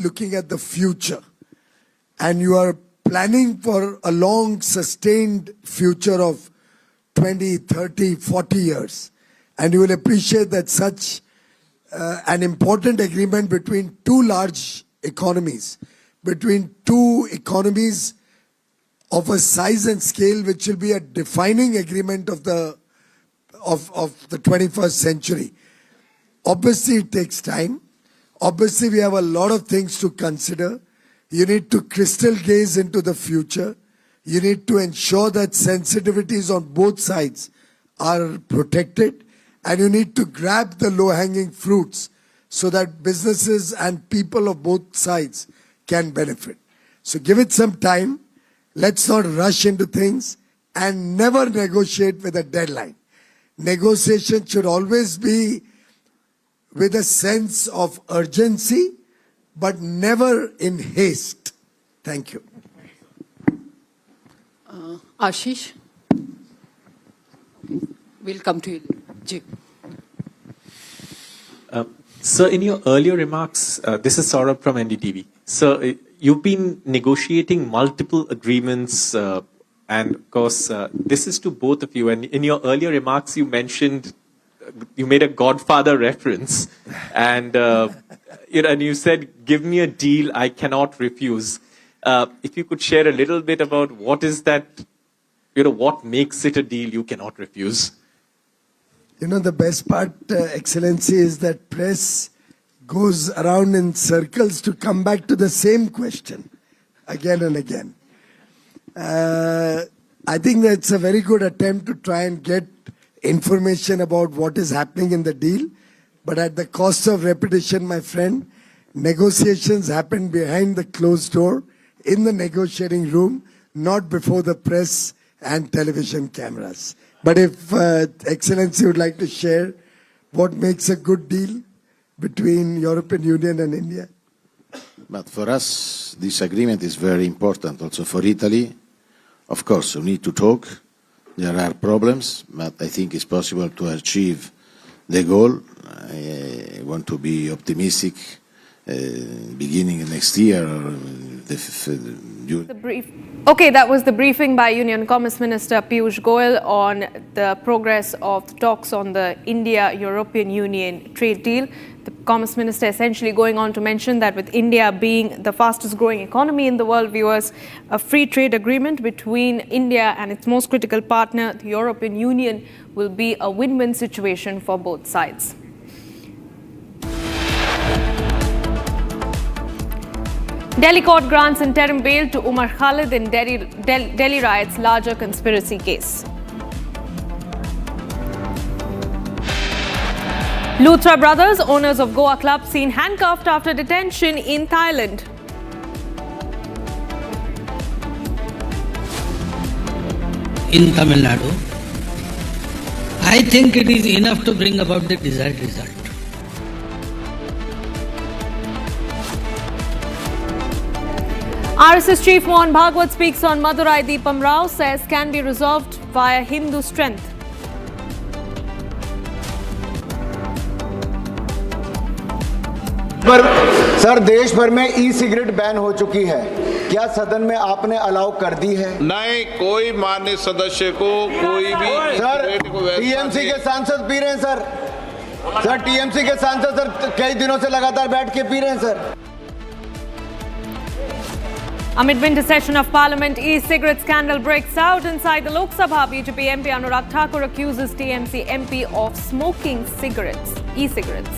looking at the future and you are planning for a long sustained future of 20, 30, 40 years, and you will appreciate that such an important agreement between two large economies, between two economies of a size and scale which will be a defining agreement of the 21st century. Obviously, it takes time. Obviously, we have a lot of things to consider. You need to crystal gaze into the future. You need to ensure that sensitivities on both sides are protected. And you need to grab the low-hanging fruits so that businesses and people of both sides can benefit. So give it some time. Let's not rush into things and never negotiate with a deadline. Negotiation should always be with a sense of urgency, but never in haste. Thank you. Ashish, we'll come to you. Ji. Sir, in your earlier remarks, this is Saurabh from NDTV. Sir, you've been negotiating multiple agreements, and of course, this is to both of you. And in your earlier remarks, you mentioned, you made a Godfather reference, and and you said, "Give me a deal I cannot refuse." If you could share a little bit about what is that, what makes it a deal you cannot refuse? The best part, Excellency, is that press goes around in circles to come back to the same question again and again. I think that's a very good attempt to try and get information about what is happening in the deal. But at the cost of repetition, my friend, negotiations happen behind the closed door, in the negotiating room, not before the press and television cameras. But if Excellency would like to share what makes a good deal between European Union and India. But for us, this agreement is very important also for Italy. Of course, we need to talk. There are problems, but I think it's possible to achieve the goal. I want to be optimistic beginning next year. Okay, that was the briefing by Union Commerce Minister Piyush Goyal on the progress of the talks on the India-European Union trade deal. The Commerce Minister essentially going on to mention that with India being the fastest growing economy in the world, viewers, a free trade agreement between India and its most critical partner, the European Union, will be a win-win situation for both sides. Delhi court grants interim bail to Umar Khalid in Delhi riots' larger conspiracy case. Luthra brothers, owners of Goa club, seen handcuffed after detention in Thailand. In Tamil Nadu, I think it is enough to bring about the desired result. RSS Chief Mohan Bhagwat speaks on Madurai. Deepam Rao says can be resolved via Hindu strength. Sir, देश भर में e cigarette ban हो चुकी है, क्या सदन में आपने अलाउ कर दी है? नहीं, कोई माननीय सदस्य को कोई भी सर, टीएमसी के सांसद पी रहे हैं सर टीएमसी के सांसद सर कई दिनों से लगातार बैठ के पी रहे हैं sir. Amid winter session of Parliament, e-cigarette scandal breaks out inside the Lok Sabha. BJP MP Anurag Thakur accuses TMC MP of smoking e-cigarettes.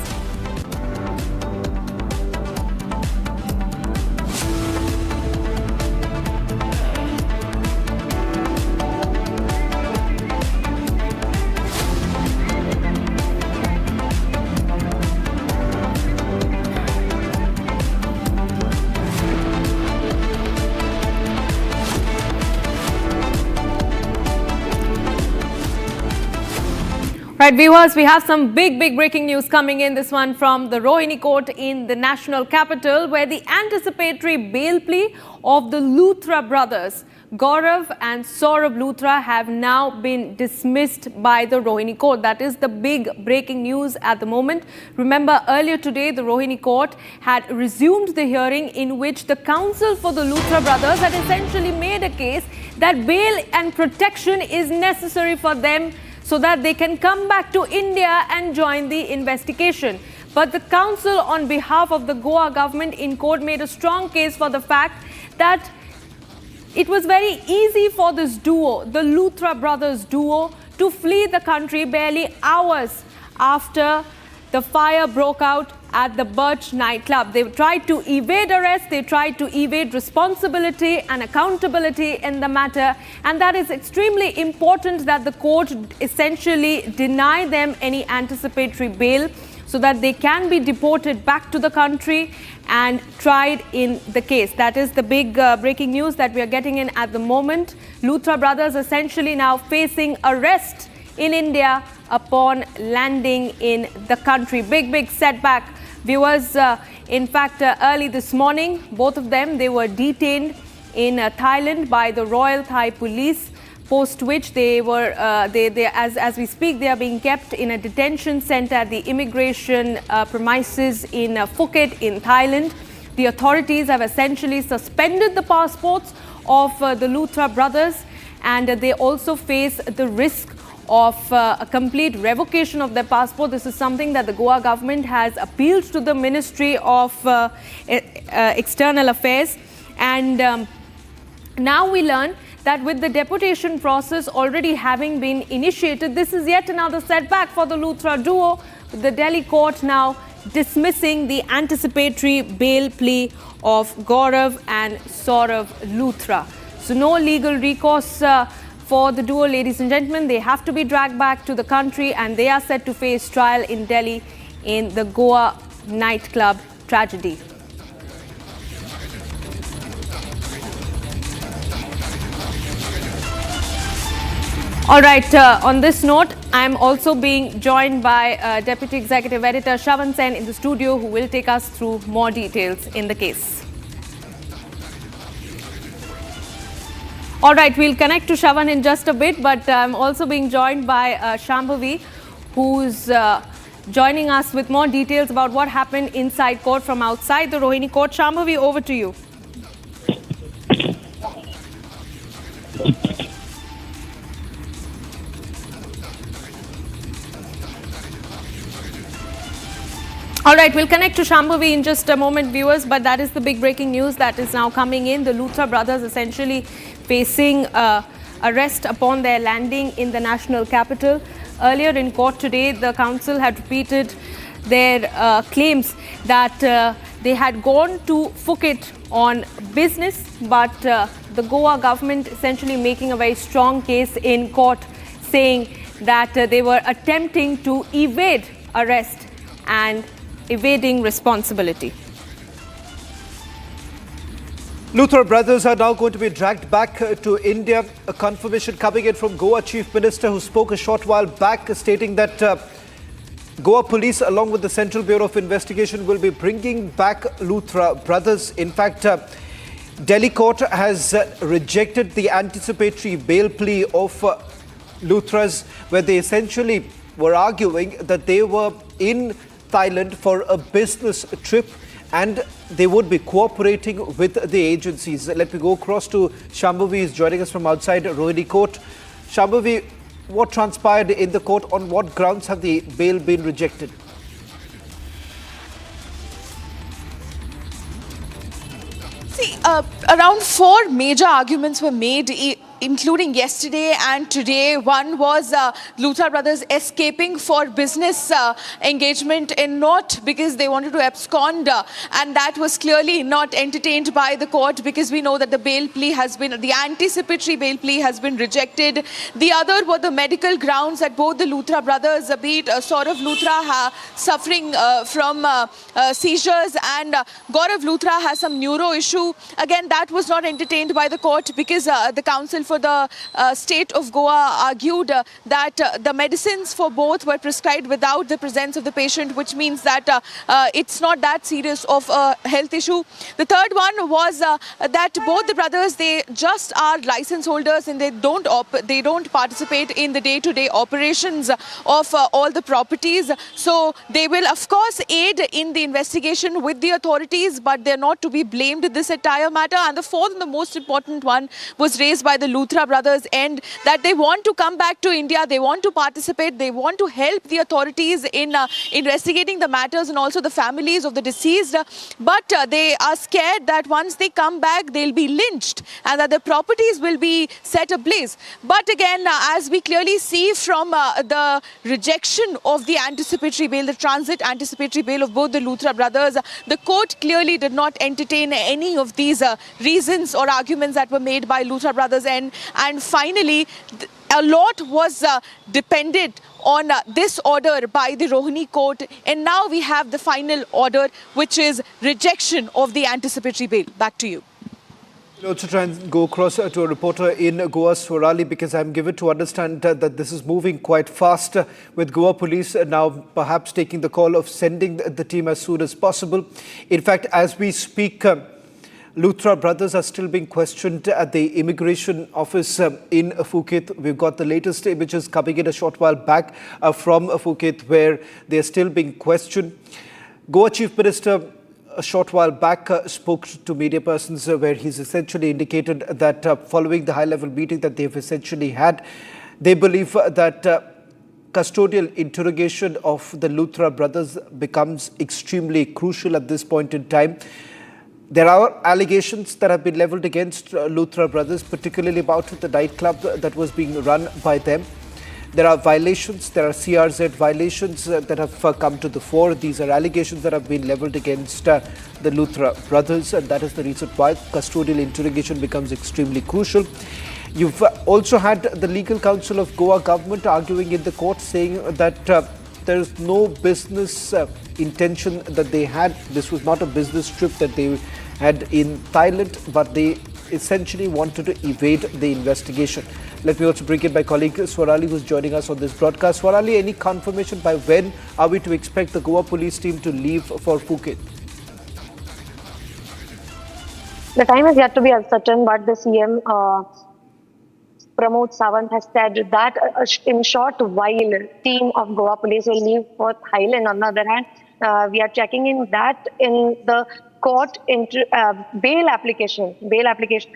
right, viewers, we have some big breaking news coming in. This one from the Rohini court in the national capital, where the anticipatory bail plea of the Luthra brothers, Gaurav and Saurabh Luthra, have now been dismissed by the Rohini court. That is the big breaking news at the moment. Remember, earlier today, the Rohini court had resumed the hearing in which the counsel for the Luthra brothers had essentially made a case that bail and protection is necessary for them so that they can come back to India and join the investigation. But the counsel on behalf of the Goa government in court made a strong case for the fact that it was very easy for this duo, the Luthra brothers duo, to flee the country barely hours after the fire broke out at the Birch nightclub. They tried to evade arrest, they tried to evade responsibility and accountability in the matter, and that is extremely important that the court essentially deny them any anticipatory bail so that they can be deported back to the country and tried in the case. That is the big breaking news that we are getting in at the moment. Luthra brothers essentially now facing arrest in India upon landing in the country. Big setback. Viewers, in fact, early this morning, both of them, they were detained in Thailand by the Royal Thai Police, post which they were, as we speak, they are being kept in a detention center at the immigration premises in Phuket in Thailand. The authorities have essentially suspended the passports of the Luthra brothers, and they also face the risk of a complete revocation of their passport. This is something that the Goa government has appealed to the Ministry of External Affairs. And now we learn that with the deportation process already having been initiated, this is yet another setback for the Luthra duo, with the Delhi court now dismissing the anticipatory bail plea of Gaurav and Saurabh Luthra. So no legal recourse for the duo, ladies and gentlemen. They have to be dragged back to the country, and they are set to face trial in Delhi in the Goa nightclub tragedy. All right, on this note, I am also being joined by Deputy Executive Editor Shravan Sen in the studio, who will take us through more details in the case. All right, we'll connect to Shravan in just a bit, but I'm also being joined by Shambhavi, who's joining us with more details about what happened inside court from outside the Rohini court. Shambhavi, over to you. All right, we'll connect to Shambhavi in just a moment, viewers, but that is the big breaking news that is now coming in. The Luthra brothers essentially facing arrest upon their landing in the national capital. Earlier in court today, the counsel had repeated their claims that they had gone to Phuket on business, but the Goa government essentially making a very strong case in court, saying that they were attempting to evade arrest and evading responsibility. Luthra brothers are now going to be dragged back to India. A confirmation coming in from Goa Chief Minister, who spoke a short while back, stating that Goa Police, along with the Central Bureau of Investigation, will be bringing back Luthra brothers. In fact, Delhi court has rejected the anticipatory bail plea of Luthras, where they essentially were arguing that they were in Thailand for a business trip and they would be cooperating with the agencies. Let me go across to Shambhavi, who is joining us from outside Rohini court. Shambhavi, what transpired in the court? On what grounds have the bail been rejected? See, around 4 major arguments were made, including yesterday and today. One was Luthra brothers escaping for business engagement in North because they wanted to abscond, and that was clearly not entertained by the court, because we know that the bail plea has been, the anticipatory bail plea has been rejected. The other were the medical grounds that both the Luthra brothers, be it Saurabh Luthra suffering from seizures, and Gaurav Luthra has some neuro issue. Again, that was not entertained by the court, because the counsel for for the state of Goa argued that the medicines for both were prescribed without the presence of the patient, which means that it's not that serious of a health issue. The third one was that both the brothers, they just are license holders and they don't participate in the day-to-day operations of all the properties. So they will of course aid in the investigation with the authorities, but they're not to be blamed in this entire matter. And the fourth and the most important one was raised by the Luthra brothers, and that they want to come back to India, they want to participate, they want to help the authorities in investigating the matters and also the families of the deceased, but they are scared that once they come back they'll be lynched and that their properties will be set ablaze. But again, as we clearly see from the rejection of the anticipatory bail, the transit anticipatory bail of both the Luthra brothers, the court clearly did not entertain any of these reasons or arguments that were made by Luthra brothers, and finally a lot was dependent on this order by the Rohini court, and now we have the final order, which is rejection of the anticipatory bail. Back to you. We'll also try and go across to a reporter in Goa, Swarali, because I'm given to understand that this is moving quite fast, with Goa police now perhaps taking the call of sending the team as soon as possible. In fact, as we speak, Luthra brothers are still being questioned at the immigration office in Phuket. We've got the latest images coming in a short while back from Phuket, where they're still being questioned. Goa Chief Minister a short while back spoke to media persons where he's essentially indicated that following the high-level meeting that they've essentially had, they believe that custodial interrogation of the Luthra brothers becomes extremely crucial at this point in time. There are allegations that have been leveled against Luthra brothers, particularly about the nightclub that was being run by them. There are violations, there are CRZ violations that have come to the fore. These are allegations that have been leveled against the Luthra brothers, and that is the reason why custodial interrogation becomes extremely crucial. You've also had the legal counsel of Goa government arguing in the court, saying that there is no business intention that they had. This was not a business trip that they had in Thailand, but they essentially wanted to evade the investigation. Let me also bring in my colleague Swarali, who's joining us on this broadcast. Swarali, any confirmation by when are we to expect the Goa police team to leave for Phuket? The time is yet to be uncertain, but the CM Pramod Sawant has said that in short while team of Goa police will leave for Thailand. On the other hand, we are checking in that in the court bail application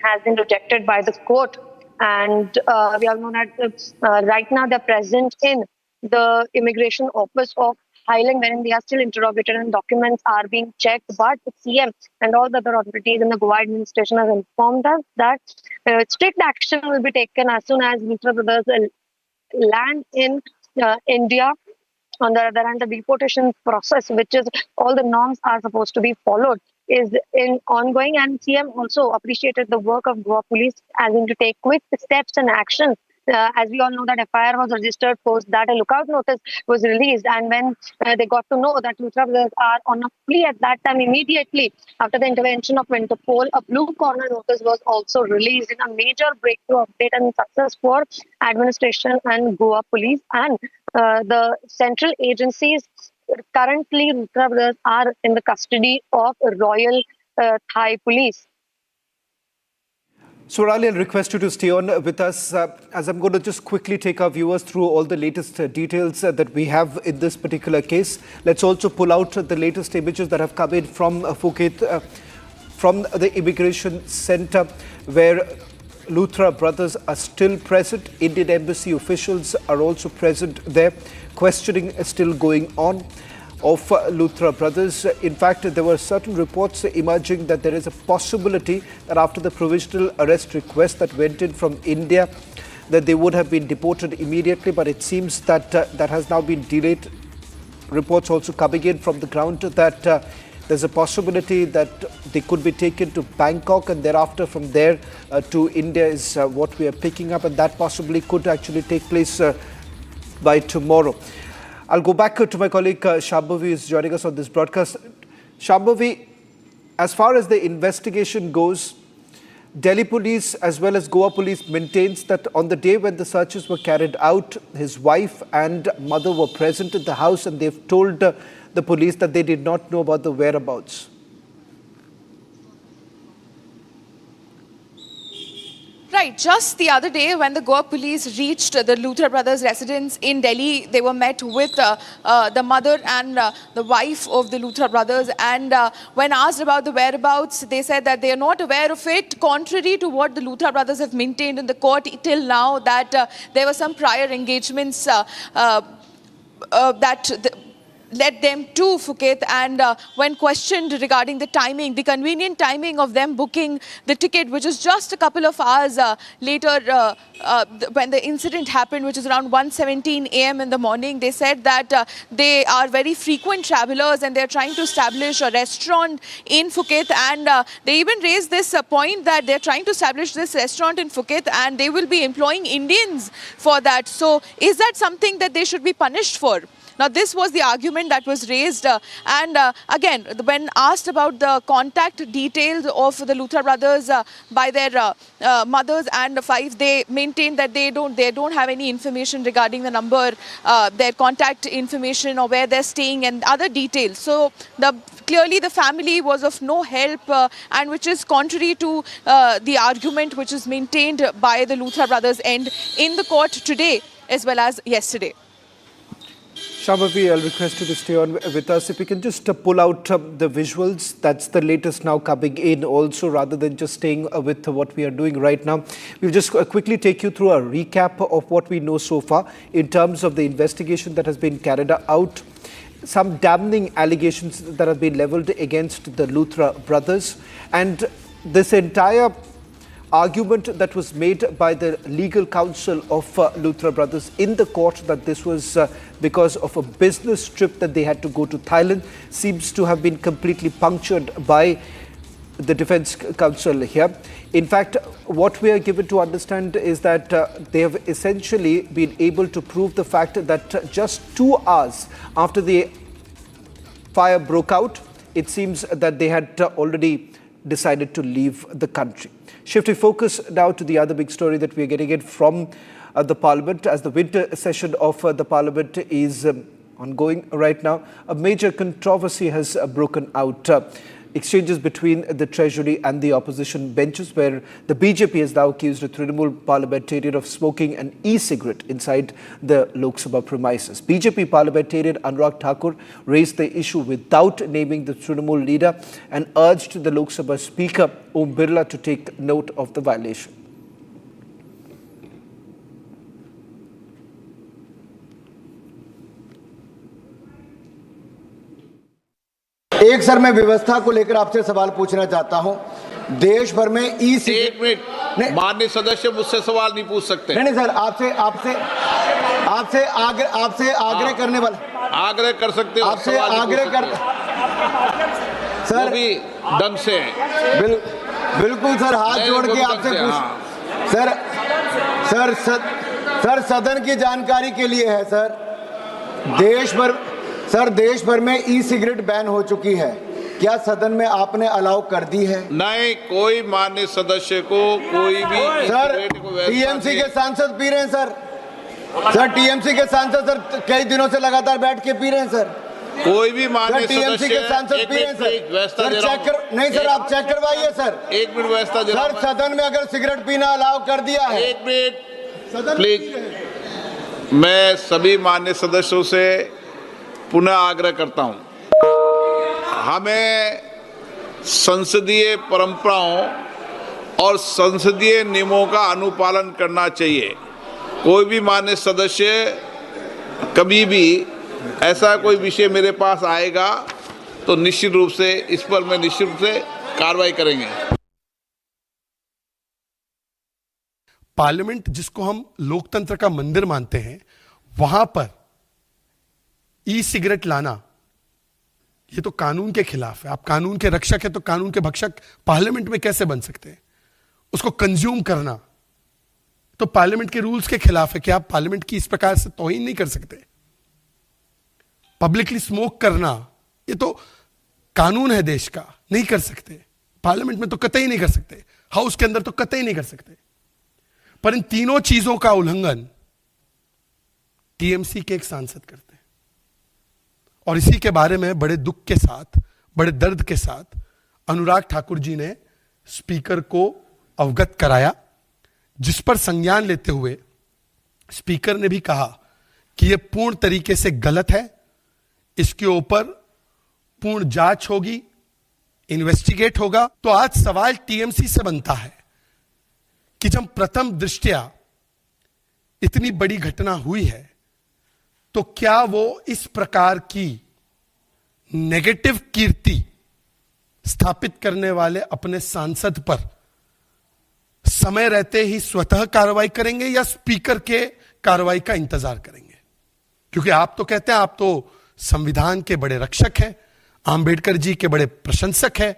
has been rejected by the court, and we all know that right now they're present in the immigration office of Thailand, wherein they are still interrogated and documents are being checked. But the CM and all the other authorities in the Goa administration have informed us that strict action will be taken as soon as Luthra brothers land in India. On the other hand, the deportation process, which is all the norms are supposed to be followed, is in ongoing, and CM also appreciated the work of Goa police as in to take quick steps and action. As we all know that FIR was registered post that a lookout notice was released, and when they got to know that Luthra brothers are on a plea at that time, immediately after the intervention of Interpol, a blue corner notice was also released in a major breakthrough update and success for administration and Goa police and the central agencies. Currently, Luthra brothers are in the custody of Royal Thai Police. Swarali, I'll request you to stay on with us as I'm going to just quickly take our viewers through all the latest details that we have in this particular case. Let's also pull out the latest images that have come in from Phuket, from the immigration center, where Luthra brothers are still present. Indian embassy officials are also present there. Questioning is still going on of Luthra brothers. In fact, there were certain reports emerging that there is a possibility that after the provisional arrest request that went in from India, that they would have been deported immediately, but it seems that that has now been delayed. Reports also coming in from the ground that there's a possibility that they could be taken to Bangkok and thereafter from there to India is what we are picking up, and that possibly could actually take place by tomorrow. I'll go back to my colleague Shambhavi, who is joining us on this broadcast. Shambhavi, as far as the investigation goes, Delhi police as well as Goa police maintains that on the day when the searches were carried out, his wife and mother were present in the house, and they've told the police that they did not know about the whereabouts. Right, just the other day when the Goa police reached the Luthra brothers' residence in Delhi, they were met with the mother and the wife of the Luthra brothers, and when asked about the whereabouts, they said that they are not aware of it, contrary to what the Luthra brothers have maintained in the court till now, that there were some prior engagements that led them to Phuket, and when questioned regarding the timing, the convenient timing of them booking the ticket, which is just a couple of hours later when the incident happened, which is around 1:17 a.m. in the morning, they said that they are very frequent travelers and they're trying to establish a restaurant in Phuket, and they even raised this point that they're trying to establish this restaurant in Phuket and they will be employing Indians for that. So is that something that they should be punished for? Now, this was the argument that was raised, and again, when asked about the contact details of the Luthra brothers by their mothers and wife, they maintained that they don't have any information regarding the number, their contact information, or where they're staying and other details. So, clearly the family was of no help, and which is contrary to the argument which is maintained by the Luthra brothers end in the court today as well as yesterday. Shambhavi, I'll request you to stay on with us. If we can just pull out the visuals, that's the latest now coming in also, rather than just staying with what we are doing right now. We'll just quickly take you through a recap of what we know so far in terms of the investigation that has been carried out. Some damning allegations that have been leveled against the Luthra brothers, and this entire argument that was made by the legal counsel of Luthra brothers in the court that this was because of a business trip that they had to go to Thailand seems to have been completely punctured by the defense counsel here. In fact, what we are given to understand is that they have essentially been able to prove the fact that just 2 hours after the fire broke out, it seems that they had already decided to leave the country. Shifting focus now to the other big story that we are getting it from the Parliament, as the winter session of the Parliament is ongoing right now. A major controversy has broken out. Exchanges between the Treasury and the opposition benches, where the BJP has now accused a Trinamool parliamentarian of smoking an e-cigarette inside the Lok Sabha premises. BJP parliamentarian Anurag Thakur raised the issue without naming the Trinamool leader and urged the Lok Sabha Speaker Om Birla to take note of the violation. एक sir मैं व्यवस्था को लेकर आपसे सवाल पूछना चाहता हूं। देश भर में एक मिनट, माननीय सदस्य मुझसे सवाल नहीं पूछ सकते। नहीं सर, आपसे आग्रह करने वाला आग्रह कर सकते हो, आपसे आग्रह कर सर भी ढंग से बिल्कुल सर, हाथ जोड़ के आपसे पूछ सर सदन की जानकारी के लिए है सर। देश भर में ई सिगरेट बैन हो चुकी है, क्या सदन में आपने अलाउ कर दी है? नहीं, कोई माननीय सदस्य को कोई भी सर टीएमसी के सांसद पी रहे हैं सर टीएमसी के सांसद सर कई दिनों से लगातार बैठ के पी रहे हैं सर। कोई भी माननीय टीएमसी के सांसद पी रहे हैं सर नहीं सर, आप चेक करवाइए सर। एक मिनट व्यवस्था दे रहा हूं। सर सदन में अगर सिगरेट पीना अलाउ कर दिया है, एक मिनट प्लीज। मैं सभी माननीय सदस्यों से पुनः आग्रह करता हूं, हमें संसदीय परंपराओं और संसदीय नियमों का अनुपालन करना चाहिए। कोई भी माननीय सदस्य कभी भी ऐसा कोई विषय मेरे पास आएगा तो निश्चित रूप से इस पर मैं निश्चित रूप से कार्रवाई करेंगे। पार्लियामेंट जिसको हम लोकतंत्र का मंदिर मानते हैं, वहां पर ई सिगरेट लाना ये तो कानून के खिलाफ है। आप कानून के रक्षक है तो कानून के भक्षक पार्लियामेंट में कैसे बन सकते हैं? उसको कंज्यूम करना तो पार्लियामेंट के रूल्स के खिलाफ है कि आप पार्लियामेंट की इस प्रकार से तौहीन नहीं कर सकते। पब्लिकली स्मोक करना ये तो कानून है देश का, नहीं कर सकते। पार्लियामेंट में तो कतई नहीं कर सकते। हाउस के अंदर तो कतई नहीं कर सकते। पर इन तीनों चीजों का उल्लंघन टीएमसी के एक सांसद करते हैं, और इसी के बारे में बड़े दुख के साथ, बड़े दर्द के साथ अनुराग ठाकुर जी ने स्पीकर को अवगत कराया, जिस पर संज्ञान लेते हुए स्पीकर ने भी कहा कि यह पूर्ण तरीके से गलत है, इसके ऊपर पूर्ण जांच होगी, इन्वेस्टिगेट होगा। तो आज सवाल टीएमसी से बनता है कि जब प्रथम दृष्टया इतनी बड़ी घटना हुई है तो क्या वो इस प्रकार की नेगेटिव कीर्ति स्थापित करने वाले अपने सांसद पर समय रहते ही स्वतः कार्रवाई करेंगे या स्पीकर के कार्रवाई का इंतजार करेंगे? क्योंकि आप तो कहते हैं आप तो संविधान के बड़े रक्षक हैं, आंबेडकर जी के बड़े प्रशंसक हैं,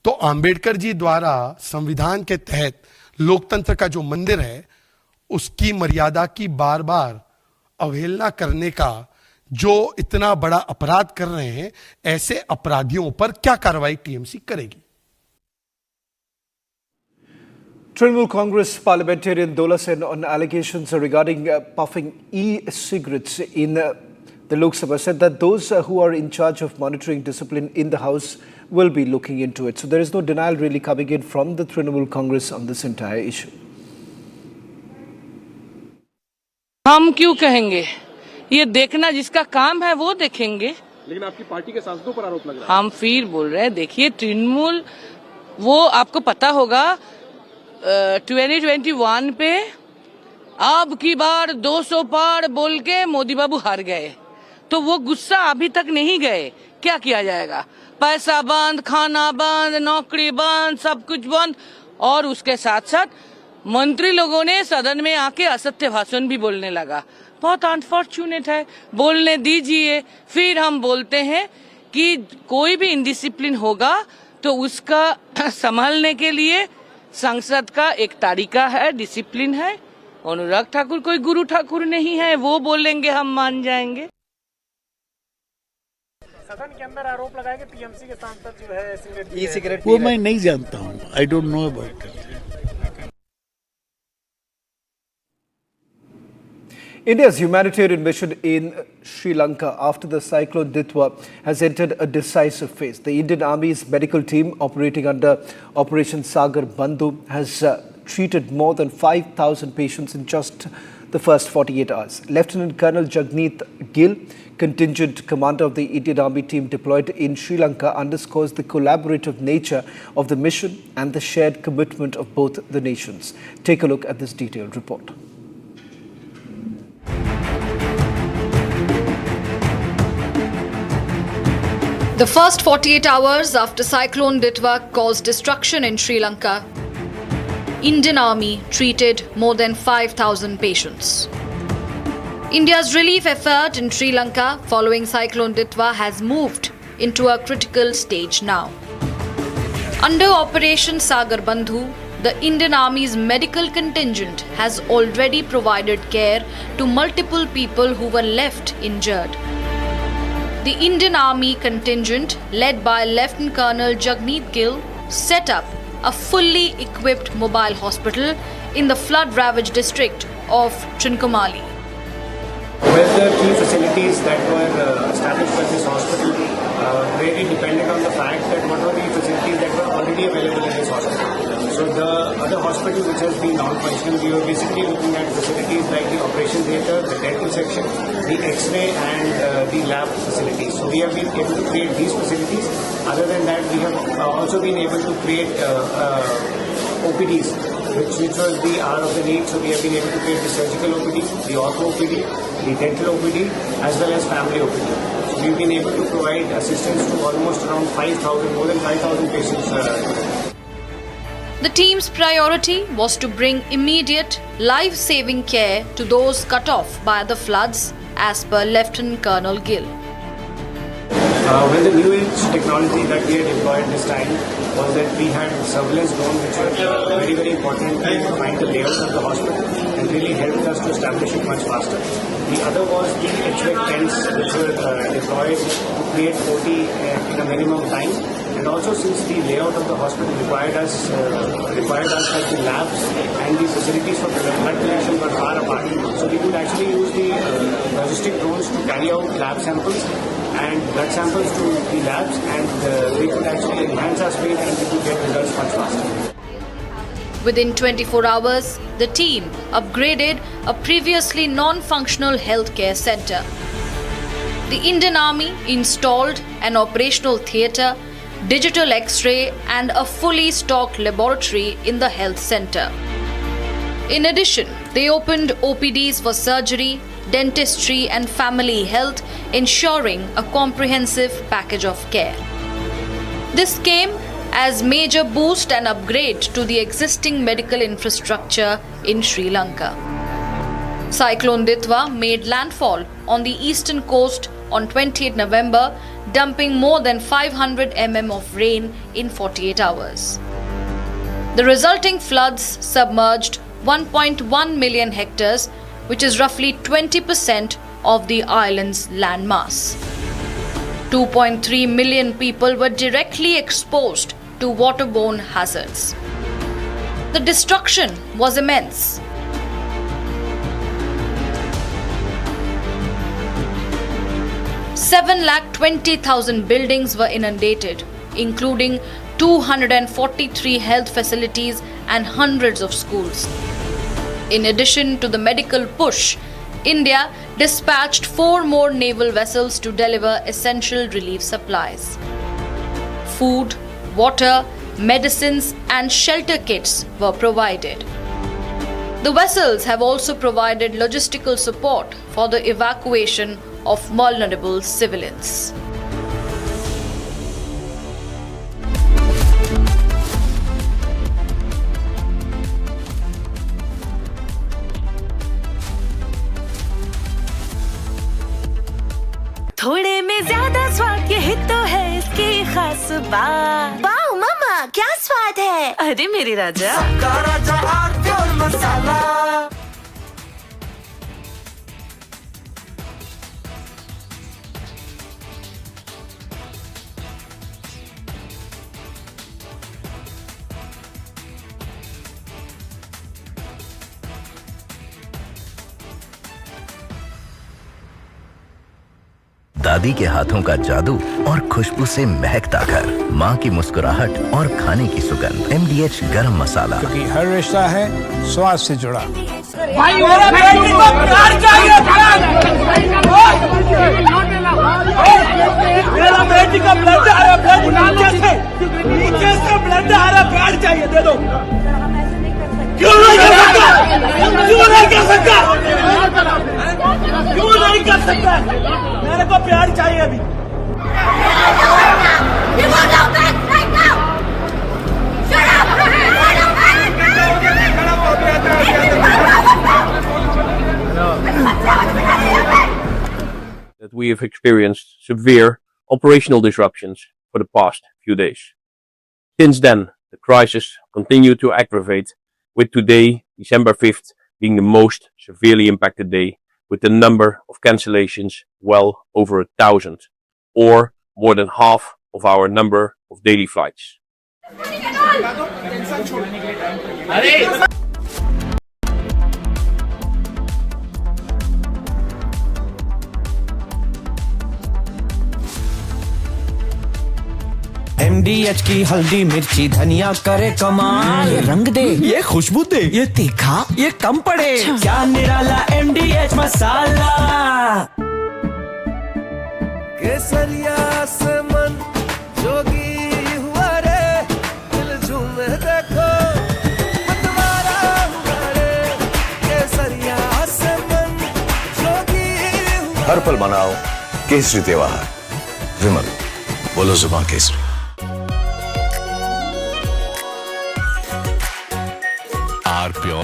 तो आंबेडकर जी द्वारा संविधान के तहत लोकतंत्र का जो मंदिर है उसकी मर्यादा की बार बार अवहेलना करने का जो इतना बड़ा अपराध कर रहे हैं, ऐसे अपराधियों पर क्या कार्रवाई टीएमसी करेगी? Trinamool Congress parliamentarian Dola Sen on allegations regarding puffing e-cigarettes in the Lok Sabha said that those who are in charge of monitoring discipline in the House will be looking into it. So there is no denial really coming in from the Trinamool Congress on this entire issue. हम क्यों कहेंगे? ये देखना जिसका काम है वो देखेंगे। लेकिन आपकी पार्टी के सांसदों पर आरोप लग रहा है। हम फिर बोल रहे हैं, देखिए तृणमूल, वो आपको पता होगा 2021 पे अब की बार 200 पार बोल के मोदी बाबू हार गए, तो वो गुस्सा अभी तक नहीं गए। क्या किया जाएगा? पैसा बंद, खाना बंद, नौकरी बंद, सब कुछ बंद, और उसके साथ साथ मंत्री लोगों ने सदन में आके असत्य भाषण भी बोलने लगा। बहुत अनफॉर्चुनेट है, बोलने दीजिए। फिर हम बोलते हैं कि कोई भी इनडिसिप्लिन होगा तो उसका संभालने के लिए संसद का एक तरीका है, डिसिप्लिन है। अनुराग ठाकुर कोई गुरु ठाकुर नहीं है, वो बोलेंगे हम मान जाएंगे। सदन के अंदर आरोप लगाए कि टीएमसी के सांसद जो है सिगरेट वो मैं नहीं जानता हूँ, I don't know about it. India's humanitarian mission in Sri Lanka after the cyclone Ditwa has entered a decisive phase. The Indian Army's medical team operating under Operation Sagar Bandhu has treated more than 5,000 patients in just the first 48 hours. Lieutenant Colonel Jagneet Gill, contingent commander of the Indian Army team deployed in Sri Lanka, underscores the collaborative nature of the mission and the shared commitment of both the nations. Take a look at this detailed report. The first 48 hours after Cyclone Ditwa caused destruction in Sri Lanka, Indian Army treated more than 5,000 patients. India's relief effort in Sri Lanka following Cyclone Ditwa has moved into a critical stage now. Under Operation Sagar Bandhu, the Indian Army's medical contingent has already provided care to multiple people who were left injured. The Indian Army contingent, led by Lieutenant Colonel Jagneet Gill, set up a fully equipped mobile hospital in the flood-ravaged district of Trincomalee. Well, the key facilities that were established by this hospital really depended on the fact that what were the facilities that were already available in this hospital. So the other hospital which has been non-functional, we were basically looking at facilities like the operation theatre, the dental section, the X-ray and the lab facilities. So we have been able to create these facilities. Other than that, we have also been able to create OPDs, which was the hour of the need. So we have been able to create the surgical OPD, the ortho OPD, the dental OPD, as well as family OPD. So we've been able to provide assistance to almost around 5,000, more than 5,000 patients. The team's priority was to bring immediate, life-saving care to those cut off by the floods, as per Lieutenant Colonel Gill. Well, the new age technology that we had employed this time was that we had surveillance drones which were very, very important to find the layouts of the hospital and really helped us to establish it much faster. The other was the HVAC tents which were deployed to create OT in a minimum time, And also, since the layout of the hospital required us that the labs and the facilities for blood collection were far apart, so we could actually use the logistic drones to carry out lab samples and blood samples to the labs, and we could actually enhance our speed and we could get results much faster. Within 24 hours, the team upgraded a previously non-functional healthcare center. The Indian Army installed an operational theatre, digital X-ray and a fully stocked laboratory in the health center. In addition, they opened OPDs for surgery, dentistry and family health, ensuring a comprehensive package of care. This came as major boost and upgrade to the existing medical infrastructure in Sri Lanka. Cyclone Ditwa made landfall on the eastern coast on 28 November, dumping more than 500 mm of rain in 48 hours. The resulting floods submerged 1.1 million hectares, which is roughly 20% of the island's landmass. 2.3 million people were directly exposed to waterborne hazards. The destruction was immense. $720,000 buildings were inundated, including 243 health facilities and hundreds of schools. In addition to the medical push, India dispatched 4 more naval vessels to deliver essential relief supplies. Food, water, medicines and shelter kits were provided. The vessels have also provided logistical support for the evacuation of vulnerable civilians. थोड़े में ज्यादा स्वाद यही तो है इसकी खास बात। वाओ मामा क्या स्वाद है? अरे मेरे राजा, सबका राजा आर मसाला। दादी के हाथों का जादू और खुशबू से महकता घर, माँ की मुस्कुराहट और खाने की सुगंध। MDH गरम मसाला, क्योंकि हर रिश्ता है स्वाद से जुड़ा। भाई मेरा बेटी को प्यार चाहिए, मेरा बेटी का ब्लड आ रहा है, नीचे से ब्लड आ रहा, प्यार चाहिए, दे दो। क्यों नहीं कर सकता? क्यों नहीं कर सकता? क्यों नहीं कर सकता? मेरे को प्यार चाहिए अभी। That we have experienced severe operational disruptions for the past few days. Since then, the crisis continued to aggravate, with today, December 5th, being the most severely impacted day, with the number of cancellations well over 1,000, or more than half of our number of daily flights. MDH की हल्दी मिर्ची धनिया करे कमाल, ये रंग दे, ये खुशबू दे, ये तीखा, ये कम पड़े, क्या निराला MDH मसाला। केसरिया से मन जोगी हुआ रे, दिल झूमे देखो मतवारा हुआ रे, केसरिया से मन जोगी हुआ। हर पल मनाओ केसरी त्योहार। विमल, बोलो जुबान केसरी। RPO.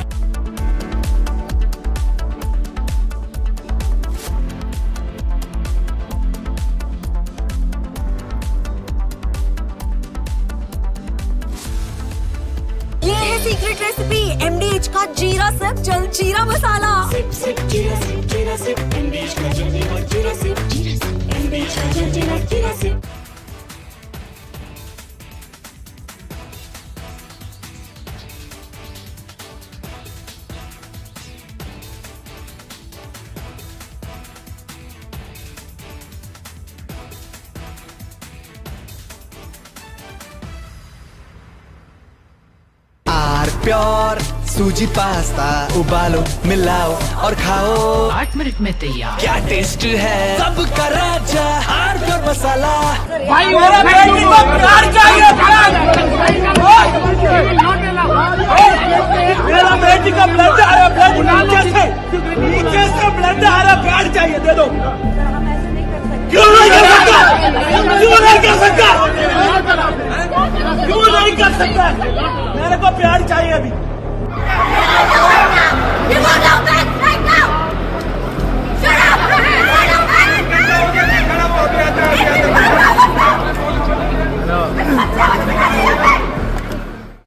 ये है सीक्रेट रेसिपी MDH का जीरा सिप जल जीरा मसाला। सिप सिप जीरा सिप MDH का जल जीरा सिप MDH का जल जीरा सिप। प्योर सूजी पास्ता उबालो मिलाओ और खाओ 8 मिनट में तैयार। क्या टेस्ट है सबका राजा हार प्योर मसाला। भाई मेरा बेटी को प्यार चाहिए, मेरा बेटी का ब्लड आ रहा, ब्लड नीचे से ब्लड आ रहा, प्यार चाहिए, दे दो। क्यों नहीं कर सकता? क्यों नहीं कर सकता? क्यों नहीं कर सकता? मेरे को प्यार चाहिए अभी।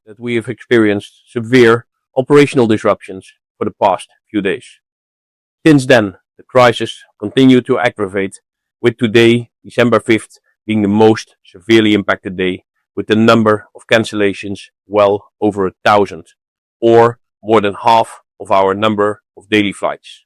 That we have experienced severe operational disruptions for the past few days. Since then, the crisis continued to aggravate, with today, December 5th, being the most severely impacted day, with the number of cancellations well over 1,000, or more than half of our number of daily flights.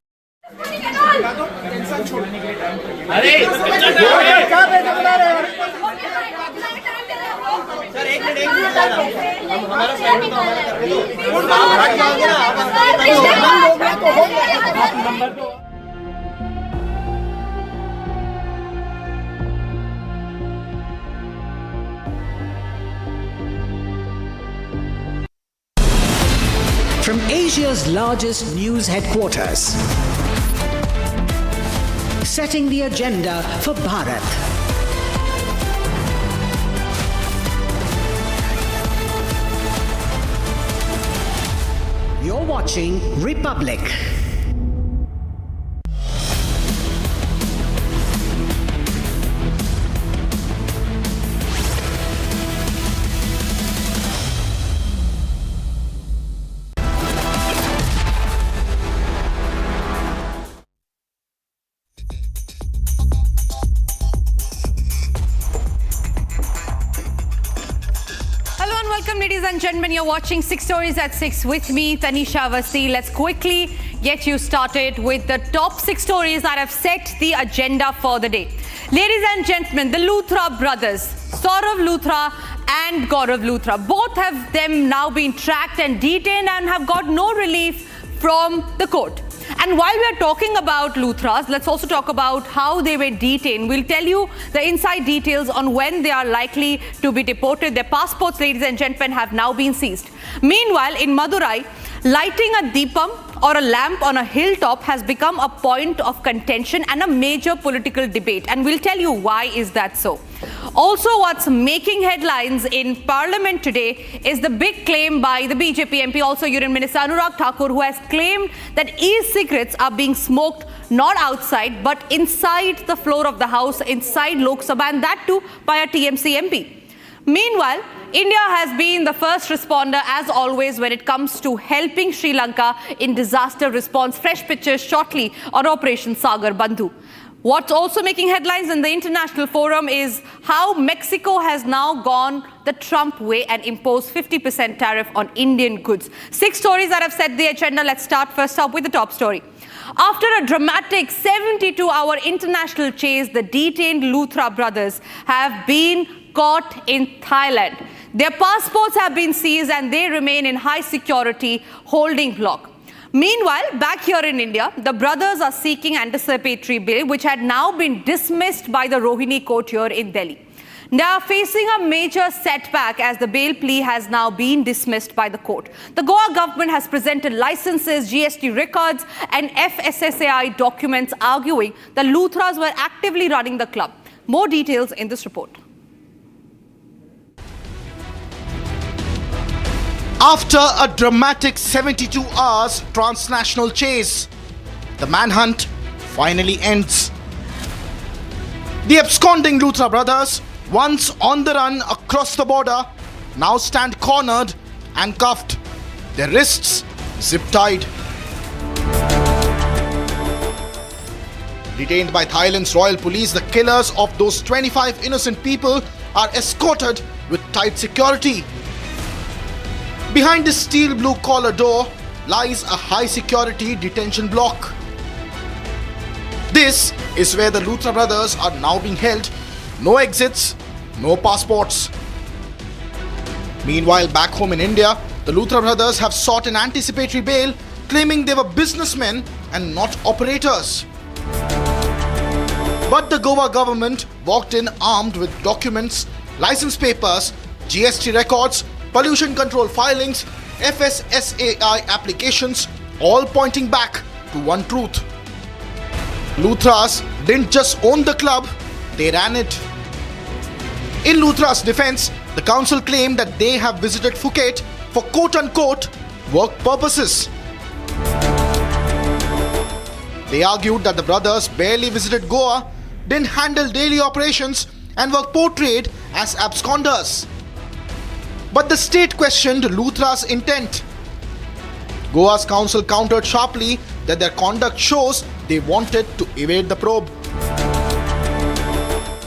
From Asia's largest news headquarters, setting the agenda for Bharat. You're watching Republic. Welcome, ladies and gentlemen. You're watching 6 Stories at 6 with me, Tanisha Awasthi. Let's quickly get you started with the top 6 stories that have set the agenda for the day. Ladies and gentlemen, the Luthra brothers, Saurav Luthra and Gaurav Luthra, both have them now been tracked and detained and have got no relief from the court. And while we are talking about Luthras, let's also talk about how they were detained. We'll tell you the inside details on when they are likely to be deported. Their passports, ladies and gentlemen, have now been seized. Meanwhile, in Madurai, lighting a deepam or a lamp on a hilltop has become a point of contention and a major political debate. And we'll tell you why is that so. Also, what's making headlines in Parliament today is the big claim by the BJP MP, also Union Minister Anurag Thakur, who has claimed that e-cigarettes are being smoked not outside but inside the floor of the House, inside Lok Sabha, and that too by a TMC MP. Meanwhile, India has been the first responder, as always, when it comes to helping Sri Lanka in disaster response. Fresh pictures shortly on Operation Sagar Bandhu. What's also making headlines in the international forum is how Mexico has now gone the Trump way and imposed 50% tariff on Indian goods. 6 stories that have set the agenda. Let's start first up with the top story. After a dramatic 72-hour international chase, the detained Luthra brothers have been caught in Thailand. Their passports have been seized and they remain in high security holding block. Meanwhile, back here in India, the brothers are seeking anticipatory bail, which had now been dismissed by the Rohini court here in Delhi. They are facing a major setback as the bail plea has now been dismissed by the court. The Goa government has presented licenses, GST records and FSSAI documents arguing the Luthras were actively running the club. More details in this report. After a dramatic 72 hours transnational chase, the manhunt finally ends. The absconding Luthra brothers, once on the run across the border, now stand cornered and cuffed, their wrists zip-tied. Detained by Thailand's royal police, the killers of those 25 innocent people are escorted with tight security. Behind the steel blue collar door lies a high security detention block. This is where the Luthra brothers are now being held. No exits, no passports. Meanwhile, back home in India, the Luthra brothers have sought an anticipatory bail, claiming they were businessmen and not operators. But the Goa government walked in armed with documents, license papers, GST records, pollution control filings, FSSAI applications, all pointing back to one truth. Luthras didn't just own the club, they ran it. In Luthra's defense, the council claimed that they have visited Phuket for quote-unquote work purposes. They argued that the brothers barely visited Goa, didn't handle daily operations and were portrayed as absconders. But the state questioned Luthra's intent. Goa's council countered sharply that their conduct shows they wanted to evade the probe.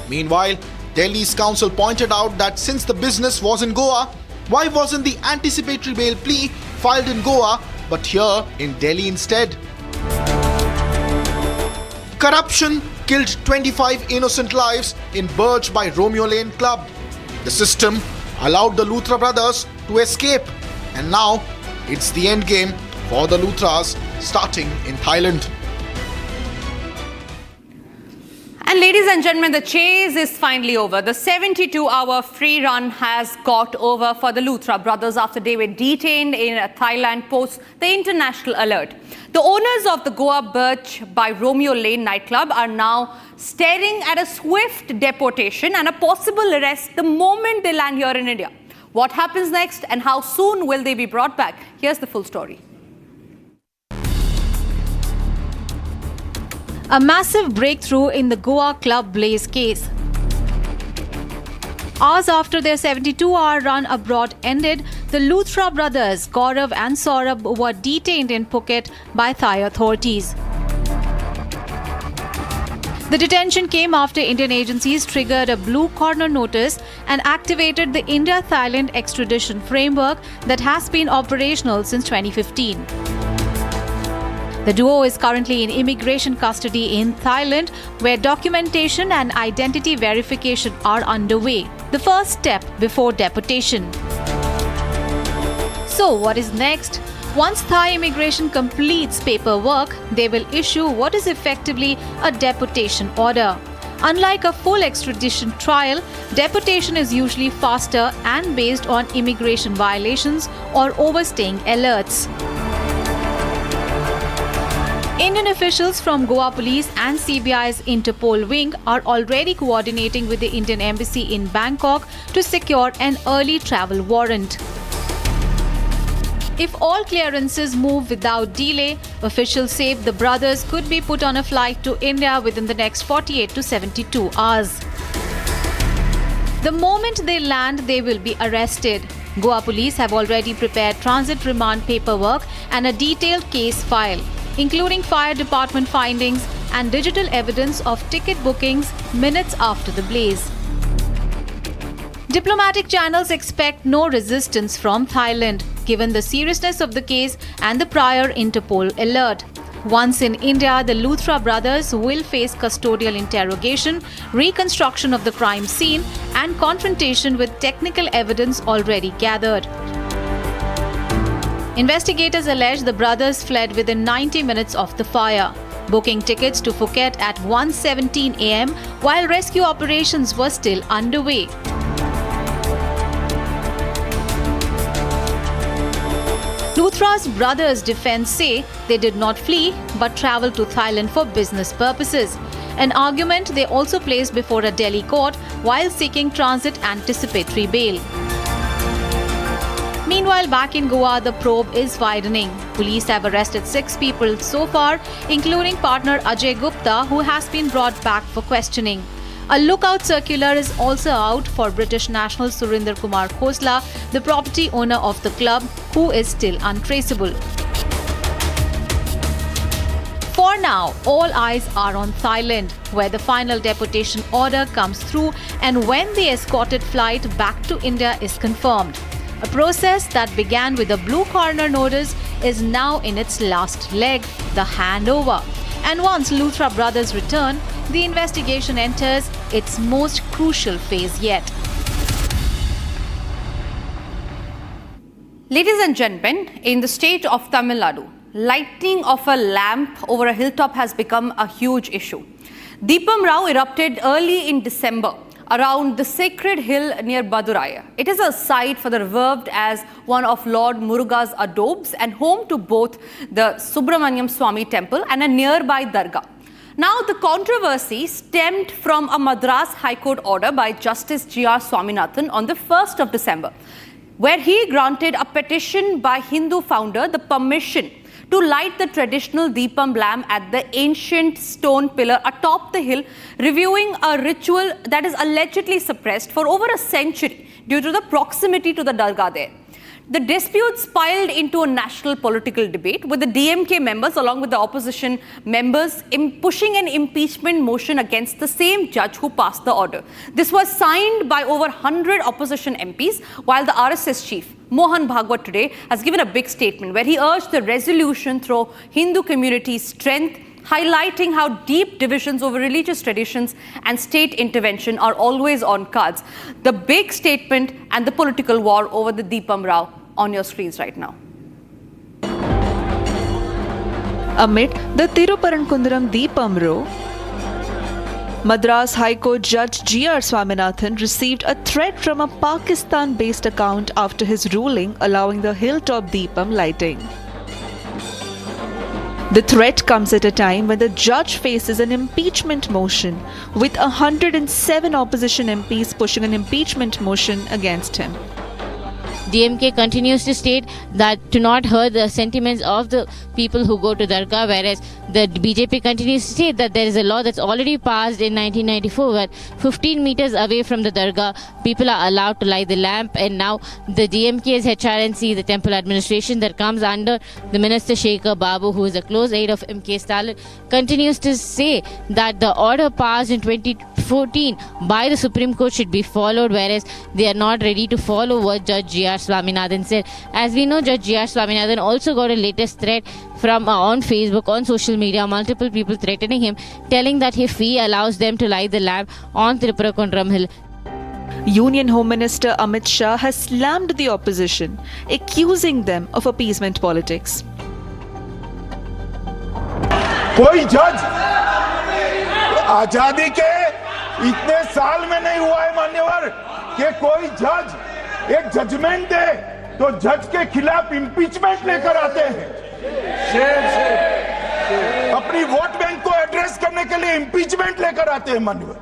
Meanwhile, Delhi's council pointed out that since the business was in Goa, why wasn't the anticipatory bail plea filed in Goa but here in Delhi instead? Corruption killed 25 innocent lives in Burj by Romeo Lane Club. The system allowed the Luthra brothers to escape, and now it's the end game for the Luthras starting in Thailand. And ladies and gentlemen, the chase is finally over. The 72-hour free run has got over for the Luthra brothers after they were detained in Thailand post the international alert. The owners of the Goa Burj by Romeo Lane nightclub are now staring at a swift deportation and a possible arrest the moment they land here in India. What happens next and how soon will they be brought back? Here's the full story. A massive breakthrough in the Goa Club Blaze case. Hours after their 72-hour run abroad ended, the Luthra brothers, Gaurav and Saurabh, were detained in Phuket by Thai authorities. The detention came after Indian agencies triggered a blue corner notice and activated the India-Thailand extradition framework that has been operational since 2015. The duo is currently in immigration custody in Thailand, where documentation and identity verification are underway, the first step before deportation. So, what is next? Once Thai immigration completes paperwork, they will issue what is effectively a deportation order. Unlike a full extradition trial, deportation is usually faster and based on immigration violations or overstaying alerts. Indian officials from Goa Police and CBI's Interpol wing are already coordinating with the Indian Embassy in Bangkok to secure an early travel warrant. If all clearances move without delay, officials say the brothers could be put on a flight to India within the next 48 to 72 hours. The moment they land, they will be arrested. Goa Police have already prepared transit remand paperwork and a detailed case file, including fire department findings and digital evidence of ticket bookings minutes after the blaze. Diplomatic channels expect no resistance from Thailand, given the seriousness of the case and the prior Interpol alert. Once in India, the Luthra brothers will face custodial interrogation, reconstruction of the crime scene, and confrontation with technical evidence already gathered. Investigators allege the brothers fled within 90 minutes of the fire, booking tickets to Phuket at 1:17 a.m. while rescue operations were still underway. Luthra's brothers' defense say they did not flee but traveled to Thailand for business purposes, an argument they also placed before a Delhi court while seeking transit anticipatory bail. Meanwhile, back in Goa, the probe is widening. Police have arrested 6 people so far, including partner Ajay Gupta, who has been brought back for questioning. A lookout circular is also out for British national Surinder Kumar Khosla, the property owner of the club, who is still untraceable. For now, all eyes are on Thailand, where the final deportation order comes through and when the escorted flight back to India is confirmed. A process that began with a blue corner notice is now in its last leg, the handover. And once Luthra brothers return, the investigation enters its most crucial phase yet. Ladies and gentlemen, in the state of Tamil Nadu, lighting of a lamp over a hilltop has become a huge issue. Deepam Rao erupted early in December around the sacred hill near Baduraya. It is a site for the revered as one of Lord Muruga's adobes and home to both the Subramanyam Swami temple and a nearby dargah. Now, the controversy stemmed from a Madras High Court order by Justice G.R. Swaminathan on the 1st of December, where he granted a petition by Hindu founder the permission to light the traditional Deepam lamp at the ancient stone pillar atop the hill, reviewing a ritual that is allegedly suppressed for over a century due to the proximity to the dargah there. The dispute spiraled into a national political debate, with the DMK members along with the opposition members pushing an impeachment motion against the same judge who passed the order. This was signed by over 100 opposition MPs, while the RSS chief Mohan Bhagwat today has given a big statement where he urged the resolution through Hindu community's strength, highlighting how deep divisions over religious traditions and state intervention are always on cards. The big statement and the political war over the Deepam Rao on your screens right now. Amid the Thiruparankundaram Deepam Rao, Madras High Court Judge G.R. Swaminathan received a threat from a Pakistan-based account after his ruling allowing the hilltop Deepam lighting. The threat comes at a time when the judge faces an impeachment motion, with 107 opposition MPs pushing an impeachment motion against him. DMK continues to state that to not hurt the sentiments of the people who go to Dargah, whereas the BJP continues to state that there is a law that's already passed in 1994 where 15 meters away from the Dargah, people are allowed to light the lamp, and now the DMK's HRNC, the temple administration that comes under the Minister Shekhar Babu, who is a close aide of M.K. Stalin, continues to say that the order passed in 2014 by the Supreme Court should be followed, whereas they are not ready to follow what Judge G.R. Swaminathan said. As we know, Judge G.R. Swaminathan also got a latest threat from on Facebook, on social media, multiple people threatening him, telling that if he allows them to light the lamp on Thiruparankundaram Hill. Union Home Minister Amit Shah has slammed the opposition, accusing them of appeasement politics. कोई जज आजादी के इतने साल में नहीं हुआ है मान्यवर कि कोई जज एक जजमेंट दे तो जज के खिलाफ इंपीचमेंट लेकर आते हैं। अपनी वोट बैंक को एड्रेस करने के लिए इंपीचमेंट लेकर आते हैं मान्यवर,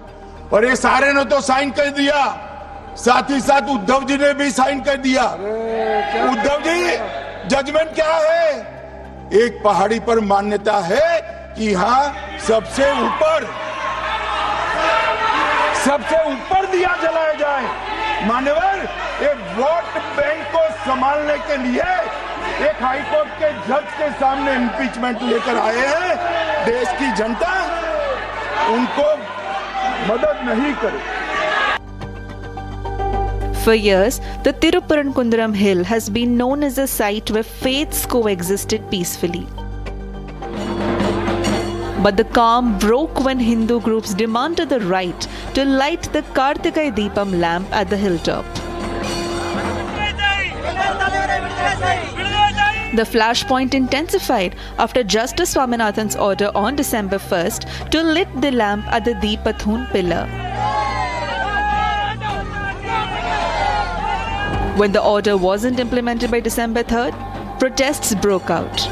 और ये सारे ने तो साइन कर दिया, साथ ही साथ उद्धव जी ने भी साइन कर दिया। उद्धव जी, जजमेंट क्या है? एक पहाड़ी पर मान्यता है कि यहाँ सबसे ऊपर दिया जलाया जाए। मान्यवर, एक वोट बैंक को संभालने के लिए एक हाईकोर्ट के जज के सामने इंपीचमेंट लेकर आए हैं। देश की जनता उनको मदद नहीं करे। For years, the Thiruparankundaram hill has been known as a site where faiths coexisted peacefully. But the calm broke when Hindu groups demanded the right to light the Kartikai Deepam lamp at the hilltop. The flashpoint intensified after Justice Swaminathan's order on December 1st to lit the lamp at the Deepathun pillar. When the order wasn't implemented by December 3rd, protests broke out.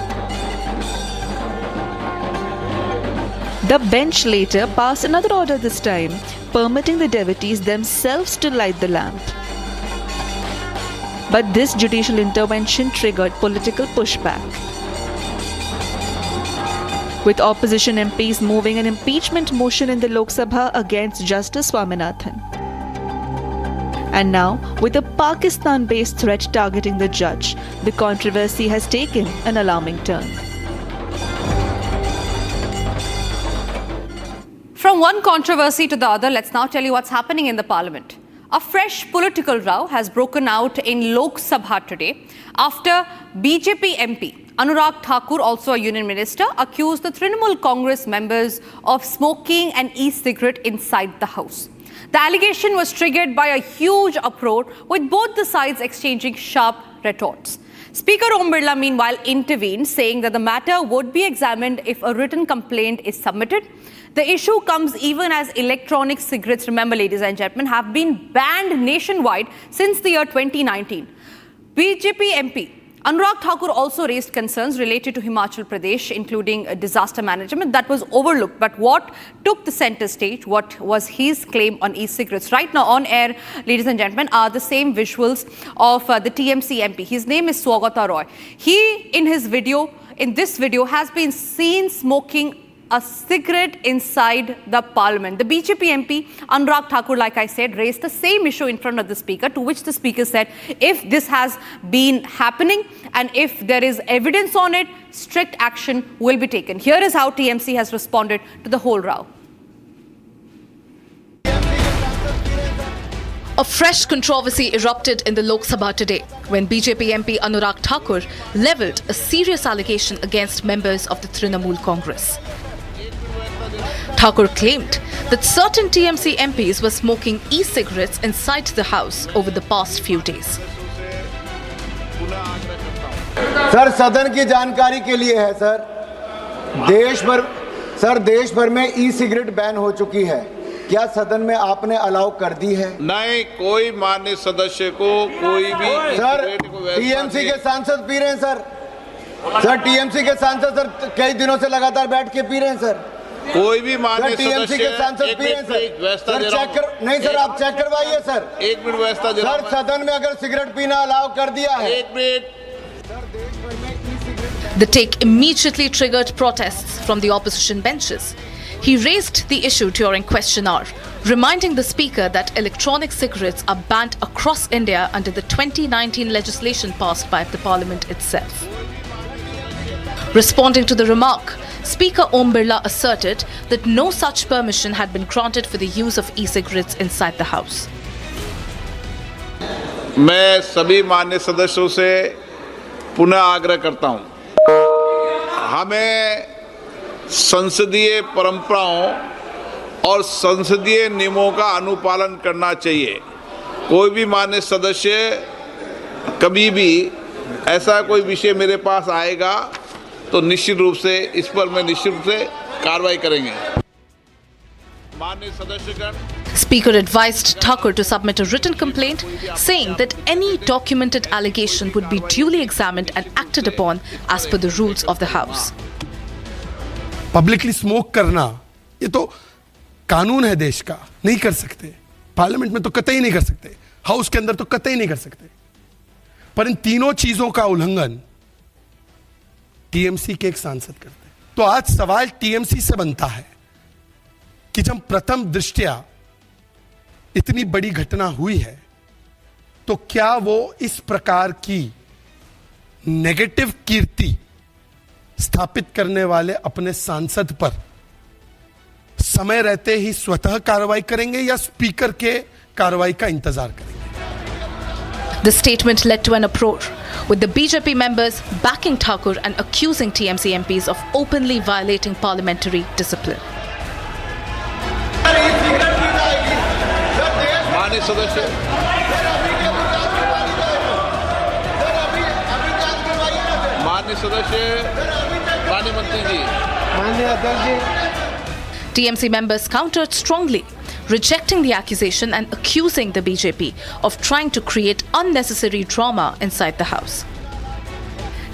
The bench later passed another order this time, permitting the devotees themselves to light the lamp. But this judicial intervention triggered political pushback, with opposition MPs moving an impeachment motion in the Lok Sabha against Justice Swaminathan. And now, with a Pakistan-based threat targeting the judge, the controversy has taken an alarming turn. From one controversy to the other, let's now tell you what's happening in the parliament. A fresh political row has broken out in Lok Sabha today after BJP MP Anurag Thakur, also a union minister, accused the Trinamool Congress members of smoking an e-cigarette inside the house. The allegation was triggered by a huge uproar, with both the sides exchanging sharp retorts. Speaker Om Birla, meanwhile, intervened, saying that the matter would be examined if a written complaint is submitted. The issue comes even as electronic cigarettes, remember, ladies and gentlemen, have been banned nationwide since the year 2019. BJP MP Anurag Thakur also raised concerns related to Himachal Pradesh, including disaster management that was overlooked. But what took the center stage? What was his claim on e-cigarettes? Right now on air, ladies and gentlemen, are the same visuals of the TMC MP. His name is Swagata Roy. He, in this video, has been seen smoking a cigarette inside the parliament. The BJP MP, Anurag Thakur, like I said, raised the same issue in front of the speaker, to which the speaker said, if this has been happening and if there is evidence on it, strict action will be taken. Here is how TMC has responded to the whole row. A fresh controversy erupted in the Lok Sabha today when BJP MP Anurag Thakur levelled a serious allegation against members of the Trinamool Congress. Thakur claimed that certain TMC MPs were smoking e-cigarettes inside the house over the past few days. Sir, सदन की जानकारी के लिए है sir, देश भर में e cigarette ban हो चुकी है। क्या सदन में आपने अलाउ कर दी है? नहीं, कोई माननीय सदस्य को कोई भी सर, टीएमसी के सांसद पी रहे हैं सर टीएमसी के सांसद सर कई दिनों से लगातार बैठ के पी रहे हैं सर। कोई भी माननीय टीएमसी के सांसद पी रहे हैं सर चेक कर, नहीं सर आप चेक करवाइए सर। एक मिनट व्यवस्था दे रहा हूं। सर, सदन में अगर सिगरेट पीना अलाउ कर दिया है। एक minute. The take immediately triggered protests from the opposition benches. He raised the issue during question hour, reminding the speaker that electronic cigarettes are banned across India under the 2019 legislation passed by the parliament itself. Responding to the remark, Speaker Om Birla asserted that no such permission had been granted for the use of e-cigarettes inside the house. मैं सभी माननीय सदस्यों से पुनः आग्रह करता हूं, हमें संसदीय परंपराओं और संसदीय नियमों का अनुपालन करना चाहिए। कोई भी माननीय सदस्य कभी भी ऐसा कोई विषय मेरे पास आएगा तो निश्चित रूप से इस पर मैं निश्चित रूप से कार्रवाई करेंगे। माननीय सदस्यगण, Speaker advised Thakur to submit a written complaint, saying that any documented allegation would be duly examined and acted upon as per the rules of the House. Publicly smoke करना ये तो कानून है देश का, नहीं कर सकते। पार्लियामेंट में तो कतई नहीं कर सकते, हाउस के अंदर तो कतई नहीं कर सकते। पर इन तीनों चीजों का उल्लंघन टीएमसी के एक सांसद करते हैं। तो आज सवाल टीएमसी से बनता है कि जब प्रथम दृष्टया इतनी बड़ी घटना हुई है तो क्या वो इस प्रकार की नेगेटिव कीर्ति स्थापित करने वाले अपने सांसद पर समय रहते ही स्वतः कार्रवाई करेंगे या स्पीकर के कार्रवाई का इंतजार करेंगे? The statement led to an uproar, with the BJP members backing Thakur and accusing TMC MPs of openly violating parliamentary discipline. माननीय सदस्य, माननीय मंत्री जी, माननीय अध्यक्ष जी। TMC members countered strongly, rejecting the accusation and accusing the BJP of trying to create unnecessary drama inside the House.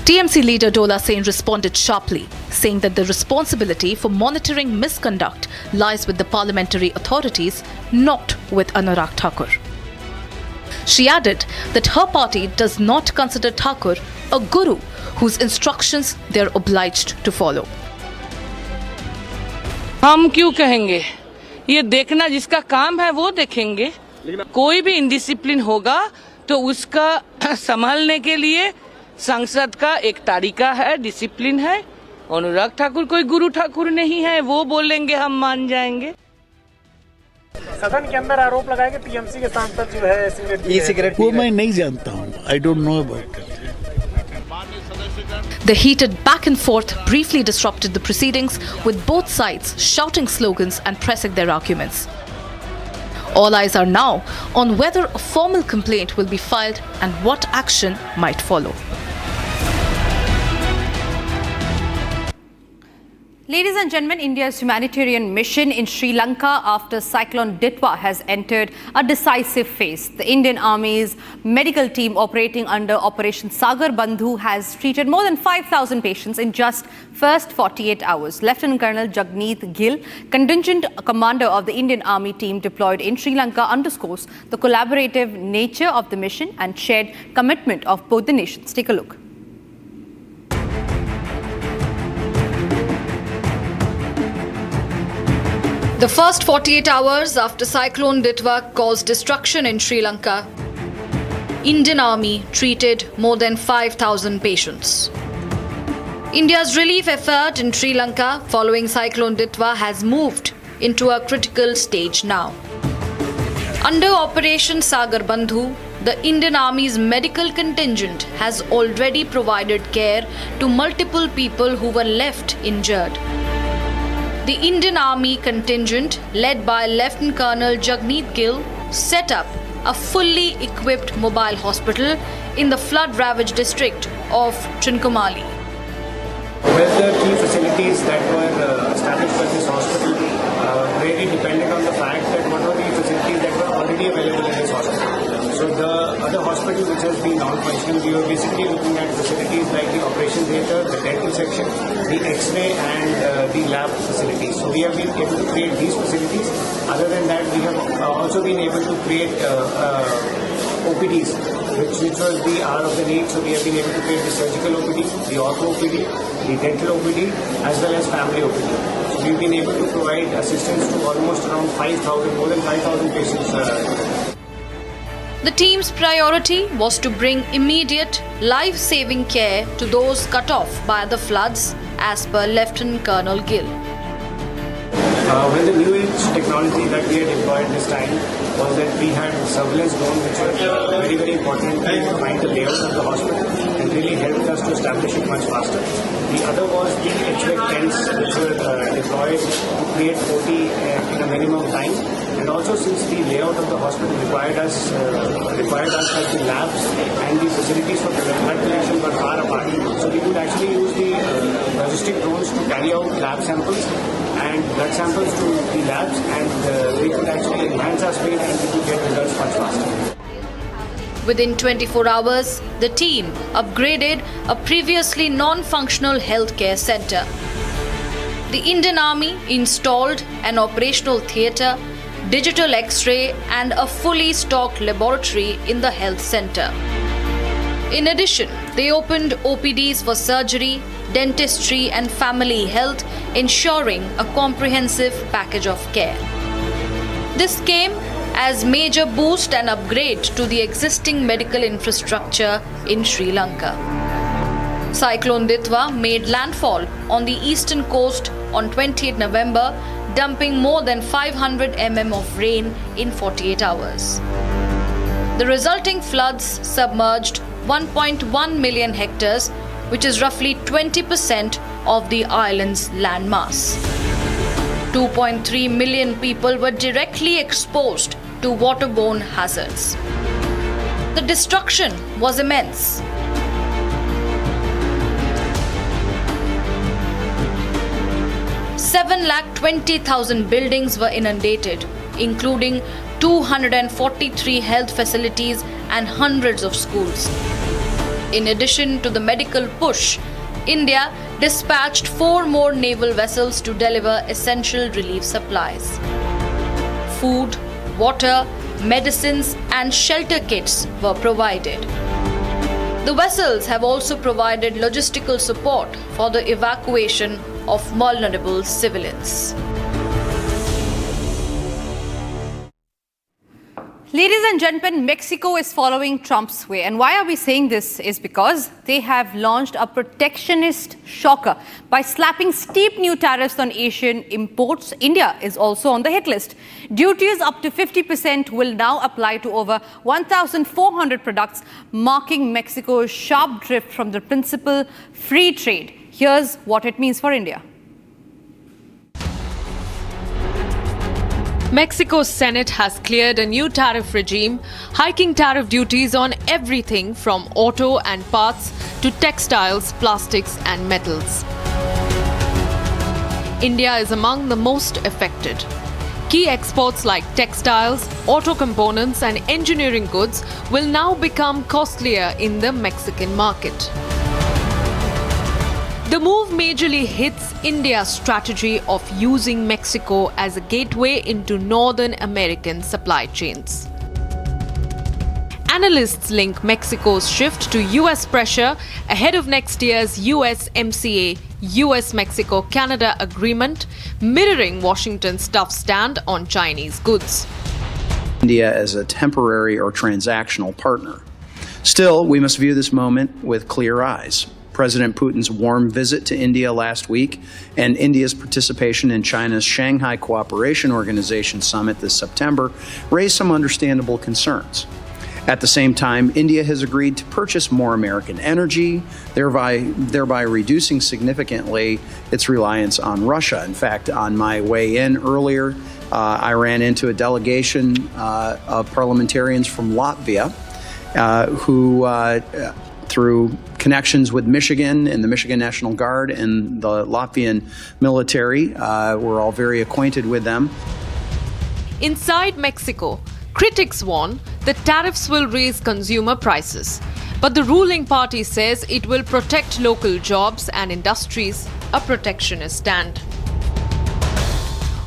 TMC leader Dola Sen responded sharply, saying that the responsibility for monitoring misconduct lies with the parliamentary authorities, not with Anurag Thakur. She added that her party does not consider Thakur a guru whose instructions they are obliged to follow. हम क्यों कहेंगे? ये देखना जिसका काम है वो देखेंगे। कोई भी इनडिसिप्लिन होगा तो उसका संभालने के लिए संसद का एक तरीका है, डिसिप्लिन है। अनुराग ठाकुर कोई गुरु ठाकुर नहीं है, वो बोलेंगे हम मान जाएंगे। सदन के अंदर आरोप लगाए कि टीएमसी के सांसद जो है ई सिगरेट वो मैं नहीं जानता हूँ, I don't know about it. The heated back and forth briefly disrupted the proceedings, with both sides shouting slogans and pressing their arguments. All eyes are now on whether a formal complaint will be filed and what action might follow. Ladies and gentlemen, India's humanitarian mission in Sri Lanka after Cyclone Ditwa has entered a decisive phase. The Indian Army's medical team operating under Operation Sagar Bandhu has treated more than 5,000 patients in just first 48 hours. Lieutenant Colonel Jagneet Gill, contingent commander of the Indian Army team deployed in Sri Lanka, underscores the collaborative nature of the mission and shared commitment of both the nations. Take a look. The first 48 hours after Cyclone Ditwa caused destruction in Sri Lanka, Indian Army treated more than 5,000 patients. India's relief effort in Sri Lanka following Cyclone Ditwa has moved into a critical stage now. Under Operation Sagar Bandhu, the Indian Army's medical contingent has already provided care to multiple people who were left injured. The Indian Army contingent, led by Lieutenant Colonel Jagneet Gill, set up a fully equipped mobile hospital in the flood-ravaged district of Trincomalee. Well, the key facilities that were established by this hospital really depended on the fact that what were the facilities that were already available in this hospital. So the other hospital which has been non-functional, we were basically looking at facilities like the operation theatre, the dental section, the X-ray and the lab facilities. So we have been able to create these facilities. Other than that, we have also been able to create OPDs, which was the hour of the need. So we have been able to create the surgical OPD, the ortho OPD, the dental OPD, as well as family OPD. So we've been able to provide assistance to almost around 5,000, more than 5,000 patients. The team's priority was to bring immediate, life-saving care to those cut off by the floods, as per Lieutenant Colonel Gill. Well, the new age technology that we had deployed this time was that we had surveillance drones which were very, very important to find the layout of the hospital and really helped us to establish it much faster. The other was the HVAC tents which were deployed to create OT in a minimum time. And also, since the layout of the hospital required us that the labs and the facilities for blood collection were far apart, so we could actually use the logistic drones to carry out lab samples and blood samples to the labs, and we could actually enhance our speed and we could get results much faster. Within 24 hours, the team upgraded a previously non-functional healthcare center. The Indian Army installed an operational theatre, digital X-ray and a fully stocked laboratory in the health center. In addition, they opened OPDs for surgery, dentistry and family health, ensuring a comprehensive package of care. This came as major boost and upgrade to the existing medical infrastructure in Sri Lanka. Cyclone Ditwa made landfall on the eastern coast on 28 November, dumping more than 500 mm of rain in 48 hours. The resulting floods submerged 1.1 million hectares, which is roughly 20% of the island's landmass. 2.3 million people were directly exposed to waterborne hazards. The destruction was immense. $720,000 buildings were inundated, including 243 health facilities and hundreds of schools. In addition to the medical push, India dispatched 4 more naval vessels to deliver essential relief supplies. Food, water, medicines and shelter kits were provided. The vessels have also provided logistical support for the evacuation of vulnerable civilians. Ladies and gentlemen, Mexico is following Trump's way. And why are we saying this is because they have launched a protectionist shocker by slapping steep new tariffs on Asian imports. India is also on the hit list. Duties up to 50% will now apply to over 1,400 products, marking Mexico's sharp drift from the principal free trade. Here's what it means for India. Mexico's Senate has cleared a new tariff regime, hiking tariff duties on everything from auto and parts to textiles, plastics and metals. India is among the most affected. Key exports like textiles, auto components and engineering goods will now become costlier in the Mexican market. The move majorly hits India's strategy of using Mexico as a gateway into Northern American supply chains. Analysts link Mexico's shift to US pressure ahead of next year's USMCA US-Mexico-Canada agreement, mirroring Washington's tough stand on Chinese goods. India as a temporary or transactional partner. Still, we must view this moment with clear eyes. President Putin's warm visit to India last week and India's participation in China's Shanghai Cooperation Organization summit this September raised some understandable concerns. At the same time, India has agreed to purchase more American energy, thereby reducing significantly its reliance on Russia. In fact, on my way in earlier, I ran into a delegation of parliamentarians from Latvia who through connections with Michigan and the Michigan National Guard and the Latvian military. We're all very acquainted with them. Inside Mexico, critics warn that tariffs will raise consumer prices. But the ruling party says it will protect local jobs and industries, a protectionist stand.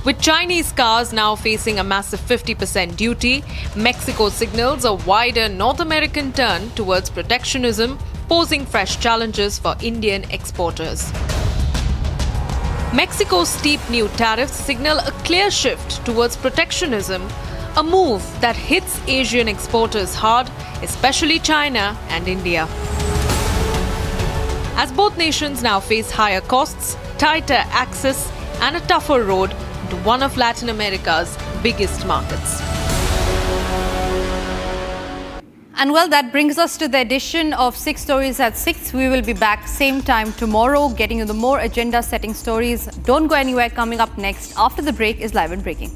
With Chinese cars now facing a massive 50% duty, Mexico signals a wider North American turn towards protectionism, posing fresh challenges for Indian exporters. Mexico's steep new tariffs signal a clear shift towards protectionism, a move that hits Asian exporters hard, especially China and India. As both nations now face higher costs, tighter access, and a tougher road to one of Latin America's biggest markets. And well, that brings us to the edition of 6 Stories at 6. We will be back same time tomorrow, getting you the more agenda-setting stories. Don't go anywhere. Coming up next after the break is Live and Breaking.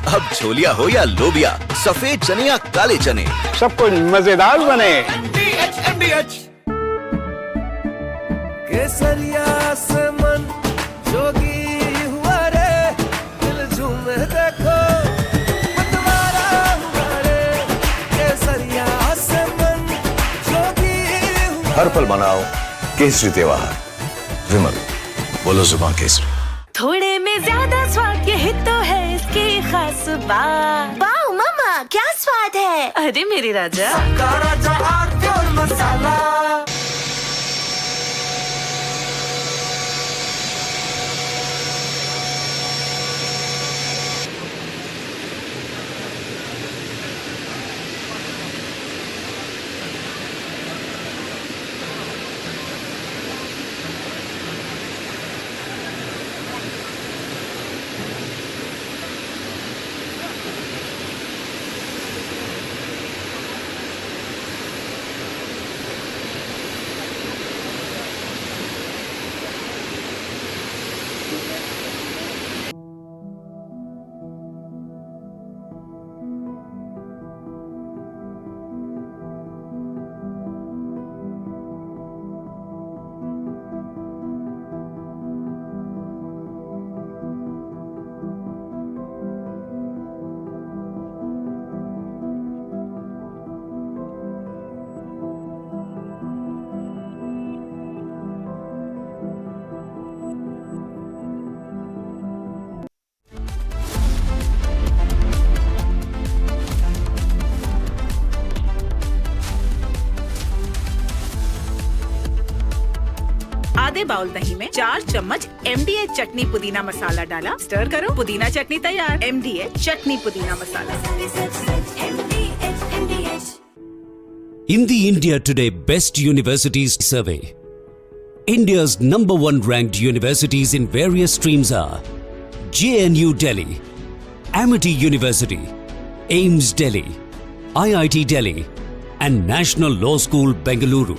अब छोलिया हो या लोबिया, सफेद चने या काले चने, सब कुछ मजेदार बने। केसरिया से मन जोगी हुआ रे, दिल झूमे देखो मतवारा हुआ रे। केसरिया से मन जोगी हुआ। हर पल मनाओ केसरी त्योहार। विमल, बोलो जुबान केसरी। थोड़े में ज्यादा स्वाद, यही तो है इसकी खास बात। वाओ मामा, क्या स्वाद है? अरे मेरे राजा, सबका राजा आरती और मसाला। आधे बाउल दही में 4 चम्मच MDH चटनी पुदीना मसाला डाला, स्टर करो, पुदीना चटनी तैयार। MDH चटनी पुदीना मसाला। In the India Today Best Universities Survey, India's #1 ranked universities in various streams are JNU Delhi, Amity University, AIIMS Delhi, IIT Delhi, and National Law School, Bengaluru.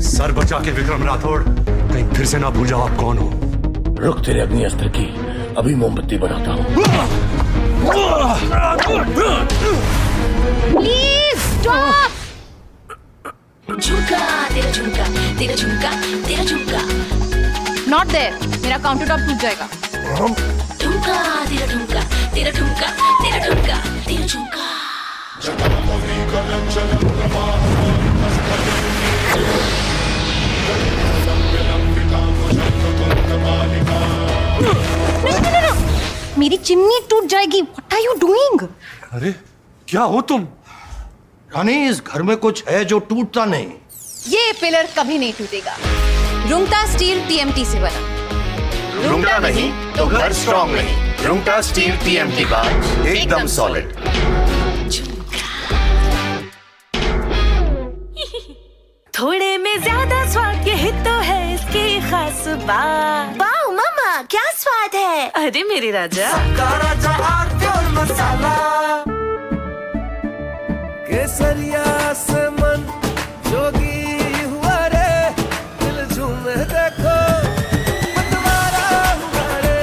Sir बचा के विक्रम राठौड़, कहीं फिर से ना भूल जाओ आप कौन हो। रुक, तेरे अग्नि अस्त्र की अभी मोमबत्ती बनाता हूँ। Please stop! झुमका तेरा झुमका तेरा झुमका तेरा झुमका। Not there. मेरा काउंटरटॉप टूट जाएगा। झुमका तेरा झुमका तेरा झुमका तेरा झुमका तेरा झुमका। No. मेरी चिमनी टूट जाएगी। What are you doing? अरे क्या हो तुम? रानी, इस घर में कुछ है जो टूटता नहीं। ये पिलर कभी नहीं टूटेगा। रुंगटा स्टील TMT से बना। रुंगटा नहीं तो घर स्ट्रॉन्ग नहीं। रुंगटा स्टील TMT का एकदम सॉलिड। थोड़े में ज्यादा स्वाद, यही तो है इसकी खास बात। वाओ मामा, क्या स्वाद है? अरे मेरे राजा, राजा और मसाला केसरिया से मन जोगी हुआ रे, दिल झूमे देखो मतवारा हुआ रे,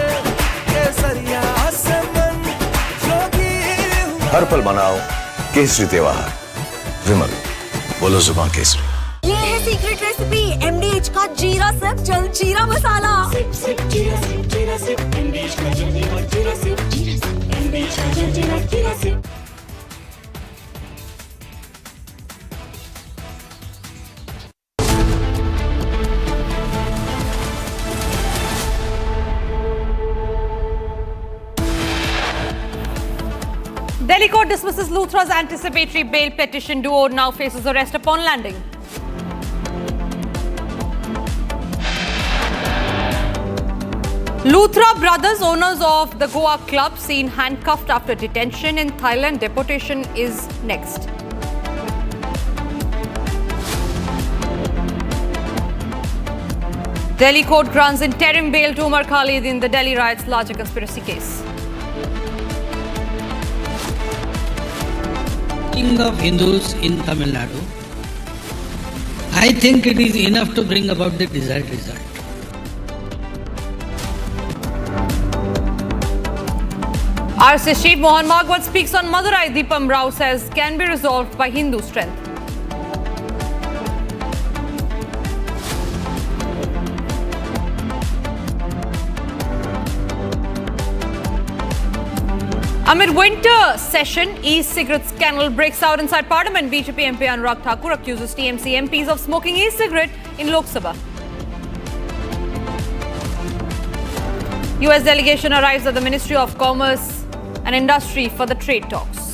केसरिया से मन जोगी हुआ। हर पल मनाओ केसरी त्योहार। विमल, बोलो जुबान केसरी। ये है सीक्रेट रेसिपी MDH का जीरा सिर्फ जल जीरा मसाला। सिर्फ जीरा सिर्फ MDH का जल जीरा सिर्फ MDH का जल जीरा सिर्फ। Delhi court dismisses Luthra's anticipatory bail petition. Duo now faces arrest upon landing. Luthra brothers, owners of the Goa club, seen handcuffed after detention in Thailand. Deportation is next. Delhi court grants interim bail to Umar Khalid in the Delhi riots larger conspiracy case. King of Hindus in Tamil Nadu. I think it is enough to bring about the desired result. RSS Chief Mohan Bhagwat speaks on Madurai. Deepam Rao says can be resolved by Hindu strength. Amid winter session, e-cigarette scandal breaks out inside Parliament. BJP MP Anurag Thakur accuses TMC MPs of smoking e-cigarette in Lok Sabha. US delegation arrives at the Ministry of Commerce and Industry for the trade talks.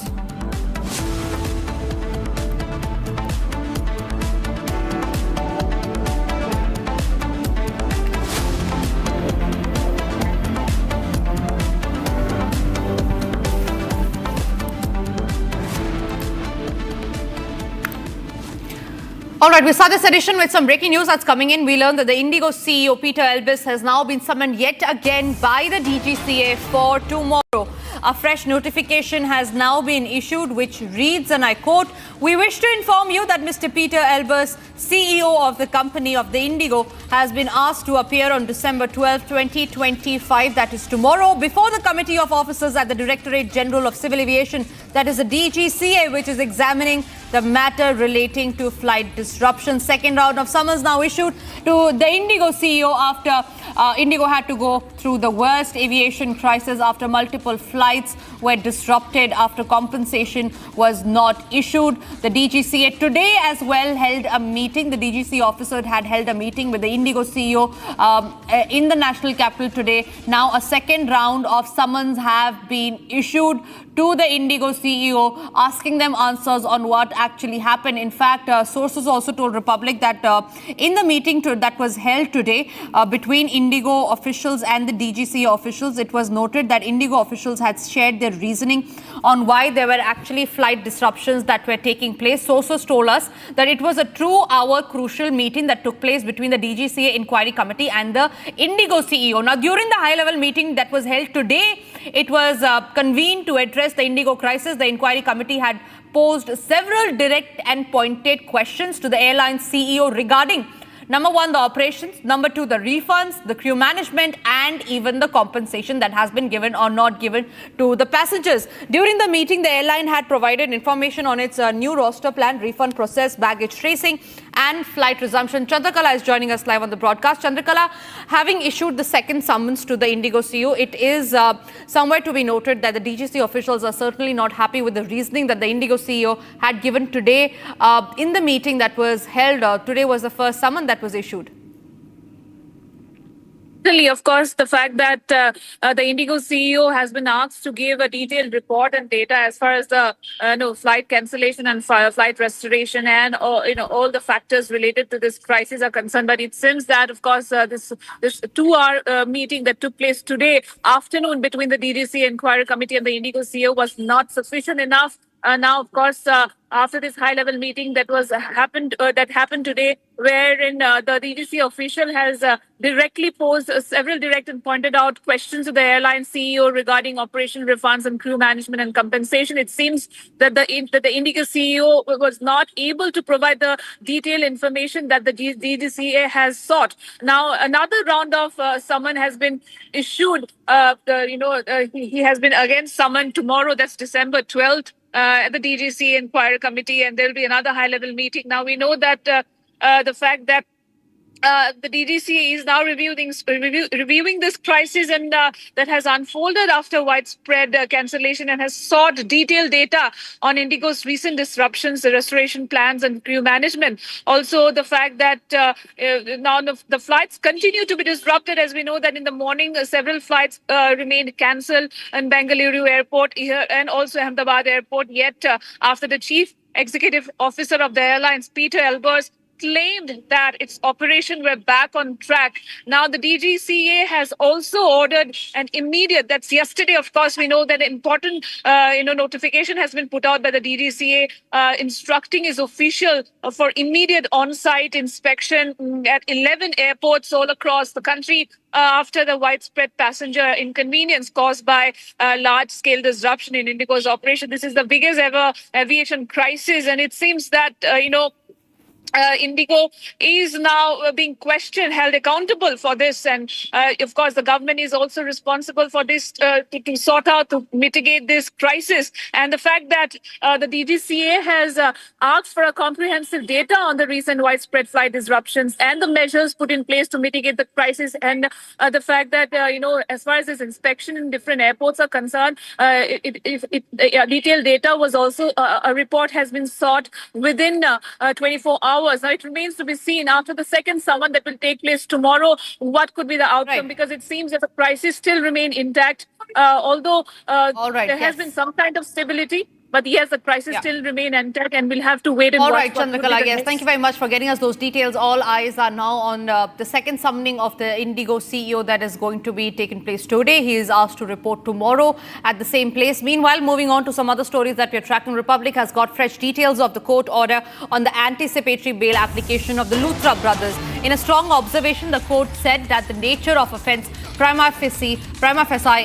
All right, we start this edition with some breaking news that's coming in. We learned that the Indigo CEO, Peter Elbis, has now been summoned yet again by the DGCA for tomorrow. A fresh notification has now been issued which reads, and I quote, "We wish to inform you that Mr. Peter Elbis, CEO of the company of the Indigo, has been asked to appear on December 12, 2025, that is tomorrow, before the Committee of Officers at the Directorate General of Civil Aviation, that is the DGCA, which is examining the matter relating to flight disruption." Second round of summons now issued to the Indigo CEO after Indigo had to go through the worst aviation crisis after multiple flights were disrupted after compensation was not issued. The DGCA today as well held a meeting. The DGCA officer had held a meeting with the Indigo CEO in the national capital today. Now a second round of summons have been issued to the Indigo CEO, asking them answers on what actually happened. In fact, sources also told Republic that in the meeting that was held today between Indigo officials and the DGCA officials, it was noted that Indigo officials had shared their reasoning on why there were actually flight disruptions that were taking place. Sources told us that it was a 2-hour crucial meeting that took place between the DGCA Inquiry Committee and the Indigo CEO. Now, during the high-level meeting that was held today, it was convened to address the Indigo crisis. The Inquiry Committee had posed several direct and pointed questions to the airline CEO regarding, number one, the operations, number two, the refunds, the crew management, and even the compensation that has been given or not given to the passengers. During the meeting, the airline had provided information on its new roster plan, refund process, baggage tracing, and flight resumption. Chandrakala is joining us live on the broadcast. Chandrakala, having issued the second summons to the Indigo CEO, it is somewhere to be noted that the DGC officials are certainly not happy with the reasoning that the Indigo CEO had given today in the meeting that was held. Today was the first summon that was issued. Of course, the fact that the Indigo CEO has been asked to give a detailed report and data as far as the flight cancellation and flight restoration and all the factors related to this crisis are concerned. But it seems that, of course, this 2-hour meeting that took place today afternoon between the DGCA Inquiry Committee and the Indigo CEO was not sufficient enough. Now, of course, after this high-level meeting that happened today, wherein the DGC official has directly posed several direct and pointed out questions to the airline CEO regarding operation refunds and crew management and compensation. It seems that the Indigo CEO was not able to provide the detailed information that the DGCA has sought. Now, another round of summon has been issued. He has been again summoned tomorrow. That's December 12th. At the DGC Inquiry Committee, and there will be another high-level meeting. Now, we know that the fact that the DGCA is now reviewing this crisis and that has unfolded after widespread cancellation and has sought detailed data on Indigo's recent disruptions, the restoration plans and crew management. Also, the fact that now the flights continue to be disrupted, as we know that in the morning several flights remained cancelled in Bengaluru Airport here and also Ahmedabad Airport. Yet, after the chief executive officer of the airlines, Peter Elbers, claimed that its operation were back on track. Now, the DGCA has also ordered an immediate, that's yesterday, of course, we know that an important notification has been put out by the DGCA instructing its official for immediate on-site inspection at 11 airports all across the country after the widespread passenger inconvenience caused by large-scale disruption in Indigo's operation. This is the biggest ever aviation crisis, and it seems that, Indigo is now being questioned, held accountable for this. And of course, the government is also responsible for this to sort out, to mitigate this crisis. And the fact that the DGCA has asked for a comprehensive data on the recent widespread flight disruptions and the measures put in place to mitigate the crisis. And the fact that, as far as this inspection in different airports are concerned, detailed data was also, a report has been sought within 24 hours. Now, it remains to be seen after the second summon that will take place tomorrow, what could be the outcome, because it seems that the crisis still remain intact, although there has been some kind of stability. But yes, the crisis still remain intact, and we'll have to wait and watch. All right, Chandrakala, yes, thank you very much for getting us those details. All eyes are now on the second summoning of the Indigo CEO that is going to be taking place today. He is asked to report tomorrow at the same place. Meanwhile, moving on to some other stories that we're tracking, Republic has got fresh details of the court order on the anticipatory bail application of the Luthra brothers. In a strong observation, the court said that the nature of offence prima facie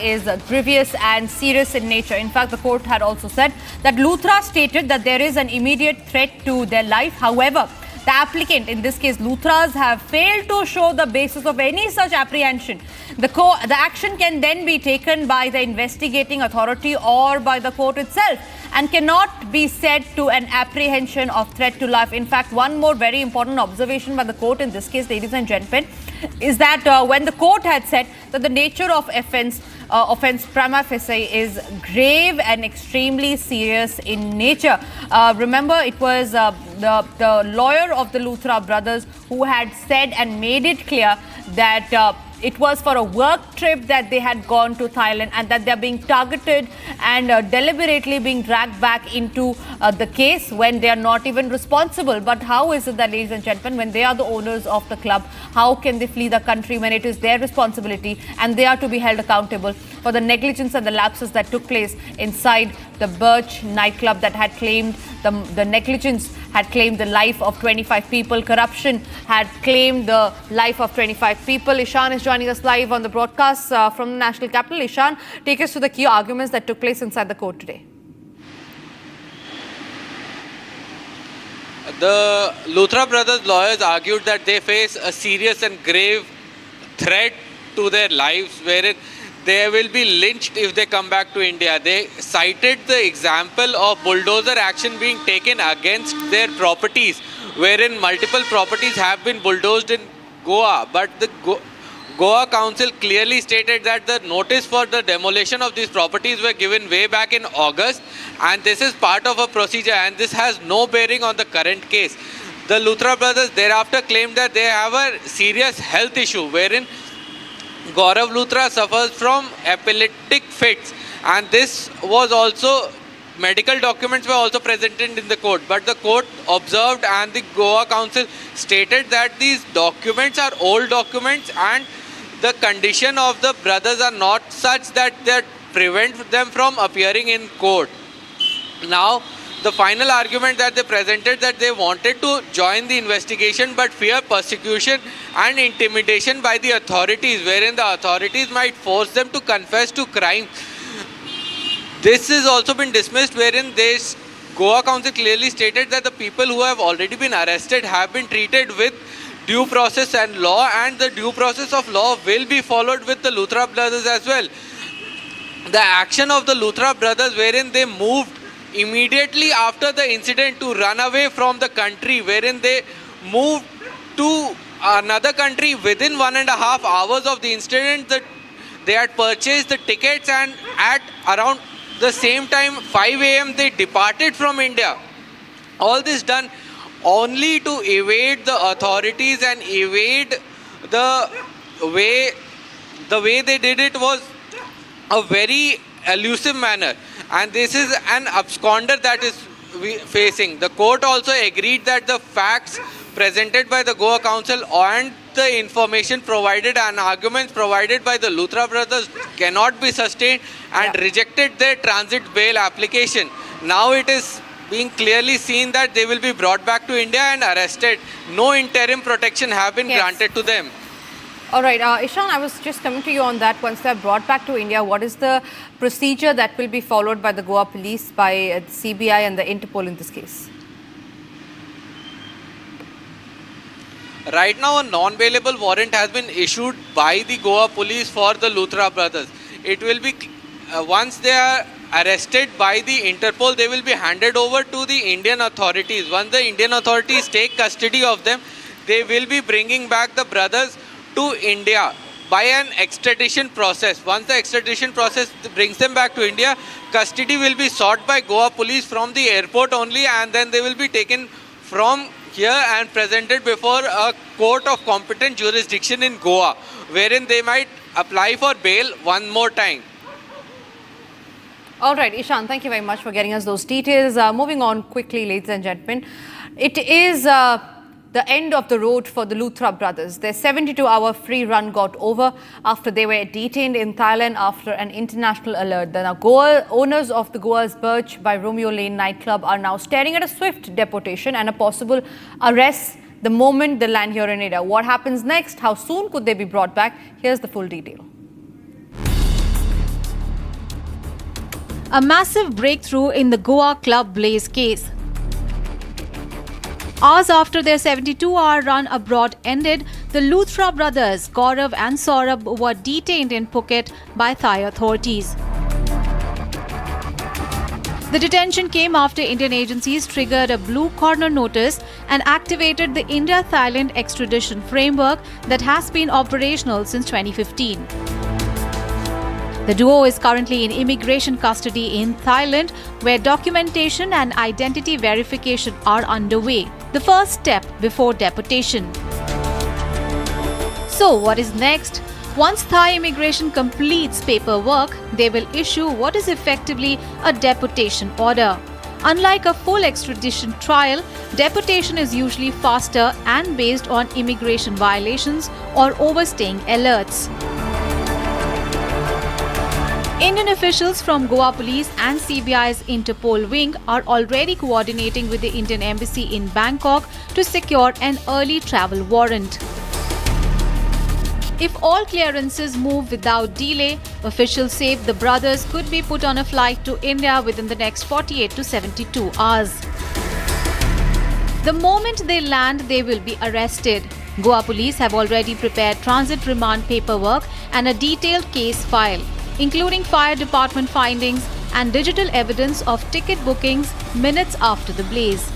is grievous and serious in nature. In fact, the court had also said that Luthra stated that there is an immediate threat to their life. However, the applicant, in this case Luthras, have failed to show the basis of any such apprehension. The action can then be taken by the investigating authority or by the court itself and cannot be said to an apprehension of threat to life. In fact, one more very important observation by the court in this case, ladies and gentlemen, is that when the court had said that the nature of offence prima facie is grave and extremely serious in nature. Remember, it was the lawyer of the Luthra brothers who had said and made it clear that it was for a work trip that they had gone to Thailand, and that they're being targeted and deliberately being dragged back into the case when they are not even responsible. But how is it that, ladies and gentlemen, when they are the owners of the club, how can they flee the country when it is their responsibility and they are to be held accountable for the negligence and the lapses that took place inside the Birch nightclub that had claimed the negligence had claimed the life of 25 people. Corruption had claimed the life of 25 people. Ishan is joining us live on the broadcast from the national capital. Ishan, take us to the key arguments that took place inside the court today. The Luthra brothers' lawyers argued that they face a serious and grave threat to their lives, wherein they will be lynched if they come back to India. They cited the example of bulldozer action being taken against their properties, wherein multiple properties have been bulldozed in Goa. But the Goa Council clearly stated that the notice for the demolition of these properties were given way back in August, and this is part of a procedure, and this has no bearing on the current case. The Luthra brothers thereafter claimed that they have a serious health issue, wherein Gaurav Luthra suffers from epileptic fits, and this was also, medical documents were also presented in the court, but the court observed and the Goa Council stated that these documents are old documents and the condition of the brothers are not such that they prevent them from appearing in court. Now, the final argument that they presented, that they wanted to join the investigation but fear persecution and intimidation by the authorities, wherein the authorities might force them to confess to crime. This has also been dismissed, wherein this Goa Council clearly stated that the people who have already been arrested have been treated with due process and law, and the due process of law will be followed with the Luthra brothers as well. The action of the Luthra brothers, wherein they moved immediately after the incident to run away from the country, wherein they moved to another country within 1.5 hours of the incident. That they had purchased the tickets, and at around the same time 5 a.m. they departed from India. All this done only to evade the authorities and evade the way they did it was a very elusive manner, and this is an absconder that is facing. The court also agreed that the facts presented by the Goa Council and the information provided and arguments provided by the Luthra brothers cannot be sustained, and rejected their transit bail application. Now it is being clearly seen that they will be brought back to India and arrested. No interim protection have been granted to them. All right, Ishan, I was just coming to you on that. Once they are brought back to India, what is the procedure that will be followed by the Goa police, by the CBI and the Interpol in this case? Right now, a non-bailable warrant has been issued by the Goa police for the Luthra brothers. It will be, once they are arrested by the Interpol, they will be handed over to the Indian authorities. Once the Indian authorities take custody of them, they will be bringing back the brothers to India by an extradition process. Once the extradition process brings them back to India, custody will be sought by Goa police from the airport only, and then they will be taken from here and presented before a court of competent jurisdiction in Goa, wherein they might apply for bail one more time. All right, Ishan, thank you very much for getting us those details. Moving on quickly, ladies and gentlemen, it is the end of the road for the Luthra brothers. Their 72-hour free run got over after they were detained in Thailand after an international alert. The Goa owners of the Goa's Birch by Romeo Lane nightclub are now staring at a swift deportation and a possible arrest the moment they land here in India. What happens next? How soon could they be brought back? Here's the full detail. A massive breakthrough in the Goa Club Blaze case. Hours after their 72-hour run abroad ended, the Luthra brothers, Gaurav and Saurabh, were detained in Phuket by Thai authorities. The detention came after Indian agencies triggered a blue corner notice and activated the India-Thailand extradition framework that has been operational since 2015. The duo is currently in immigration custody in Thailand, where documentation and identity verification are underway, the first step before deportation. So, what is next? Once Thai immigration completes paperwork, they will issue what is effectively a deportation order. Unlike a full extradition trial, deportation is usually faster and based on immigration violations or overstaying alerts. Indian officials from Goa Police and CBI's Interpol wing are already coordinating with the Indian Embassy in Bangkok to secure an early travel warrant. If all clearances move without delay, officials say the brothers could be put on a flight to India within the next 48 to 72 hours. The moment they land, they will be arrested. Goa police have already prepared transit remand paperwork and a detailed case file, including fire department findings and digital evidence of ticket bookings minutes after the blaze.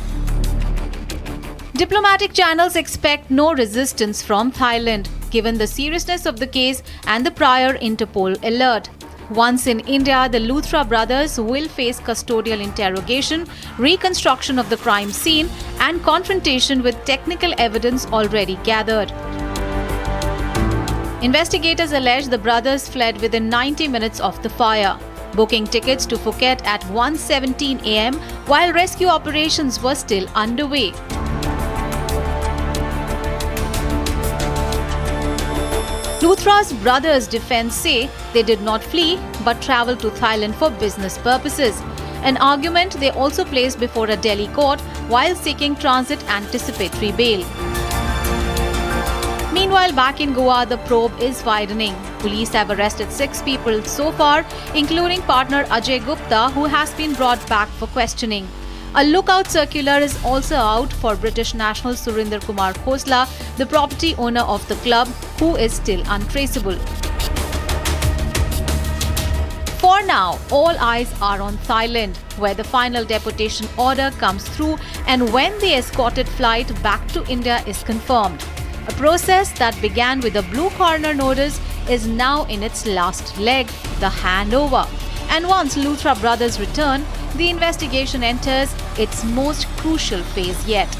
Diplomatic channels expect no resistance from Thailand, given the seriousness of the case and the prior Interpol alert. Once in India, the Luthra brothers will face custodial interrogation, reconstruction of the crime scene, and confrontation with technical evidence already gathered. Investigators allege the brothers fled within 90 minutes of the fire, booking tickets to Phuket at 1:17 a.m. while rescue operations were still underway. Luthra's brothers' defense say they did not flee but traveled to Thailand for business purposes, an argument they also placed before a Delhi court while seeking transit anticipatory bail. Meanwhile, back in Goa, the probe is widening. Police have arrested 6 people so far, including partner Ajay Gupta, who has been brought back for questioning. A lookout circular is also out for British national Surinder Kumar Khosla, the property owner of the club, who is still untraceable. For now, all eyes are on Thailand, where the final deportation order comes through and when the escorted flight back to India is confirmed. A process that began with a blue corner notice is now in its last leg, the handover. And once Luthra brothers return, the investigation enters its most crucial phase yet.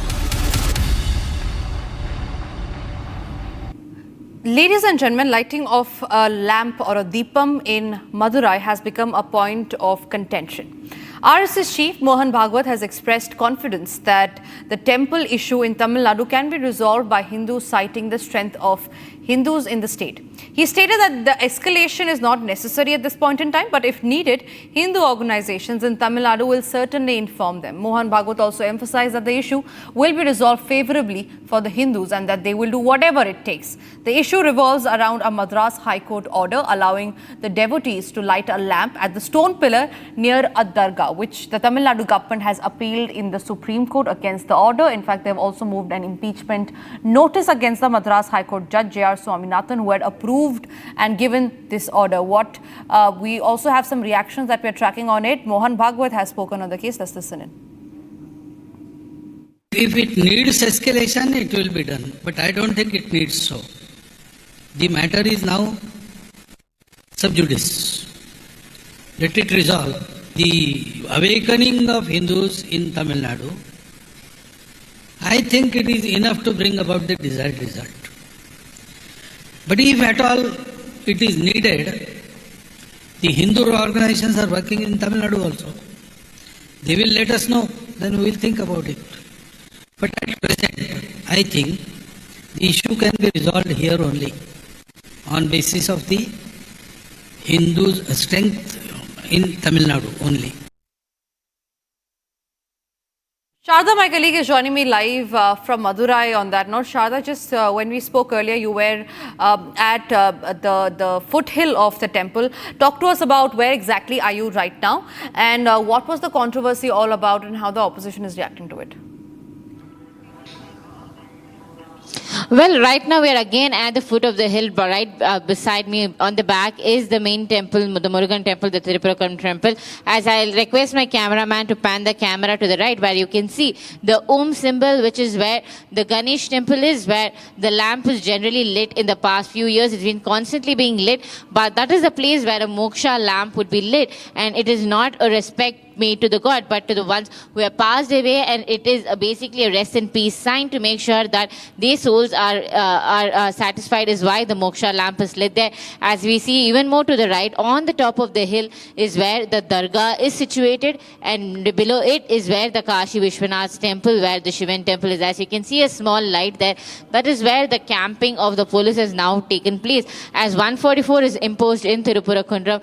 Ladies and gentlemen, lighting of a lamp or a deepam in Madurai has become a point of contention. RSS chief Mohan Bhagwat has expressed confidence that the temple issue in Tamil Nadu can be resolved by Hindus citing the strength of Hindus in the state. He stated that the escalation is not necessary at this point in time, but if needed, Hindu organizations in Tamil Nadu will certainly inform them. Mohan Bhagwat also emphasized that the issue will be resolved favorably for the Hindus and that they will do whatever it takes. The issue revolves around a Madras High Court order allowing the devotees to light a lamp at the stone pillar near a dargah, which the Tamil Nadu government has appealed in the Supreme Court against the order. In fact, they have also moved an impeachment notice against the Madras High Court Judge J.R. Swaminathan, who had approved and given this order. We also have some reactions that we are tracking on it. Mohan Bhagwat has spoken on the case. Let's listen in. If it needs escalation, it will be done. But I don't think it needs so. The matter is now sub judice. Let it resolve. The awakening of Hindus in Tamil Nadu, I think it is enough to bring about the desired result. But if at all it is needed, the Hindu organizations are working in Tamil Nadu also. They will let us know, then we will think about it. But at present, I think the issue can be resolved here only on basis of the Hindus' strength in Tamil Nadu only. Sharda, my colleague, is joining me live from Madurai on that note. Sharda, just when we spoke earlier, you were at the foothill of the temple. Talk to us about where exactly are you right now and what was the controversy all about and how the opposition is reacting to it? Well, right now we are again at the foot of the hill, but right beside me on the back is the main temple, the Murugan temple, the Tirupurakkam temple. As I'll request my cameraman to pan the camera to the right, where you can see the Om symbol, which is where the Ganesh temple is, where the lamp is generally lit in the past few years. It's been constantly being lit, but that is the place where a moksha lamp would be lit, and it is not a respect made to the god, but to the ones who have passed away, and it is basically a rest in peace sign to make sure that their souls are satisfied, is why the moksha lamp is lit there. As we see even more to the right, on the top of the hill is where the dargah is situated, and below it is where the Kashi Vishwanath's temple, where the Shivan temple is. As you can see a small light there, that is where the camping of the police has now taken place. As 144 is imposed in Tirupurankundram,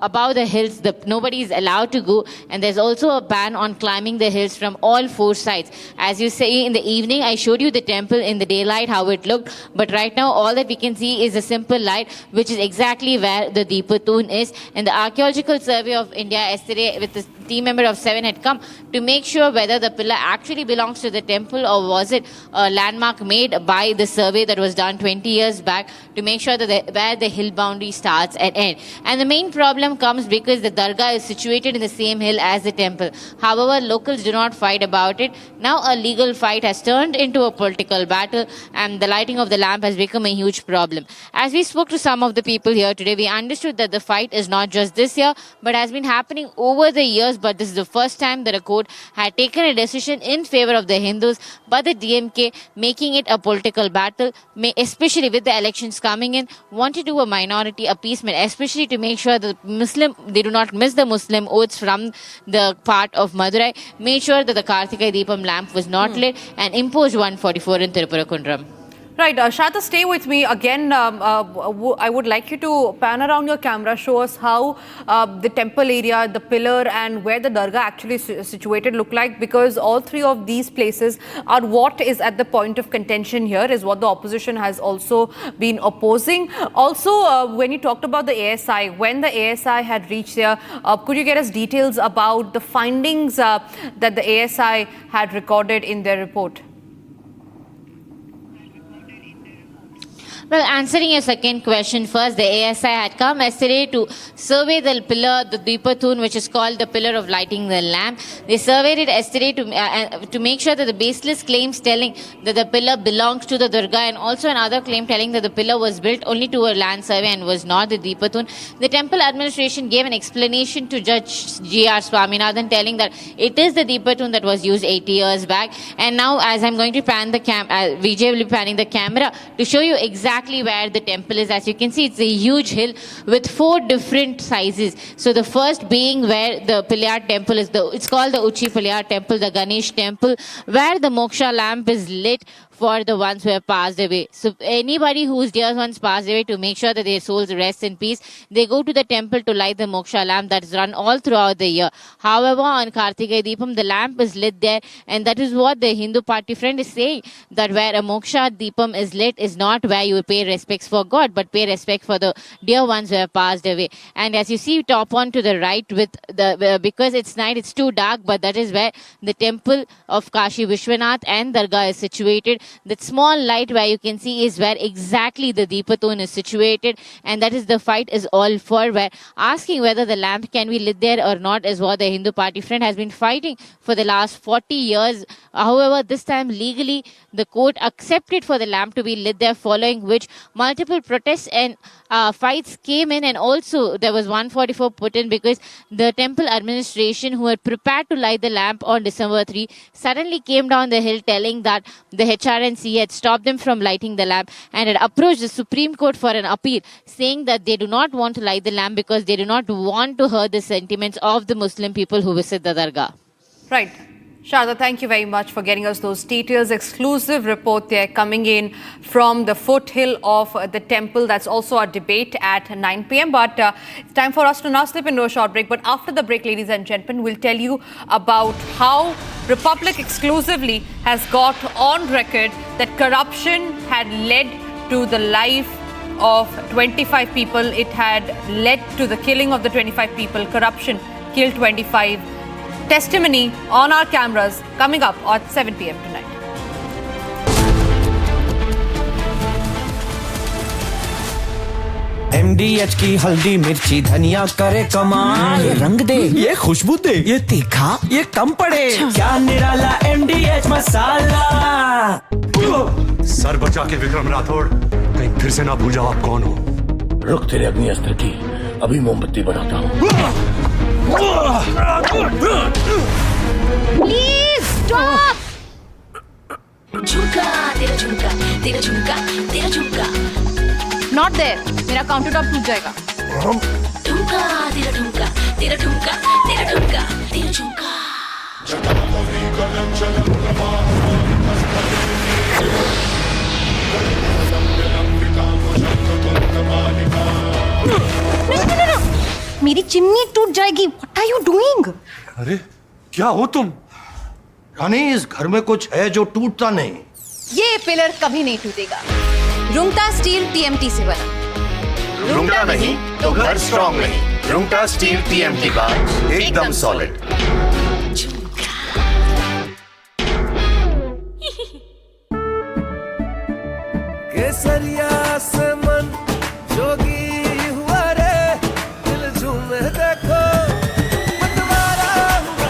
above the hills, nobody is allowed to go, and there's also a ban on climbing the hills from all four sides. As you say, in the evening, I showed you the temple in the daylight, how it looked, but right now all that we can see is a simple light, which is exactly where the Deepatun is. And the Archaeological Survey of India yesterday, with the team member of 7, had come to make sure whether the pillar actually belongs to the temple or was it a landmark made by the survey that was done 20 years back to make sure that where the hill boundary starts and ends. And the main problem comes because the dargah is situated in the same hill as the temple. However, locals do not fight about it. Now a legal fight has turned into a political battle, and the lighting of the lamp has become a huge problem. As we spoke to some of the people here today, we understood that the fight is not just this year, but has been happening over the years. But this is the first time that a court had taken a decision in favor of the Hindus, but the DMK, making it a political battle, especially with the elections coming in, want to do a minority appeasement, especially to make sure that they do not miss the Muslim oaths from the part of Madurai, made sure that the Kartika Deepam lamp was not lit, and imposed 144 in Tirupurankundram. Right, Shata, stay with me. Again, I would like you to pan around your camera, show us how the temple area, the pillar and where the dargah actually situated look like, because all three of these places are what is at the point of contention here, is what the opposition has also been opposing. Also, when you talked about the ASI, when the ASI had reached there, could you get us details about the findings that the ASI had recorded in their report? Well, answering your second question first, the ASI had come yesterday to survey the pillar, the Deepatun, which is called the pillar of lighting the lamp. They surveyed it yesterday to make sure that the baseless claims telling that the pillar belongs to the Durga, and also another claim telling that the pillar was built only to a land survey and was not the Deepatun. The temple administration gave an explanation to Judge G.R. Swaminathan, telling that it is the Deepatun that was used 80 years back. And now, as I'm going to pan the Vijay will be panning the camera to show you exactly where the temple is. As you can see, it's a huge hill with 4 different sizes. So the first being where the Piliyar temple is, it's called the Uchi Piliyar temple, the Ganesh temple, where the moksha lamp is lit for the ones who have passed away. So anybody whose dear ones passed away, to make sure that their souls rest in peace, they go to the temple to light the moksha lamp that's run all throughout the year. However, on Kartika Deepam, the lamp is lit there, and that is what the Hindu party friend is saying, that where a moksha Deepam is lit is not where you pay respects for God, but pay respect for the dear ones who have passed away. And as you see top on to the right, with the because it's night, it's too dark, but that is where the temple of Kashi Vishwanath and Dargah is situated. That small light where you can see is where exactly the Deepatun is situated, and that is the fight is all for, where asking whether the lamp can be lit there or not is what the Hindu party friend has been fighting for the last 40 years. However, this time legally the court accepted for the lamp to be lit there, following which multiple protests and fights came in, and also there was 144 put in because the temple administration, who had prepared to light the lamp on December 3, suddenly came down the hill telling that the HRNC had stopped them from lighting the lamp and had approached the Supreme Court for an appeal, saying that they do not want to light the lamp because they do not want to hurt the sentiments of the Muslim people who visit the Dargah. Right. Sharda, thank you very much for getting us those details. Exclusive report there coming in from the foothill of the temple. That's also a debate at 9 p.m. But it's time for us to now slip into a short break. But after the break, ladies and gentlemen, we'll tell you about how Republic exclusively has got on record that corruption had led to the life of 25 people. It had led to the killing of the 25 people. Corruption killed 25. Testimony on our cameras coming up at 7 p.m. tonight. MDH की हल्दी मिर्ची धनिया करे कमाल, ये रंग दे, ये खुशबू दे, ये तीखा, ये कम पड़े, क्या निराला MDH मसाला। सर बचा के विक्रम राठौड़, कहीं फिर से ना भूल जाओ आप कौन हो। रुक, तेरे अग्नि अस्त्र की अभी मोमबत्ती बनाता हूँ। Please stop. झुमका तेरा झुमका, तेरा झुमका, तेरा झुमका। नॉट देयर, मेरा काउंटर टॉप टूट जाएगा। झुमका तेरा झुमका, तेरा झुमका, तेरा झुमका, तेरा झुमका। मेरी चिमनी टूट जाएगी। What are you doing? अरे क्या हो तुम? रानी, इस घर में कुछ है जो टूटता नहीं। ये पिलर कभी नहीं टूटेगा। रुंगटा स्टील TMT से बना। रुंगटा नहीं तो घर स्ट्रॉन्ग नहीं। रुंगटा स्टील TMT बार एकदम सॉलिड। केसरिया से मन जोगी हुआ रे, दिल झूमे देखो मतवारा हुआ।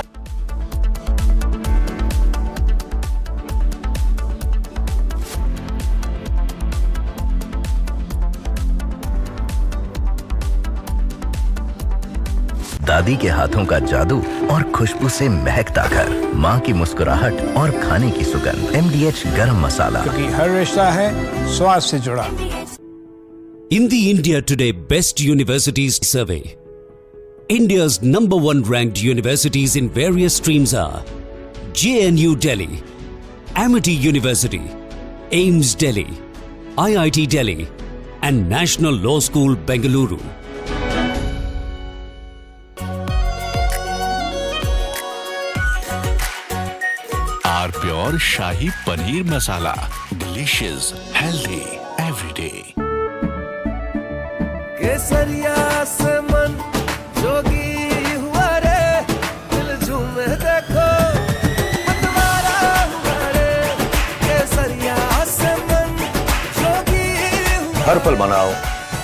दादी के हाथों का जादू और खुशबू से महकता घर, माँ की मुस्कुराहट और खाने की सुगंध। MDH गरम मसाला, क्योंकि हर रिश्ता है स्वाद से जुड़ा। In the India Today Best Universities Survey, India's #1 ranked universities in various streams are JNU Delhi, Amity University, AIMS Delhi, IIT Delhi, and National Law School Bengaluru. Pure shahi paneer masala, delicious, healthy everyday. केसरिया से मन जोगी हुआ रे, दिल झूमे देखो मतवारा हुआ रे। केसरिया से मन जोगी हुआ। हर पल मनाओ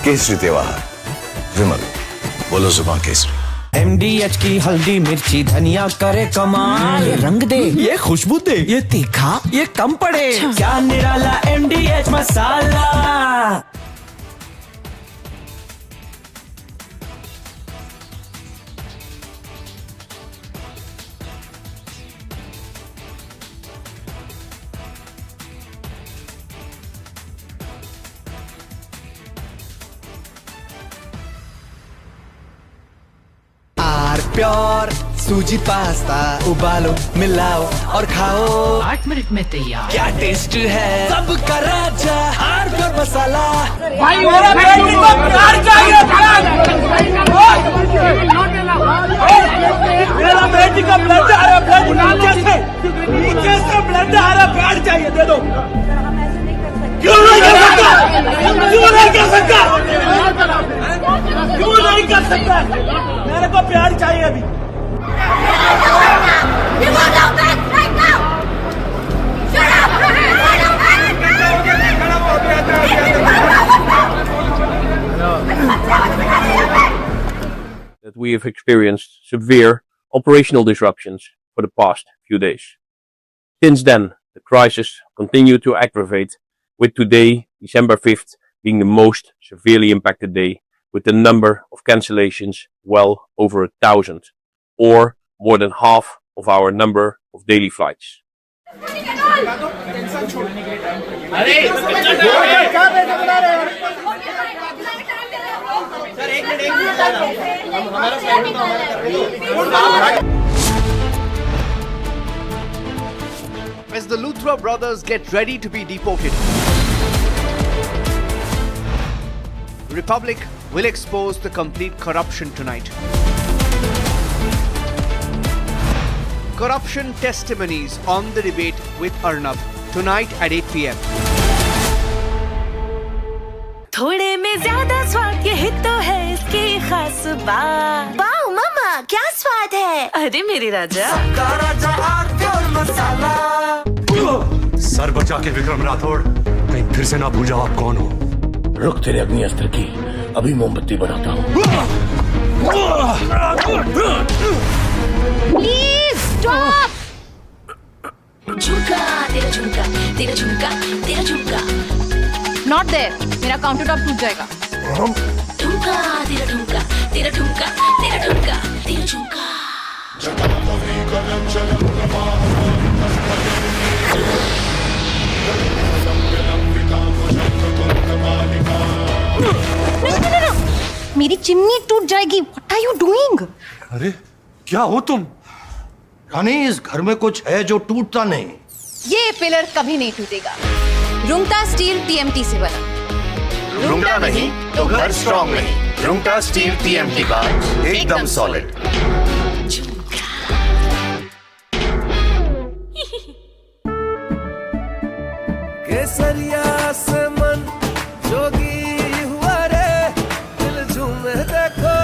केसरी त्योहार। विमल, बोलो जुबान केसरी। MDH की हल्दी मिर्ची धनिया करे कमाल। ये रंग दे, ये खुशबू दे, ये तीखा, ये कम पड़े। क्या निराला MDH मसाला। प्योर सूजी पास्ता उबालो, मिलाओ और खाओ। 8 मिनट में तैयार। क्या टेस्ट है सबका राजा आर प्योर मसाला। भाई मेरा बेटी को प्यार चाहिए। मेरा बेटी का ब्लड आ रहा, ब्लड नीचे से ब्लड आ रहा, प्यार चाहिए, दे दो। क्यों नहीं कर सकता? क्यों नहीं कर सकता? क्यों नहीं कर सकता? मेरे को प्यार चाहिए अभी। That we have experienced severe operational disruptions for the past few days. Since then, the crisis continued to aggravate, with today, December 5th, being the most severely impacted day, with the number of cancellations well over 1,000, or more than half of our number of daily flights. As the Luthra brothers get ready to be deported, Republic will expose the complete corruption tonight. Corruption testimonies on the debate with Arnab tonight at 8 p.m. थोड़े में ज्यादा स्वाद, यही तो है इसकी खास बात। वाओ मामा, क्या स्वाद है। अरे मेरे राजा, राजा आर प्योर मसाला। सर बचा के विक्रम राठौड़, कहीं फिर से ना भूल जाओ आप कौन हो। रुक, तेरे अग्नि अस्त्र की अभी मोमबत्ती बनाता हूँ। Please stop. झुमका तेरा झुमका, तेरा झुमका, तेरा झुमका। नॉट देयर, मेरा काउंटर टॉप टूट जाएगा। झुमका तेरा झुमका, तेरा ठुमका तेरा ठुमका तेरा झुमका मेरी चिमनी टूट जाएगी. What are you doing? अरे क्या हो तुम? रानी, इस घर में कुछ है जो टूटता नहीं. ये पिलर कभी नहीं टूटेगा. रुंगटा स्टील TMT से बना. रुंगटा नहीं तो घर स्ट्रॉन्ग नहीं. रुंगटा स्टील TMT बार एकदम सॉलिड. केसरिया से मन जोगी हुआ रे, दिल झूमे देखो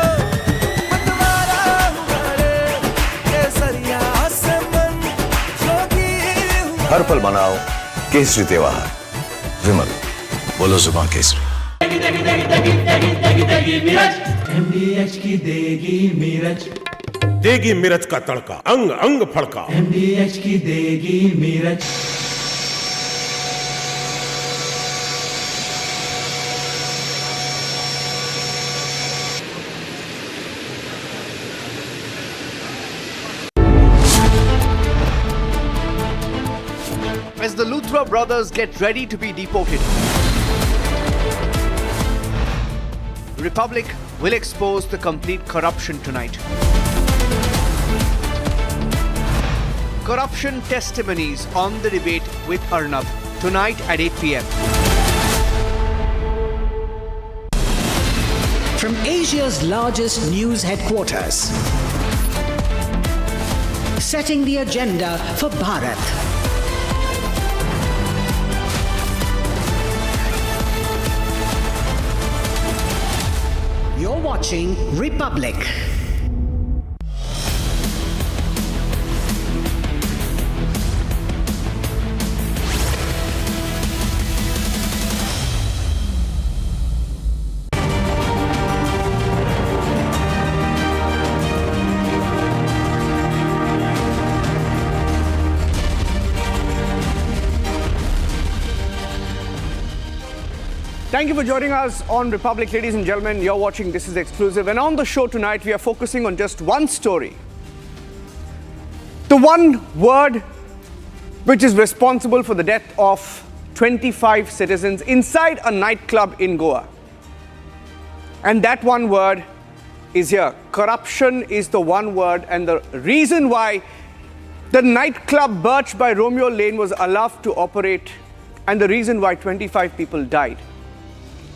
मतवारा हुआ रे. केसरिया से मन जोगी हुआ. हर पल मनाओ केसरी त्योहार. विमल, बोलो जुबान केसरी. MDH की देगी मिर्च. देगी मिर्च का तड़का, अंग अंग फड़का. MDH की देगी मिर्च. As the Luthra brothers get ready to be deported, Republic will expose the complete corruption tonight. Corruption testimonies on the debate with Arnab tonight at 8 p.m. From Asia's largest news headquarters, setting the agenda for Bharat. You're watching Republic. Thank you for joining us on Republic, ladies and gentlemen. You're watching This Is Exclusive. And on the show tonight, we are focusing on just one story. The one word which is responsible for the death of 25 citizens inside a nightclub in Goa. And that one word is here. Corruption is the one word, and the reason why the nightclub Birch by Romeo Lane was allowed to operate, and the reason why 25 people died.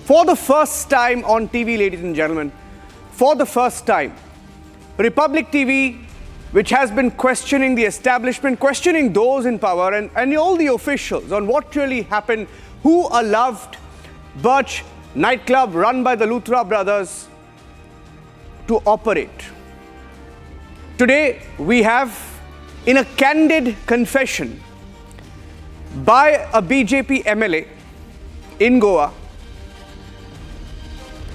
For the first time on TV, ladies and gentlemen, for the first time, Republic TV, which has been questioning the establishment, questioning those in power and all the officials on what really happened, who allowed Birch nightclub run by the Luthra brothers to operate. Today, we have, in a candid confession by a BJP MLA in Goa,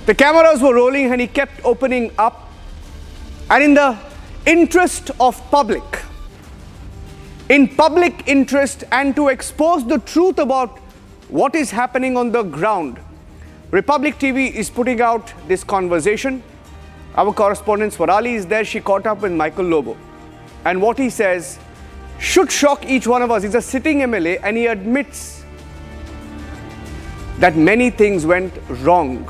the cameras were rolling and he kept opening up, and in the interest of public, in public interest, and to expose the truth about what is happening on the ground, Republic TV is putting out this conversation. Our correspondent Swarali is there. She caught up with Michael Lobo, and what he says should shock each one of us. He's a sitting MLA and he admits that many things went wrong.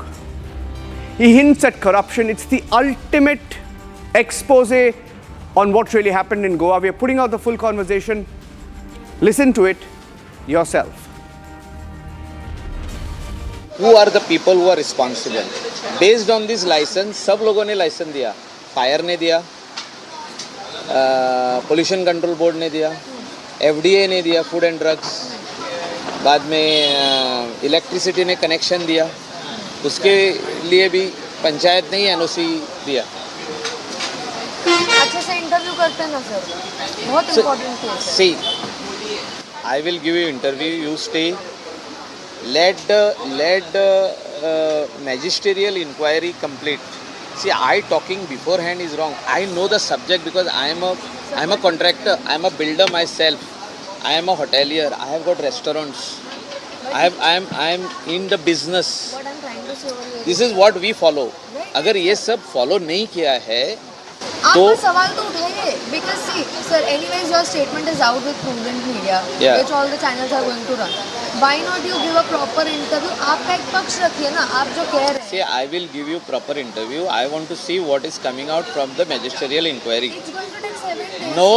He hints at corruption. It's the ultimate expose on what really happened in Goa. We are putting out the full conversation. Listen to it yourself. Who are the people who are responsible? Based on this license, सब लोगों ने licence दिया. Fire ने दिया, pollution control board ने दिया, FDA ने दिया, फूड एंड ड्रग्स, बाद में इलेक्ट्रिसिटी ने कनेक्शन दिया, उसके लिए भी पंचायत ने ही NOC दिया. अच्छे से इंटरव्यू करते हैं ना सर, बहुत इम्पोर्टेंट केस है. See, I will give you interview. You stay. Let the magisterial inquiry complete. See, I talking beforehand is wrong. I know the subject because I am a contractor. I am a builder myself. I am a hotelier. I have got restaurants. I am in the business. What I'm trying to say over here. This is what we follow. Right. अगर ये सब follow नहीं किया है आप तो सवाल तो उठाइए because see sir anyways your statement is out with prudent media Yeah. which all the channels are going to run. Why not you give a proper interview? आपका एक पक्ष रखिए ना, आप जो कह रहे हैं. See, I will give you proper interview. I want to see what is coming out from the magisterial inquiry. It's going to take 7 days. No.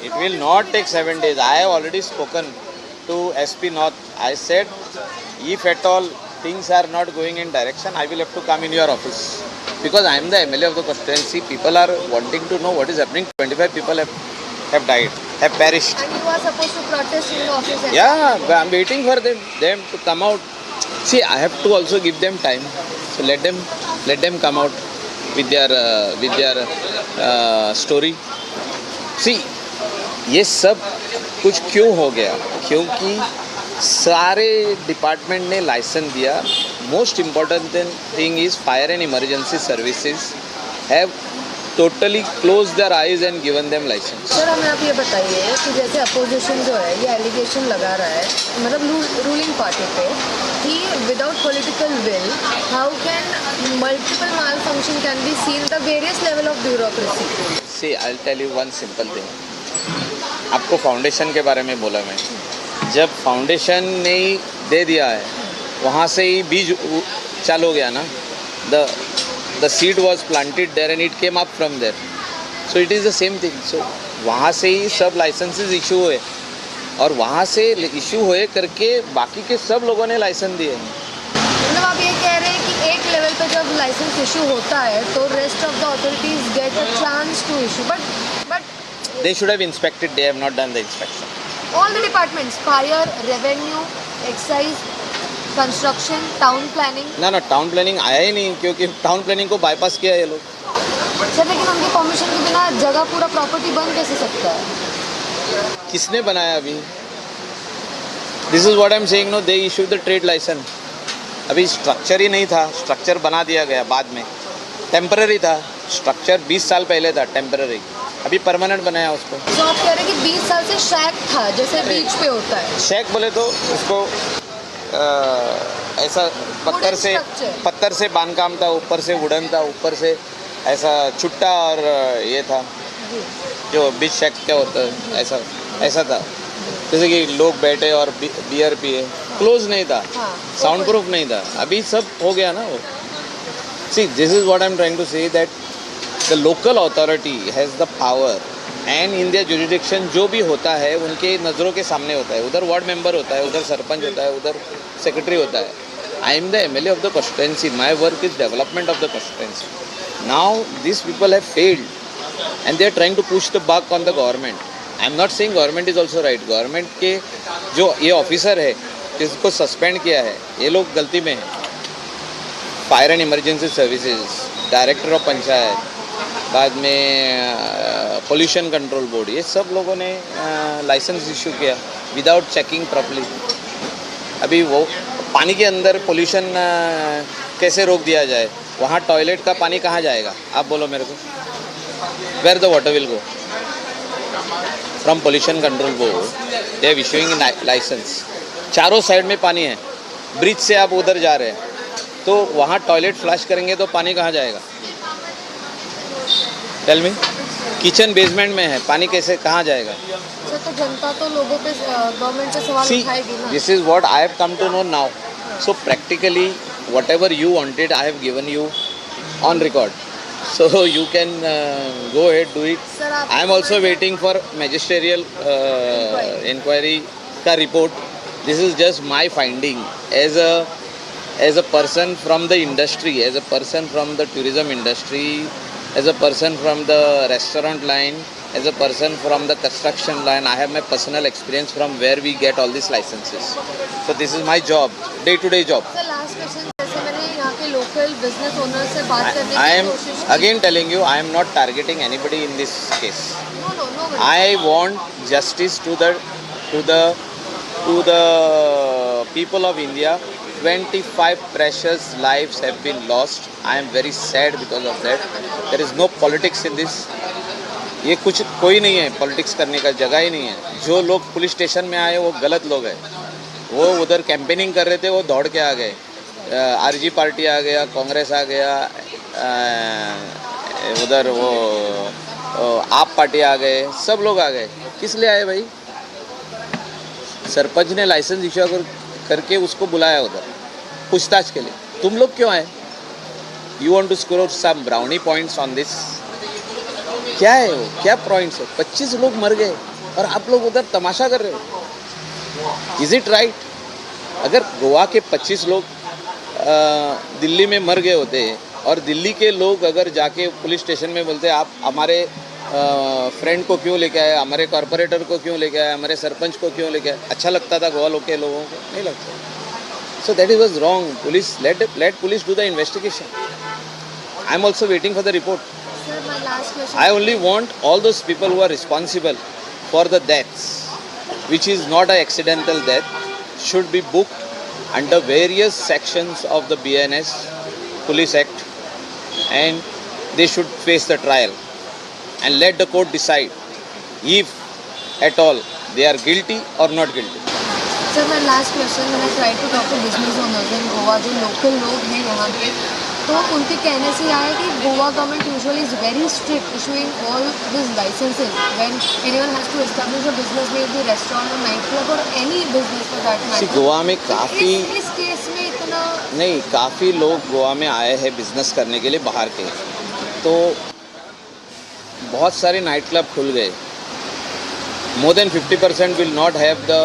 It will not take 7 days. I have already spoken to SP North. I said, if at all things are not going in direction, I will have to come in your office. Because I am the MLA of the constituency. People are wanting to know what is happening. 25 people have died, have perished. And you are supposed to protest in the office. Yeah, I am waiting for them to come out. See, I have to also give them time. So let them come out with their story. See, ये सब कुछ क्यों हो गया? क्योंकि सारे department ने licence दिया. Most important thing is fire and emergency services have totally close their eyes and given them licence. Sir हमें आप ये बताइए कि जैसे अपोजिशन जो है ये एलिगेशन लगा रहा है मतलब रूलिंग पार्टी पे कि without political will how can multiple mall function can be seen the various level of bureaucracy. See I will tell you one simple thing. आपको फाउंडेशन के बारे में बोला मैं. जब फाउंडेशन ने ही दे दिया है वहाँ से ही बीज चालू हो गया ना. The seed was planted there and it came up from there. So it is the same thing. So वहाँ से ही सब लाइसेंसेस इशू हुए और वहाँ से इशू हुए करके बाकी के सब लोगों ने लाइसेंस दिए. मतलब आप ये कह रहे हैं कि एक लेवल पे जब लाइसेंस इशू होता है तो rest of the authorities get a chance to issue but They should have inspected. They have not done the inspection. All the departments, fire, revenue, excise, construction, town planning. ना town planning आया ही नहीं क्योंकि town planning को bypass किया ये लोग. Sir लेकिन उनकी परमिशन के बिना जगह पूरा प्रॉपर्टी बन कैसे सकता है? किसने बनाया अभी? This is what I am saying. No they issue the trade licence. अभी स्ट्रक्चर ही नहीं था. स्ट्रक्चर बना दिया गया बाद में. टेम्पररी था स्ट्रक्चर. 20 साल पहले था टेम्पररी. अभी परमानेंट बनाया उसको. तो आप कह रहे हैं कि 20 साल से शैक था जैसे बीच पे होता है. शैक बोले तो उसको ऐसा पत्थर से बांधकाम था. ऊपर से वुडन था. ऊपर से ऐसा छुट्टा और ये था जो बीच शैक क्या होता है ऐसा था. जैसे कि लोग बैठे और बियर पिए. क्लोज नहीं था. साउंड प्रूफ नहीं था. अभी सब हो गया ना वो. See this is what I am trying to say that the local authority has the power and in their jurisdiction जो भी होता है उनके नज़रों के सामने होता है. उधर वार्ड मेंबर होता है, उधर सरपंच होता है, उधर सेक्रेटरी होता है. I am the MLA of the constituency. My work is development of the constituency. Now this people have failed and they are trying to push the buck on the government. I am not saying government is also right. Government के जो ये officer है जिसको suspend किया है ये लोग गलती में है. Fire and emergency services, director of panchayat, बाद में पोल्यूशन कंट्रोल बोर्ड, ये सब लोगों ने लाइसेंस इशू किया विदाउट चेकिंग प्रॉपर्ली. अभी वो पानी के अंदर पोल्यूशन कैसे रोक दिया जाए? वहाँ टॉयलेट का पानी कहाँ जाएगा आप बोलो मेरे को? Where the water will go? From pollution control board they are issuing licence. चारों साइड में पानी है. ब्रिज से आप उधर जा रहे हैं तो वहाँ टॉयलेट फ्लश करेंगे तो पानी कहाँ जाएगा? Tell me. किचन बेसमेंट में है, पानी कैसे कहाँ जाएगा? सर तो जनता तो लोगों पे गवर्नमेंट से सवाल उठाएगी ना. This is what I have come to know now. So practically whatever you wanted I have given you on record. So you can go ahead do it. I am also waiting for magisterial inquiry का report. This is just my finding as a person from the industry, as a person from the tourism industry, as a person from the restaurant line, as a person from the construction line. I have my personal experience from where we get all these licenses. So this is my job, day-to-day job. Sir, last question. जैसे मैंने यहाँ के local business owners से बात करने I की am कोशिश again telling you, I am not targeting anybody in this case. No. I want justice to the people of India. 25 precious lives have been lost. I am very sad because of that. There is no politics in this. ये कुछ कोई नहीं है politics करने का, जगह ही नहीं है. जो लोग पुलिस स्टेशन में आए वो गलत लोग हैं. वो उधर कैंपेनिंग कर रहे थे, वो दौड़ के आ गए. आरजी पार्टी आ गया, कांग्रेस आ गया, उधर वो आप पार्टी आ गए, सब लोग आ गए। किस लिए आए भाई? सरपंच ने लाइसेंस इश्यू करके उसको बुलाया उधर पूछताछ के लिए। तुम लोग क्यों आए? You want to score some brownie points on this? क्या है वो? क्या पॉइंट्स है? 25 लोग मर गए और आप लोग उधर तमाशा कर रहे हो। Is it right? अगर गोवा के 25 लोग दिल्ली में मर गए होते और दिल्ली के लोग अगर जाके पुलिस स्टेशन में बोलते आप हमारे फ्रेंड को क्यों लेके आए, हमारे कॉरपोरेटर को क्यों लेके आए, हमारे सरपंच को क्यों लेके आए, अच्छा लगता था गोवा के लोगों को? नहीं लगता। So that is was wrong. Police let police do the investigation. I am also waiting for the report. Sir, my last question. I only want all those people who are responsible for the deaths, which is not an accidental death, should be booked under various sections of the BNS Police Act, and they should face the trial and let the court decide if at all they are guilty or not guilty. Sir, my last question. When I tried to talk to business owners in Goa, जो local लोग हैं यहाँ पे, तो उनके कहने से आया कि Goa government usually is very strict issuing all these licenses when anyone has to establish a business, maybe restaurant or nightclub or any business for that matter. Goa में काफ़ी इस केस में इतना नहीं, काफ़ी लोग गोवा में आए हैं बिजनेस करने के लिए बाहर के, तो बहुत सारे नाइट क्लब खुल गए. More than 50% will not have the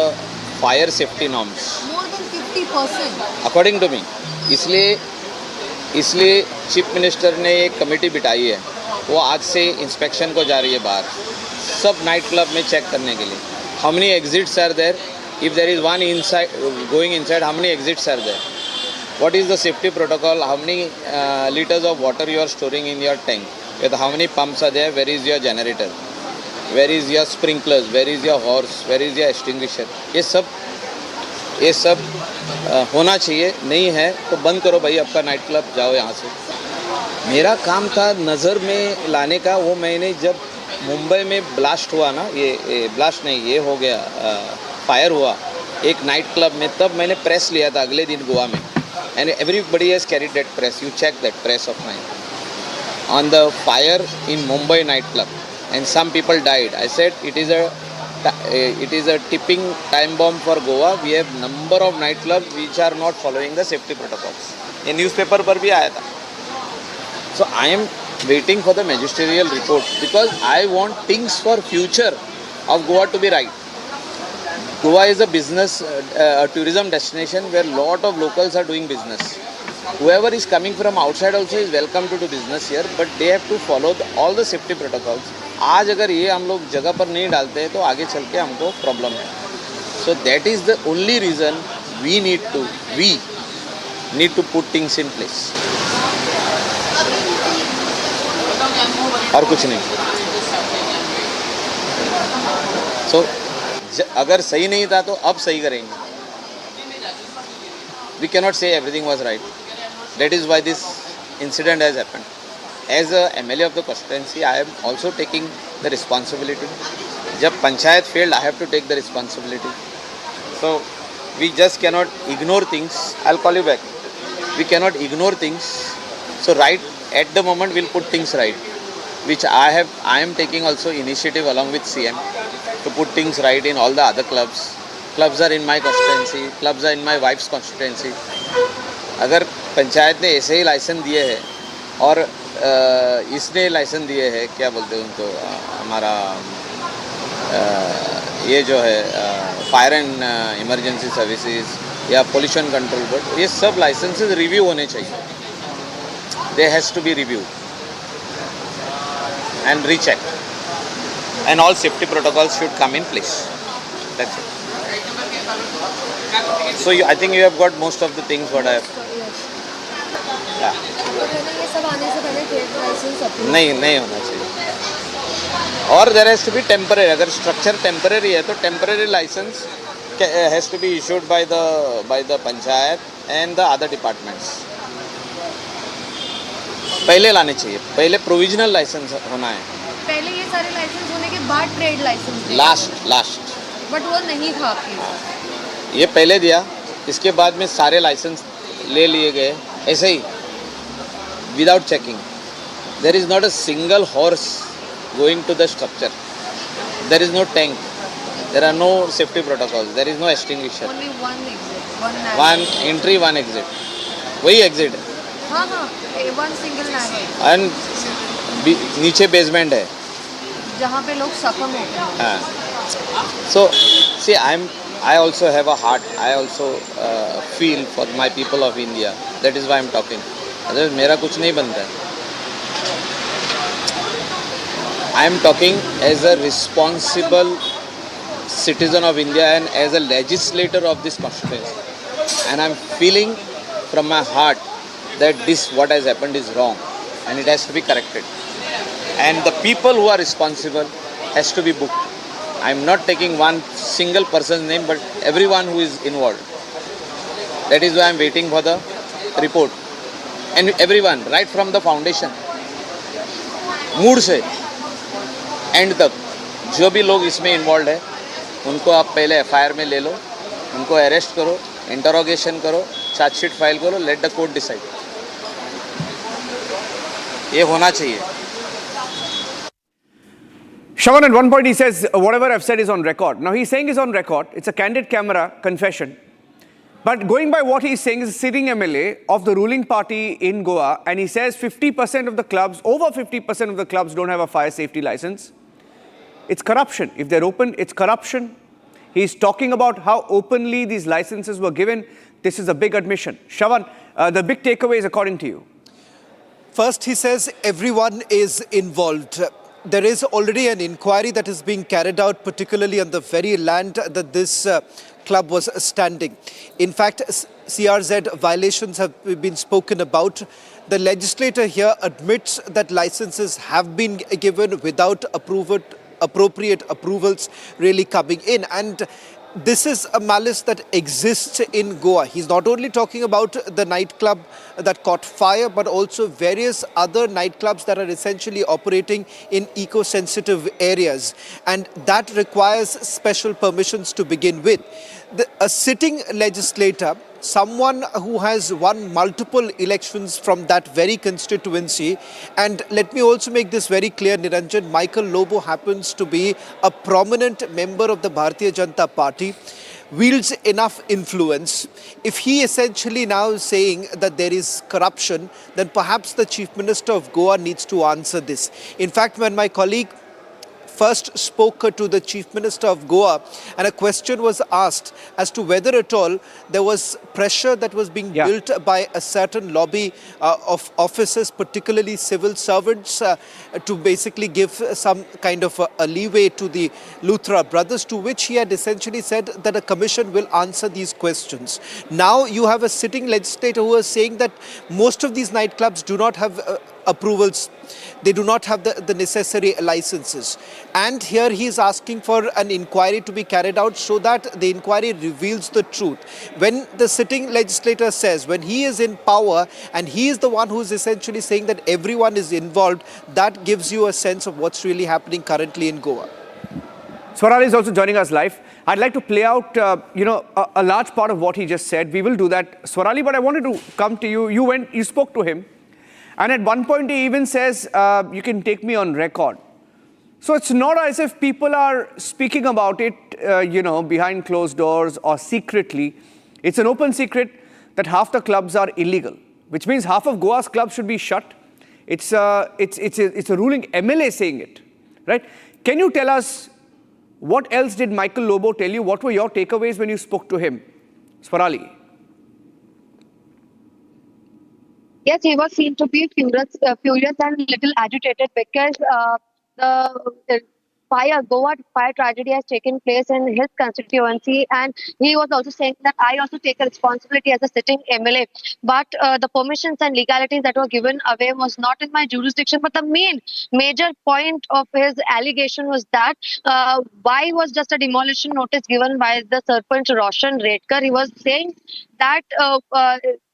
fire safety norms. more than 50%. According to me. इसलिए चीफ मिनिस्टर ने एक कमेटी बिठाई है, वो आज से इंस्पेक्शन को जा रही है बाहर सब नाइट क्लब में चेक करने के लिए. How many exits are there? If there is one inside going inside, how many exits are there? What is the safety protocol? How many liters of water you are storing in your tank? With how many pumps are there? Where is your generator? Where is your sprinklers? Where is your hose? Where is your extinguisher? ये सब होना चाहिए. नहीं है तो बंद करो भाई आपका नाइट क्लब, जाओ यहाँ से. मेरा काम था नज़र में लाने का. वो मैंने जब मुंबई में ब्लास्ट हुआ ना, ये ब्लास्ट नहीं, ये हो गया, फायर हुआ एक नाइट क्लब में, तब मैंने प्रेस लिया था अगले दिन गोवा में. And everybody has carried that press. You check that press of mine on the fire in Mumbai night club. And some people died. I said it is a tipping time bomb for Goa. We have number of nightclubs which are not following the safety protocols. ये newspaper पर भी आया था. So I am waiting for the magisterial report because I want things for future of Goa to be right. Goa is a business, a tourism destination where lot of locals are doing business. Whoever is coming from outside also is welcome to do business here, but they have to follow all the safety protocols. आज अगर ये हम लोग जगह पर नहीं डालते हैं तो आगे चल के हमको प्रॉब्लम है. So that is the only reason we need to put things in place. और कुछ नहीं. So अगर सही नहीं था तो अब सही करेंगे. We cannot say everything was right. That is why this incident has happened. As a MLA of the constituency, I am also taking the responsibility. जब panchayat failed, I have to take the responsibility. So we just cannot ignore things. I'll call you back. We cannot ignore things. So right at the moment, we'll put things right, which I am taking also initiative along with CM to put things right in all the other clubs. Clubs are in my constituency. Clubs are in my wife's constituency. अगर पंचायत ने ऐसे ही licence दिए हैं और इसने licence दिए हैं, क्या बोलते हैं उनको, हमारा ये जो है फायर एंड इमरजेंसी सर्विसेज या पोल्यूशन कंट्रोल बोर्ड, ये सब लाइसेंसेस रिव्यू होने चाहिए. They has to be review and recheck and all safety protocols should come in place. That's it. So I think you have got most of the things what I have. Yeah. ये सब आने से पहले trade licence नहीं होना चाहिए. और there has to be temporary. अगर structure temporary है तो temporary license has to be issued by the panchayat and the other departments. पहले लाने चाहिए. पहले provisional license होना है. पहले ये सारे लाइसेंस होने के बाद ट्रेड लाइसेंस. लास्ट. बट वो नहीं था आपकी. ये पहले दिया, इसके बाद में सारे लाइसेंस ले लिए गए ऐसे ही without checking. There is not a single horse going to the structure. There is no tank. There are no safety protocols. There is no extinguisher. Only one exit, one entry, one exit. वही exit है. हाँ हाँ, one single narrow. And नीचे basement है. जहाँ पे लोग succumb होते हैं. हाँ. So see, I also have a heart. I also feel for my people of India. That is why I'm talking. अगर मेरा कुछ नहीं बनता है. I am talking as a responsible citizen of India and as a legislator of this constituency. And I am feeling from my heart that this what has happened is wrong and it has to be corrected. And the people who are responsible has to be booked. I am not taking one single person's name but everyone who is involved. That is why I am waiting for the report. And everyone, right from the foundation, mood से and तक जो भी लोग इसमें involve है उनको आप पहले एफआईआर में ले लो, उनको अरेस्ट करो, इंटरोगेशन करो, चार्जशीट फाइल करो, लेट द कोर्ट डिसाइड. ये होना चाहिए. Shravan, at one point he says, whatever I've said is on record. Now he's saying it's on record. It's a candid camera confession. But going by what he's saying, is a sitting MLA of the ruling party in Goa, and he says 50% of the clubs, over 50% of the clubs don't have a fire safety license. It's corruption. If they're open, it's corruption. He's talking about how openly these licenses were given. This is a big admission. Shravan, the big takeaway is according to you. First, he says everyone is involved. There is already an inquiry that is being carried out, particularly on the very land that this club was standing. In fact, CRZ violations have been spoken about. The legislator here admits that licenses have been given without appropriate approvals really coming in. And this is a malice that exists in Goa. He's not only talking about the nightclub that caught fire, but also various other nightclubs that are essentially operating in eco-sensitive areas. And that requires special permissions to begin with. A sitting legislator, someone who has won multiple elections from that very constituency, and let me also make this very clear, Niranjan, Michael Lobo happens to be a prominent member of the Bharatiya Janata Party, wields enough influence. If he essentially now is saying that there is corruption, then perhaps the Chief Minister of Goa needs to answer this. In fact, when my colleague first spoke to the Chief Minister of Goa and a question was asked as to whether at all there was pressure that was being built by a certain lobby of officers, particularly civil servants, to basically give some kind of a leeway to the Luthra brothers, to which he had essentially said that a commission will answer these questions. Now you have a sitting legislator who is saying that most of these nightclubs do not have approvals. They do not have the necessary licenses. And here he is asking for an inquiry to be carried out so that the inquiry reveals the truth. When the sitting legislator says, when he is in power and he is the one who is essentially saying that everyone is involved, that gives you a sense of what's really happening currently in Goa. Swarali is also joining us live. I'd like to play out, a large part of what he just said. We will do that, Swarali, but I wanted to come to you. You spoke to him. And at one point he even says, you can take me on record. So it's not as if people are speaking about it, behind closed doors or secretly. It's an open secret that half the clubs are illegal, which means half of Goa's clubs should be shut. It's a ruling MLA saying it, right? Can you tell us what else did Michael Lobo tell you? What were your takeaways when you spoke to him? Swarali. Yes, he was seen to be furious and little agitated because the Goa fire tragedy has taken place in his constituency, and he was also saying that I also take a responsibility as a sitting MLA. But the permissions and legalities that were given away was not in my jurisdiction. But the major point of his allegation was that why was just a demolition notice given by the Sarpanch Roshan Redkar? He was saying that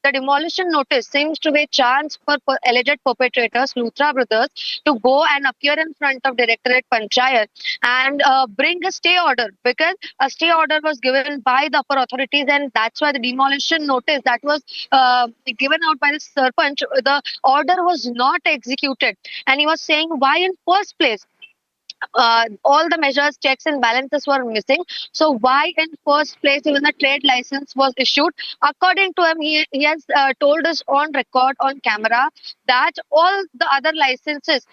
the demolition notice seems to be a chance for alleged perpetrators, Luthra brothers, to go and appear in front of Directorate Panchayat and bring a stay order, because a stay order was given by the upper authorities, and that's why the demolition notice that was given out by the Sarpanch, the order was not executed. And he was saying, why in first place? All the measures, checks and balances were missing. So why in first place even the trade license was issued? According to him, he has told us on record, on camera, that all the other licenses,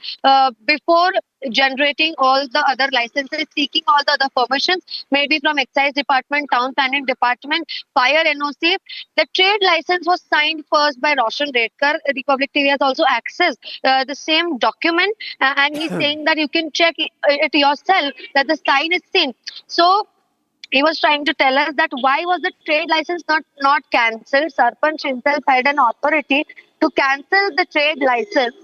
before generating all the other licenses, seeking all the other permissions, maybe from excise department, town planning department, fire NOC, the trade license was signed first by Roshan Redkar. Republic TV has also accessed the same document, and he's saying that you can check it yourself that the sign is seen. So he was trying to tell us that why was the trade license not cancelled? Sarpanch himself had an authority to cancel the trade license.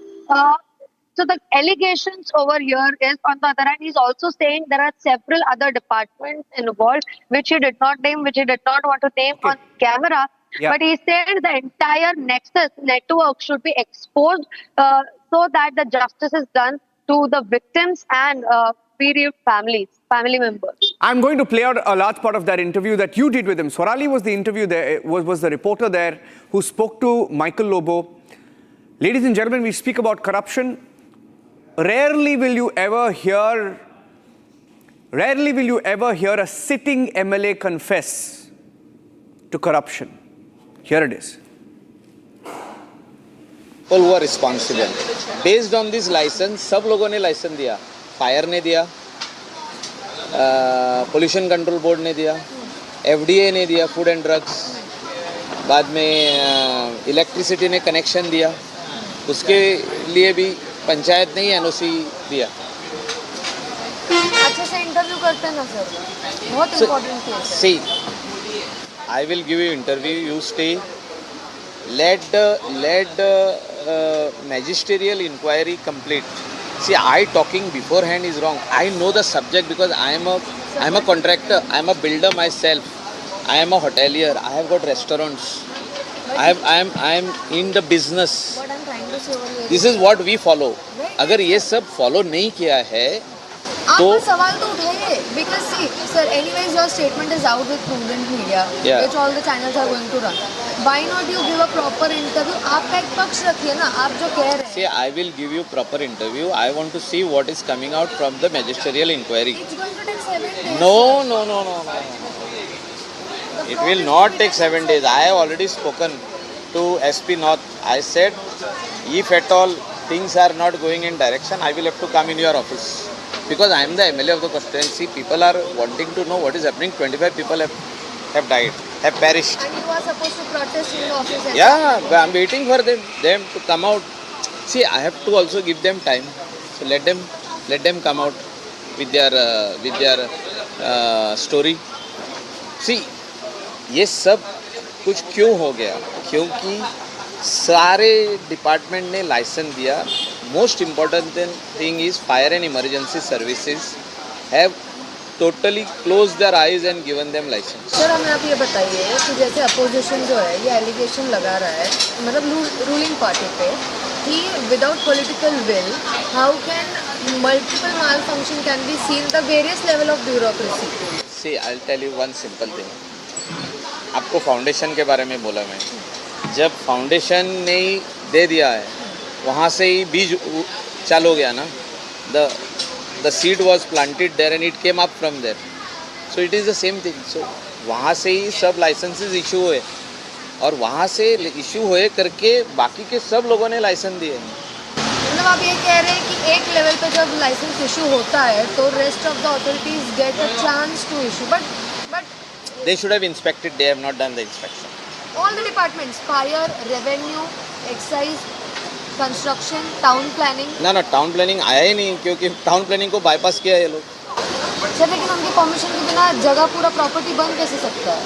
So the allegations over here is, on the other hand, he's also saying there are several other departments involved, which he did not name, which he did not want to name on camera. Yeah. But he said the entire Nexus network should be exposed so that the justice is done to the victims and bereaved family members. I'm going to play out a large part of that interview that you did with him. Swarali was the interview there, was the reporter there who spoke to Michael Lobo. Ladies and gentlemen, we speak about corruption. Rarely will you ever hear a sitting MLA confess to corruption. Here it is. People who are responsible. Based on this license, सब लोगों ने licence दिया. Fire ने दिया, pollution control board ने दिया, FDA ने दिया, फूड एंड ड्रग्स, बाद में इलेक्ट्रिसिटी ने कनेक्शन दिया, उसके लिए भी पंचायत ने ही NOC दिया. अच्छे से इंटरव्यू करते हैं ना सर, बहुत इम्पोर्टेंट केस है. See, I will give you interview. You stay. Let magisterial inquiry complete. See, I talking beforehand is wrong. I know the subject because I am a contractor. I am a builder myself. I am a hotelier. I have got restaurants. I am in the business. What I'm trying to say over here. This is what we follow. अगर ये सब follow नहीं किया है आप सवाल तो उठाइए, because see sir, anyways your statement is out with prudent media, which all the channels are going to run. Why not you give a proper interview? आपका एक पक्ष रखिए ना, आप जो कह रहे हैं. See, I will give you proper interview. I want to see what is coming out from the magisterial inquiry. It's going to take 7 days. No. It will not take 7 days. I have already spoken to SP North. I said, if at all things are not going in direction, I will have to come in your office. Because I am the MLA of the constituency, people are wanting to know what is happening. 25 people have died, have perished. And you are supposed to protest in the office. Yeah, I am waiting for them to come out. See, I have to also give them time. So let them come out with their story. See, ये सब कुछ क्यों हो गया? क्योंकि सारे department ने licence दिया. Most important thing is fire and emergency services have totally closed their eyes and given them license. Sir हमें आप ये बताइए कि जैसे अपोजिशन जो है ये एलिगेशन लगा रहा है, मतलब रूलिंग पार्टी पे, कि without political will how can multiple mall function can be seen the various level of bureaucracy. See, I'll tell you one simple thing. आपको फाउंडेशन के बारे में बोला मैं. जब फाउंडेशन ने ही दे दिया है, वहाँ से ही बीज चालू हो गया ना. The seed was planted there and it came up from there. So it is the same thing. So वहाँ से ही सब लाइसेंसेस इशू हुए और वहाँ से इशू हुए करके बाकी के सब लोगों ने लाइसेंस दिए. मतलब आप ये कह रहे हैं कि एक लेवल पे जब लाइसेंस इशू होता है तो rest of the authorities get a chance to issue, but they should have inspected. They have not done the inspection. All the departments, fire, revenue, excise, construction, town planning. ना town planning आया ही नहीं क्योंकि town planning को bypass किया ये लोग. Sir लेकिन उनकी परमिशन के बिना जगह पूरा प्रॉपर्टी बन कैसे सकता है?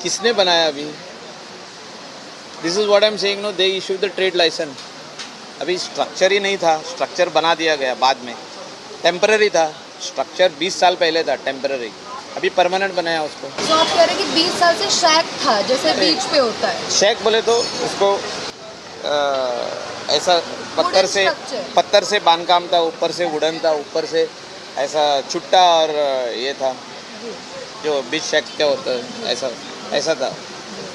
किसने बनाया अभी? This is what I am saying. No, they issued the trade licence. अभी स्ट्रक्चर ही नहीं था, स्ट्रक्चर बना दिया गया बाद में. टेम्पररी था स्ट्रक्चर, 20 साल पहले था टेम्पररी. अभी परमानेंट बनाया उसको। तो आप कह रहे हैं कि 20 साल से शैक था, जैसे बीच पे होता है। शैक बोले तो उसको ऐसा पत्थर से बांधकाम था, ऊपर से वुडन था, ऊपर से ऐसा छुट्टा और ये था जो बीच शैक क्या होता है, ऐसा था,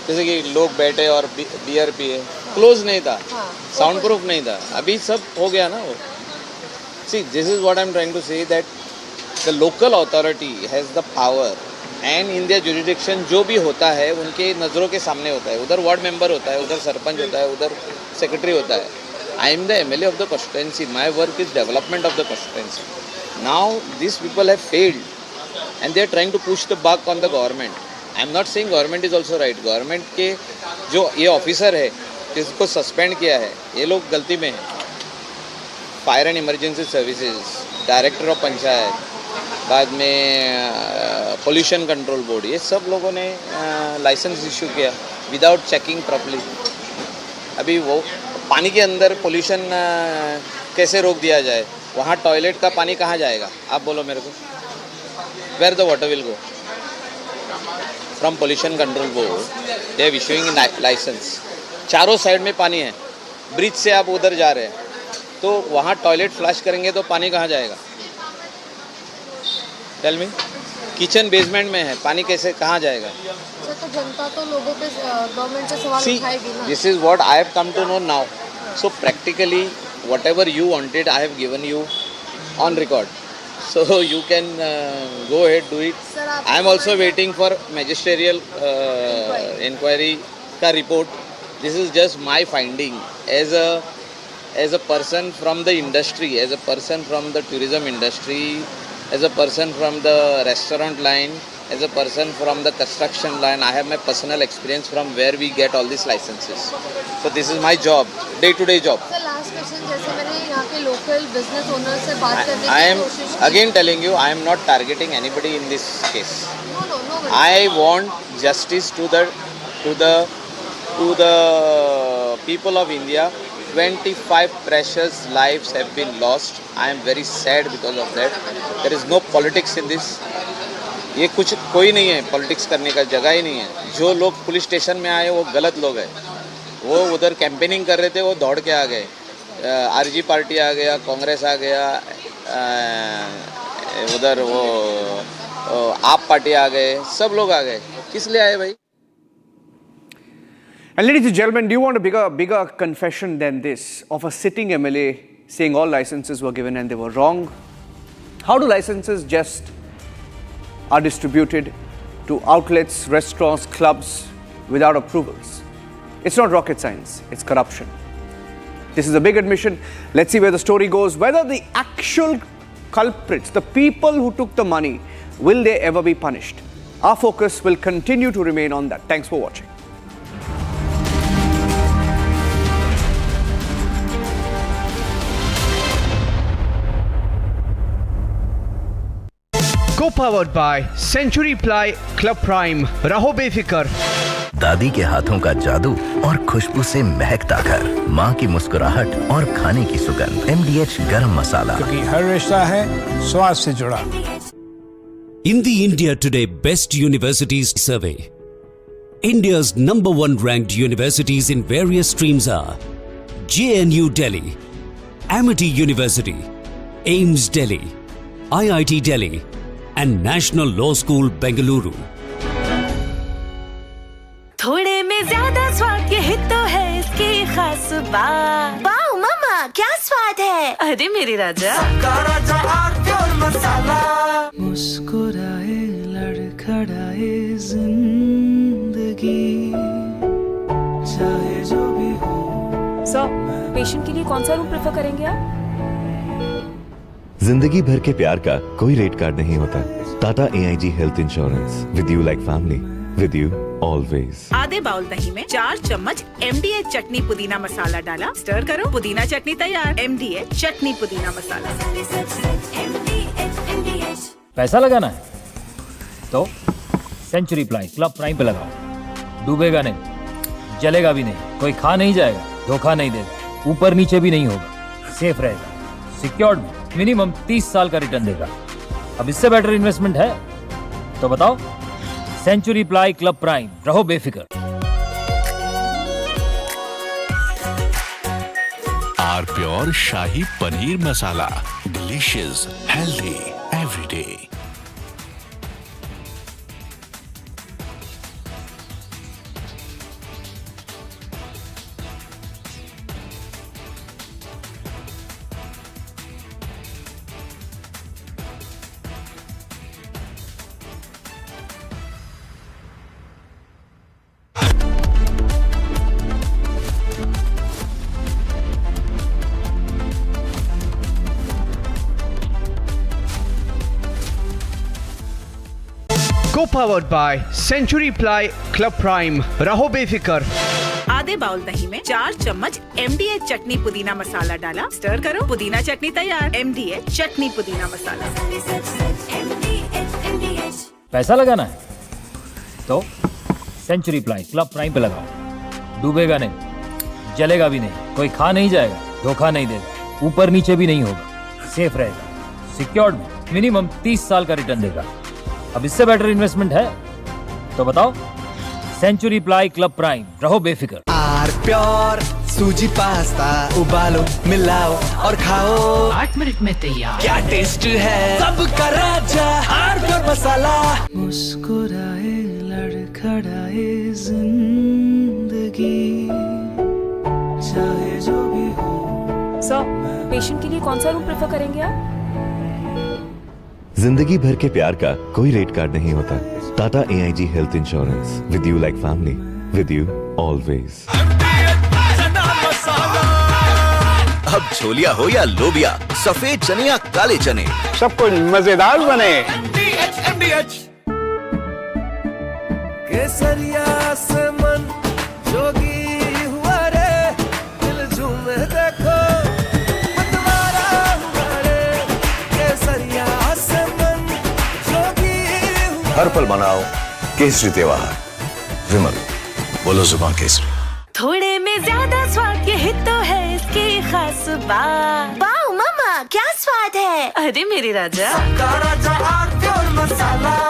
जैसे कि लोग बैठे और बियर पिए। क्लोज नहीं था, साउंड प्रूफ नहीं था। अभी सब हो गया ना वो। See this is what I am trying to say, that the local authority has the power and in their jurisdiction जो भी होता है उनके नज़रों के सामने होता है। उधर वार्ड मेंबर होता है, उधर सरपंच होता है, उधर सेक्रेटरी होता है। I am the MLA of the constituency, my work is development of the constituency. Now this people have failed and they are trying to push the buck on the government. I am not saying government is also right. Government के जो ये officer है जिसको suspend किया है, ये लोग गलती में है। Fire and emergency services, director of panchayat, बाद में पोल्यूशन कंट्रोल बोर्ड, ये सब लोगों ने लाइसेंस इशू किया विदाउट चेकिंग प्रॉपर्ली। अभी वो पानी के अंदर पोल्यूशन कैसे रोक दिया जाए? वहाँ टॉयलेट का पानी कहाँ जाएगा? आप बोलो मेरे को। Where the water will go? From pollution control board they are issuing licence. चारों साइड में पानी है, ब्रिज से आप उधर जा रहे हैं तो वहाँ टॉयलेट फ्लश करेंगे तो पानी कहाँ जाएगा? Tell me. किचन बेसमेंट में है, पानी कैसे कहाँ जाएगा? तो जनता तो लोगों पे गवर्नमेंट से सवाल उठाएगी ना। This is what I have come to know now. So practically whatever you wanted I have given you on record, so you can go ahead, do it. I am also waiting for magisterial inquiry ka report. This is just my finding as a person from the industry, as a person from the tourism industry, as a person from the restaurant line, as a person from the construction line. I have my personal experience from where we get all these licenses. So this is my job, day-to-day job. Sir, last question, जैसे मैंने यहाँ के local business owners से बात करने I की am कोशिश की। again telling you, I am not targeting anybody in this case. No. I want justice to the people of India. 25 precious lives have been lost. I am very sad because of that. There is no politics in this. ये कुछ कोई नहीं है, politics करने का जगह ही नहीं है। जो लोग पुलिस स्टेशन में आए वो गलत लोग हैं। वो उधर कैंपेनिंग कर रहे थे, वो दौड़ के आ गए। आरजी पार्टी आ गया, कांग्रेस आ गया, उधर वो आप पार्टी आ गए, सब लोग आ गए। किस लिए आए भाई? And ladies and gentlemen, do you want a bigger confession than this of a sitting MLA saying all licenses were given and they were wrong? How do licenses just are distributed to outlets, restaurants, clubs without approvals? It's not rocket science, it's corruption. This is a big admission. Let's see where the story goes. Whether the actual culprits, the people who took the money, will they ever be punished? Our focus will continue to remain on that. Thanks for watching. Co-powered by Century Ply Club Prime. रहो बेफिक्र। दादी के हाथों का जादू और खुशबू से महकता घर, माँ की मुस्कुराहट और खाने की सुगंध। MDH गरम मसाला, क्योंकि हर रिश्ता है स्वाद से जुड़ा। In the India Today Best Universities Survey, India's #1 ranked universities in various streams are JNU Delhi, Amity University, AIMS Delhi, IIT Delhi, and National Law School Bengaluru. थोड़े में ज्यादा स्वाद यही तो है इसकी खास बात। वाओ मामा, क्या स्वाद है? अरे मेरे राजा, राजा और मसाला। मुस्कुराए लड़खड़ाए जिंदगी, चाहे जो भी हो। सर, पेशेंट के लिए कौन सा रूम प्रेफर करेंगे आप? जिंदगी भर के प्यार का कोई रेट कार्ड नहीं होता। Tata AIG health insurance, with you like family, with you always. आधे बाउल दही में 4 चम्मच MDH चटनी पुदीना मसाला डाला, स्टर करो, पुदीना चटनी तैयार। MDH चटनी पुदीना मसाला। पैसा लगाना है तो सेंचुरी प्लाई क्लब प्राइम पे लगाओ। डूबेगा नहीं, जलेगा भी नहीं, कोई खा नहीं जाएगा, धोखा नहीं देगा, ऊपर नीचे भी नहीं होगा, सेफ रहेगा, सिक्योर्ड, मिनिमम 30 साल का रिटर्न देगा। अब इससे बेटर इन्वेस्टमेंट है तो बताओ, सेंचुरी प्लाई क्लब प्राइम, रहो बेफिक्र। R pure shahi paneer masala, delicious, healthy everyday. Co-powered by Century Ply Club Prime, रहो बेफिक्र। आधे बाउल दही में 4 चम्मच MDH चटनी पुदीना मसाला डाला, स्टर करो, पुदीना चटनी तैयार। MDH चटनी पुदीना मसाला। पैसा लगाना है तो सेंचुरी प्लाई क्लब प्राइम पे लगाओ। डूबेगा नहीं, जलेगा भी नहीं, कोई खा नहीं जाएगा, धोखा नहीं देगा, ऊपर नीचे भी नहीं होगा, सेफ रहेगा, सिक्योर्ड, मिनिमम 30 साल का रिटर्न देगा। अब इससे बेटर इन्वेस्टमेंट है तो बताओ, सेंचुरी प्लाई क्लब प्राइम, रहो बेफिक्र। आर प्योर सूजी पास्ता, उबालो, मिलाओ और खाओ, 8 मिनट में तैयार। क्या टेस्ट है, सबका राजा आर प्योर मसाला। मुस्कुराए लड़खड़ाए जिंदगी, चाहे जो भी हो। सर, पेशेंट के लिए कौन सा रूम प्रेफर करेंगे आप? जिंदगी भर के प्यार का कोई रेट कार्ड नहीं होता। Tata AIG health insurance, with you like family, with you always. अब छोलिया हो या लोबिया, सफेद चने या काले चने, सब कुछ मजेदार बने। केसरिया से मन जोगी हुआ रे, दिल झूमे देखो मतवारा हुआ रे। केसरिया से मन जोगी हुआ। हर पल मनाओ केसरी त्योहार। विमल, बोलो जुबान केसरी। थोड़े में ज्यादा स्वाद, यही तो है इसकी खास बात। वाओ मामा, क्या स्वाद है। अरे मेरे राजा, सबका राजा R pure masala.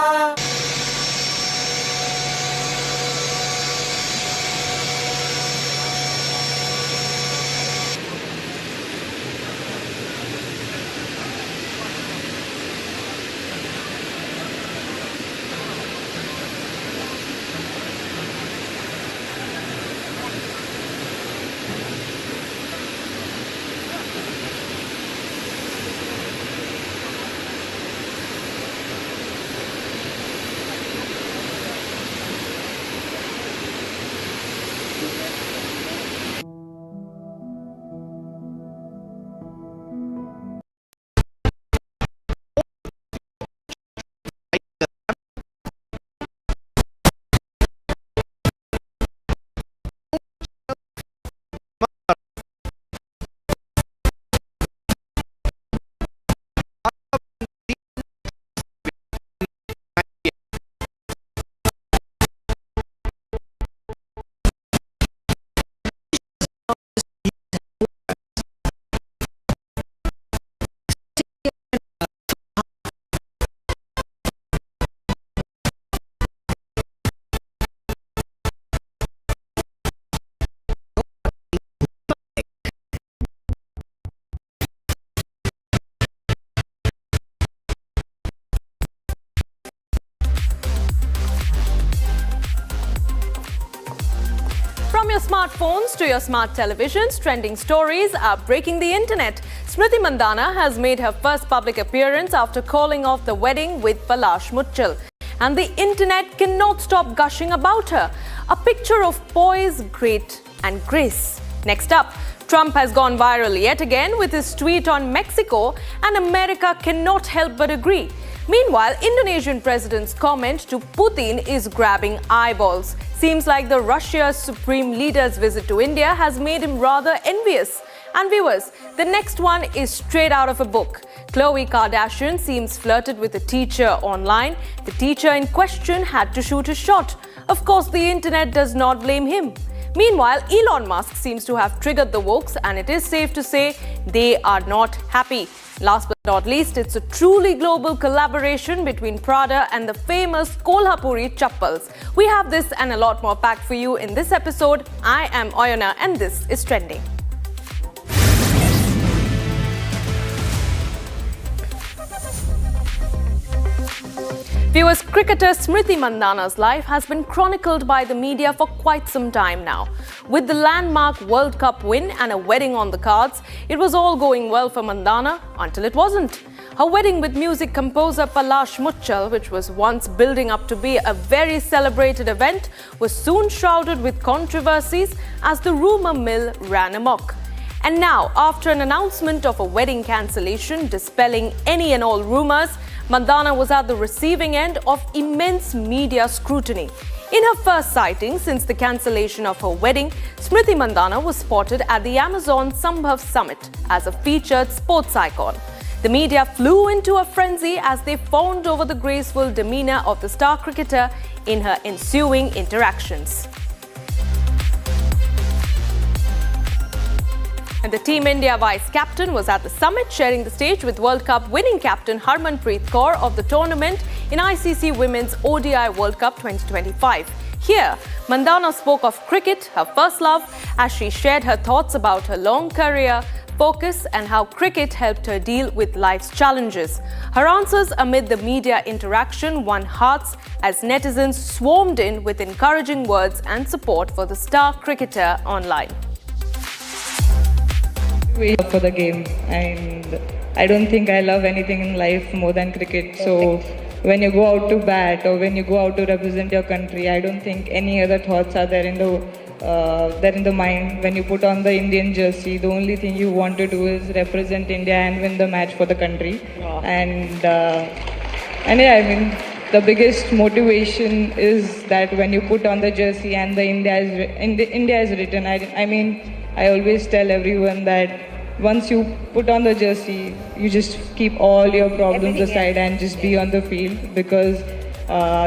From your smartphones to your smart televisions, trending stories are breaking the internet. Smriti Mandhana has made her first public appearance after calling off the wedding with Palash Muchal. And the internet cannot stop gushing about her. A picture of poise, grit and grace. Next up, Trump has gone viral yet again with his tweet on Mexico, and America cannot help but agree. Meanwhile, Indonesian president's comment to Putin is grabbing eyeballs. Seems like the Russia's supreme leader's visit to India has made him rather envious. And viewers, the next one is straight out of a book. Khloe Kardashian seems flirted with a teacher online. The teacher in question had to shoot a shot. Of course, the internet does not blame him. Meanwhile, Elon Musk seems to have triggered the Wokes, and it is safe to say they are not happy. Last but not least, it's a truly global collaboration between Prada and the famous Kolhapuri chappals. We have this and a lot more packed for you in this episode. I am Oyana and this is Trending. Viewers, cricketer Smriti Mandhana's life has been chronicled by the media for quite some time now. With the landmark World Cup win and a wedding on the cards, it was all going well for Mandhana until it wasn't. Her wedding with music composer Palash Muchal, which was once building up to be a very celebrated event, was soon shrouded with controversies as the rumour mill ran amok. And now, after an announcement of a wedding cancellation dispelling any and all rumours, Mandhana was at the receiving end of immense media scrutiny. In her first sighting since the cancellation of her wedding, Smriti Mandhana was spotted at the Amazon Sambhav Summit as a featured sports icon. The media flew into a frenzy as they fawned over the graceful demeanour of the star cricketer in her ensuing interactions. And the Team India vice-captain was at the summit, sharing the stage with World Cup winning captain Harmanpreet Kaur of the tournament in ICC Women's ODI World Cup 2025. Here, Mandhana spoke of cricket, her first love, as she shared her thoughts about her long career, focus and how cricket helped her deal with life's challenges. Her answers amid the media interaction won hearts as netizens swarmed in with encouraging words and support for the star cricketer online. Wait for the game, and I don't think I love anything in life more than cricket. So when you go out to bat or when you go out to represent your country, I don't think any other thoughts are there in the mind. When you put on the Indian jersey, the only thing you want to do is represent India and win the match for the country. And yeah, I mean, the biggest motivation is that when you put on the jersey and the India is written. I mean, I always tell everyone that once you put on the jersey, you just keep all your problems aside and just be on the field, because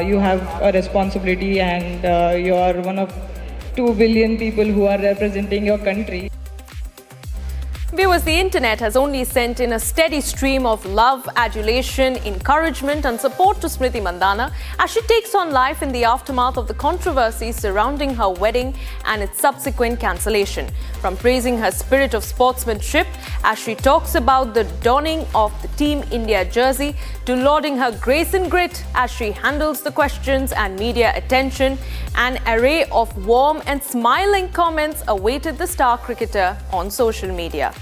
you have a responsibility and you are one of 2 billion people who are representing your country. Viewers, the internet has only sent in a steady stream of love, adulation, encouragement and support to Smriti Mandhana as she takes on life in the aftermath of the controversy surrounding her wedding and its subsequent cancellation. From praising her spirit of sportsmanship as she talks about the donning of the Team India jersey, to lauding her grace and grit as she handles the questions and media attention, an array of warm and smiling comments awaited the star cricketer on social media.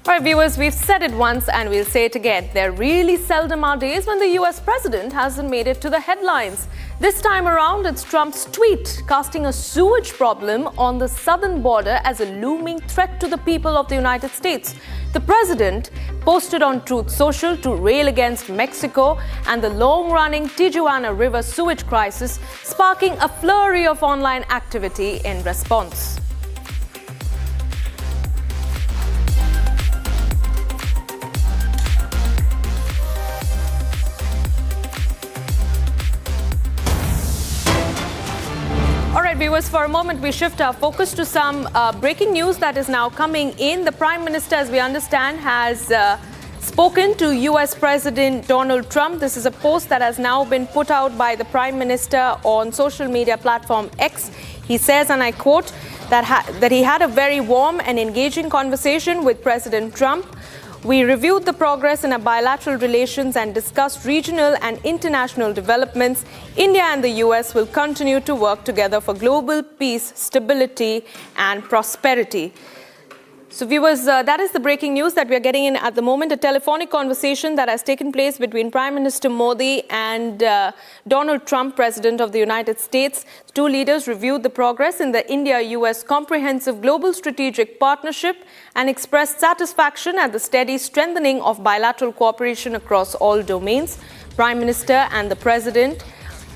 All right, viewers, we've said it once and we'll say it again. There really seldom are days when the US president hasn't made it to the headlines. This time around, it's Trump's tweet casting a sewage problem on the southern border as a looming threat to the people of the United States. The president posted on Truth Social to rail against Mexico and the long-running Tijuana River sewage crisis, sparking a flurry of online activity in response. Viewers, for a moment we shift our focus to some breaking news that is now coming in. The Prime Minister, as we understand, has spoken to US President Donald Trump. This is a post that has now been put out by the Prime Minister on social media platform X. He says, and I quote, that he had a very warm and engaging conversation with President Trump. We reviewed the progress in our bilateral relations and discussed regional and international developments. India and the US will continue to work together for global peace, stability, and prosperity. So viewers, that is the breaking news that we are getting in at the moment. A telephonic conversation that has taken place between Prime Minister Modi and Donald Trump, President of the United States. The two leaders reviewed the progress in the India-US Comprehensive Global Strategic Partnership and expressed satisfaction at the steady strengthening of bilateral cooperation across all domains. Prime Minister and the President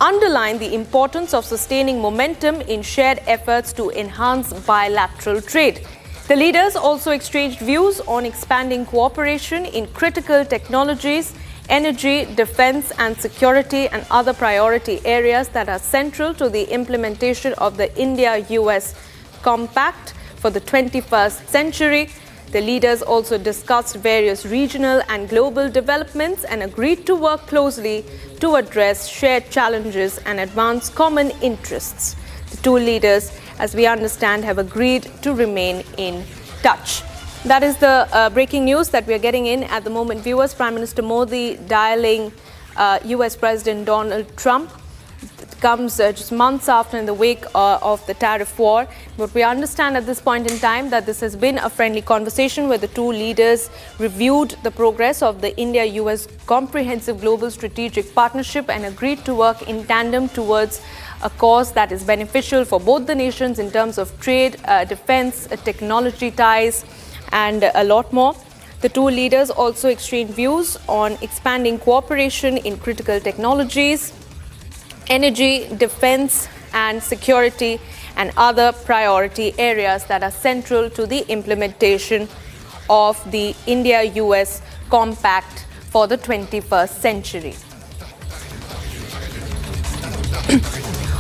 underlined the importance of sustaining momentum in shared efforts to enhance bilateral trade. The leaders also exchanged views on expanding cooperation in critical technologies, energy, defense and security and other priority areas that are central to the implementation of the India-US Compact for the 21st century. The leaders also discussed various regional and global developments and agreed to work closely to address shared challenges and advance common interests. The two leaders, as we understand, have agreed to remain in touch. That is the breaking news that we are getting in at the moment. Viewers, Prime Minister Modi dialing US President Donald Trump. It comes just months after in the wake of the tariff war. But we understand at this point in time that this has been a friendly conversation where the two leaders reviewed the progress of the India-US Comprehensive Global Strategic Partnership and agreed to work in tandem towards a cause that is beneficial for both the nations in terms of trade, defense, technology ties, and a lot more. The two leaders also exchanged views on expanding cooperation in critical technologies, energy, defense, and security, and other priority areas that are central to the implementation of the India-US Compact for the 21st century.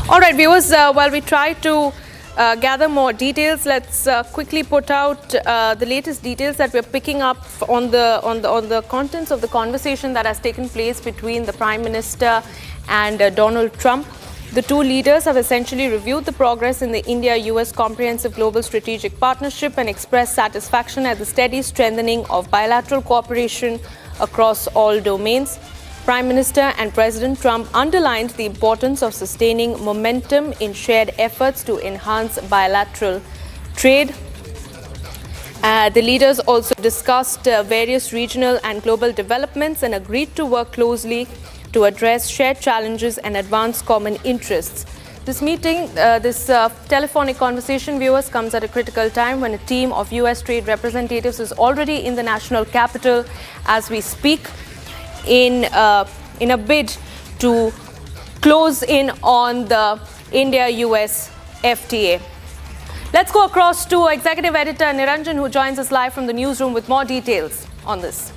All right, viewers, while we try to gather more details, let's quickly put out the latest details that we're picking up on the contents of the conversation that has taken place between the Prime Minister and Donald Trump. The two leaders have essentially reviewed the progress in the India-US Comprehensive Global Strategic Partnership and expressed satisfaction at the steady strengthening of bilateral cooperation across all domains. Prime Minister and President Trump underlined the importance of sustaining momentum in shared efforts to enhance bilateral trade. The leaders also discussed various regional and global developments and agreed to work closely to address shared challenges and advance common interests. This meeting, this telephonic conversation, viewers, comes at a critical time when a team of US trade representatives is already in the national capital as we speak, in a bid to close in on the India-US FTA. Let's go across to Executive Editor Niranjan, who joins us live from the newsroom with more details on this.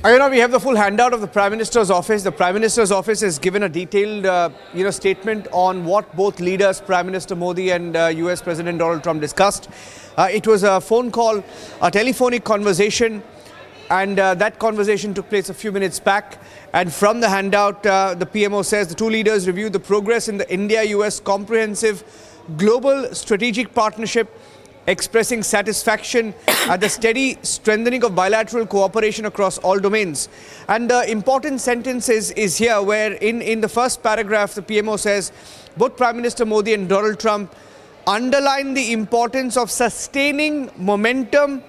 Ayana, we have the full handout of the Prime Minister's office. The Prime Minister's office has given a detailed statement on what both leaders, Prime Minister Modi and US President Donald Trump, discussed. It was a phone call, a telephonic conversation, and that conversation took place a few minutes back. And from the handout, the PMO says the two leaders reviewed the progress in the India-US Comprehensive Global Strategic Partnership, expressing satisfaction at the steady strengthening of bilateral cooperation across all domains. And the important sentence is here, where in the first paragraph, the PMO says both Prime Minister Modi and Donald Trump underline the importance of sustaining momentum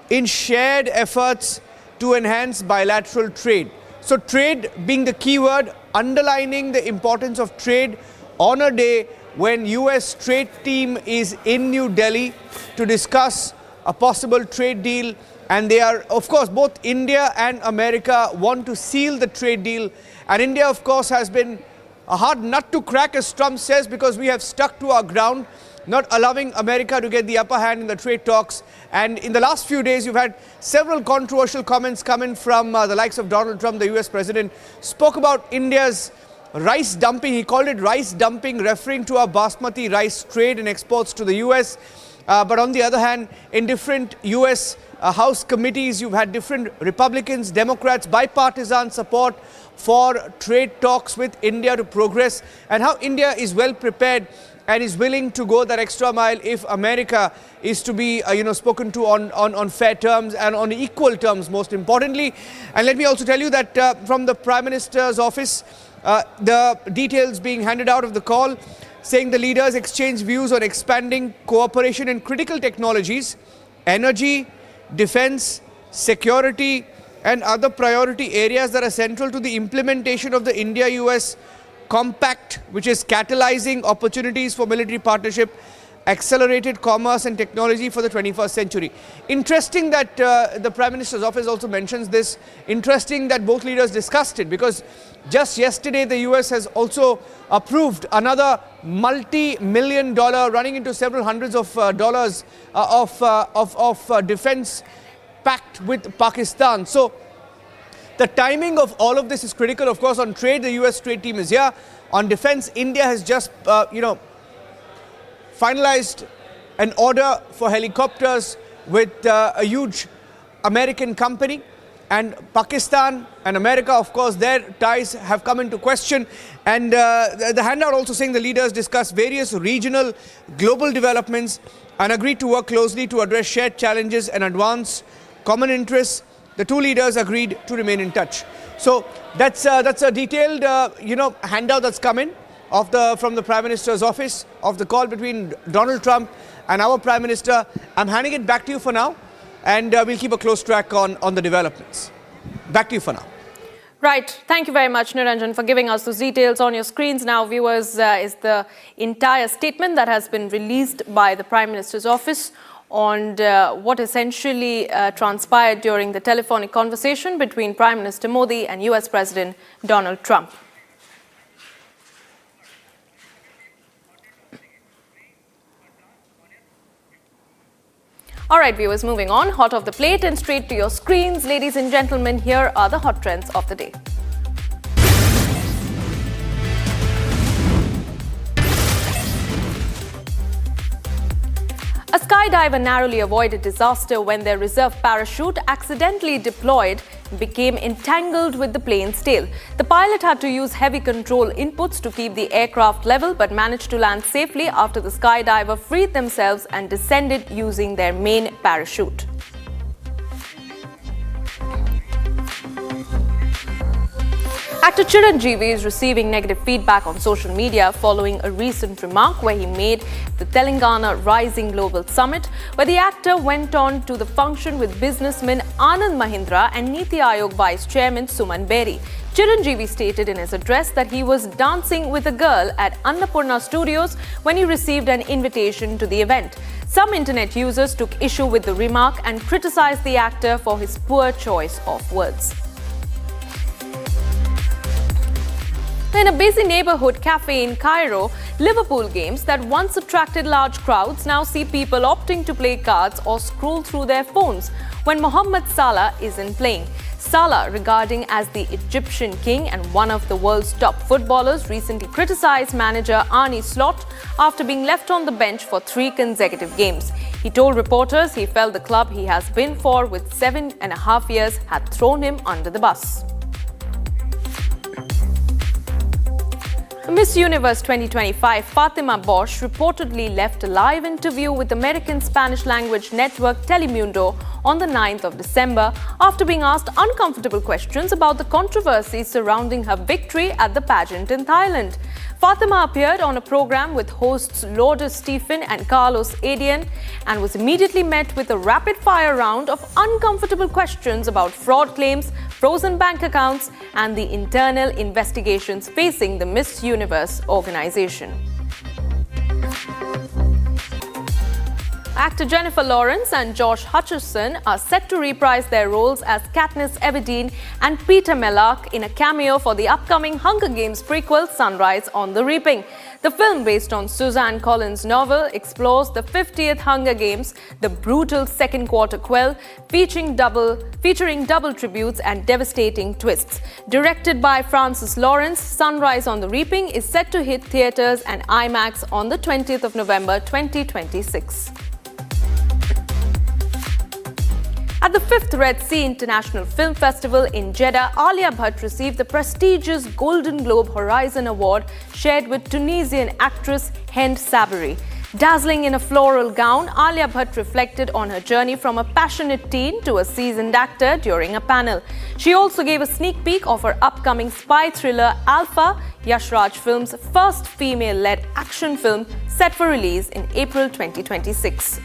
in shared efforts to enhance bilateral trade. So trade being the key word, underlining the importance of trade on a day when US trade team is in New Delhi to discuss a possible trade deal. And they are, of course, both India and America want to seal the trade deal. And India, of course, has been a hard nut to crack, as Trump says, because we have stuck to our ground, not allowing America to get the upper hand in the trade talks. And in the last few days, you've had several controversial comments coming from the likes of Donald Trump. The US president spoke about India's rice dumping. He called it rice dumping, referring to our basmati rice trade and exports to the US. But on the other hand, in different US House committees, you've had different Republicans, Democrats, bipartisan support for trade talks with India to progress, and how India is well prepared and is willing to go that extra mile if America is to be spoken to on fair terms and on equal terms, most importantly. And let me also tell you that from the Prime Minister's office, the details being handed out of the call, saying the leaders exchanged views on expanding cooperation in critical technologies, energy, defense, security, and other priority areas that are central to the implementation of the India-US Compact, which is catalyzing opportunities for military partnership, accelerated commerce and technology for the 21st century. Interesting that the Prime Minister's office also mentions this. Interesting that both leaders discussed it, because just yesterday the US has also approved another multi-million-dollar, running into several hundreds of dollars of defense pact with Pakistan. So the timing of all of this is critical. Of course, on trade, the US trade team is here. On defense, India has just, finalized an order for helicopters with a huge American company. And Pakistan and America, of course, their ties have come into question. And the handout also saying the leaders discussed various regional, global developments and agreed to work closely to address shared challenges and advance common interests. The two leaders agreed to remain in touch. So that's a detailed, handout that's come in from the Prime Minister's office of the call between Donald Trump and our Prime Minister. I'm handing it back to you for now, and we'll keep a close track on the developments. Back to you for now. Right. Thank you very much, Niranjan, for giving us those details on your screens. Now, viewers, is the entire statement that has been released by the Prime Minister's office on what essentially transpired during the telephonic conversation between Prime Minister Modi and US President Donald Trump. All right, viewers, moving on. Hot off the plate and straight to your screens. Ladies and gentlemen, here are the hot trends of the day. A skydiver narrowly avoided disaster when their reserve parachute, accidentally deployed, became entangled with the plane's tail. The pilot had to use heavy control inputs to keep the aircraft level, but managed to land safely after the skydiver freed themselves and descended using their main parachute. Actor Chiranjeevi is receiving negative feedback on social media following a recent remark where he made the Telangana Rising Global Summit, where the actor went on to the function with businessmen Anand Mahindra and Niti Aayog Vice Chairman Suman Beri. Chiranjeevi stated in his address that he was dancing with a girl at Annapurna Studios when he received an invitation to the event. Some internet users took issue with the remark and criticized the actor for his poor choice of words. In a busy neighborhood cafe in Cairo, Liverpool games that once attracted large crowds now see people opting to play cards or scroll through their phones when Mohamed Salah isn't playing. Salah, regarding as the Egyptian king and one of the world's top footballers, recently criticized manager Arne Slot after being left on the bench for 3 consecutive games. He told reporters he felt the club he has been for with 7.5 years had thrown him under the bus. Miss Universe 2025 Fatima Bosch reportedly left a live interview with American Spanish language network Telemundo on the 9th of December after being asked uncomfortable questions about the controversy surrounding her victory at the pageant in Thailand. Fatima appeared on a program with hosts Lourdes Stephen and Carlos Adian and was immediately met with a rapid-fire round of uncomfortable questions about fraud claims, frozen bank accounts, and the internal investigations facing the Miss Universe organization. Actor Jennifer Lawrence and Josh Hutcherson are set to reprise their roles as Katniss Everdeen and Peter Mellark in a cameo for the upcoming Hunger Games prequel Sunrise on the Reaping. The film, based on Suzanne Collins' novel, explores the 50th Hunger Games, the brutal second quarter quell, featuring double tributes and devastating twists. Directed by Francis Lawrence, Sunrise on the Reaping is set to hit theaters and IMAX on the 20th of November 2026. At the 5th Red Sea International Film Festival in Jeddah, Alia Bhatt received the prestigious Golden Globe Horizon Award shared with Tunisian actress Hind Sabri. Dazzling in a floral gown, Alia Bhatt reflected on her journey from a passionate teen to a seasoned actor during a panel. She also gave a sneak peek of her upcoming spy thriller Alpha, Yash Raj Films' first female-led action film set for release in April 2026.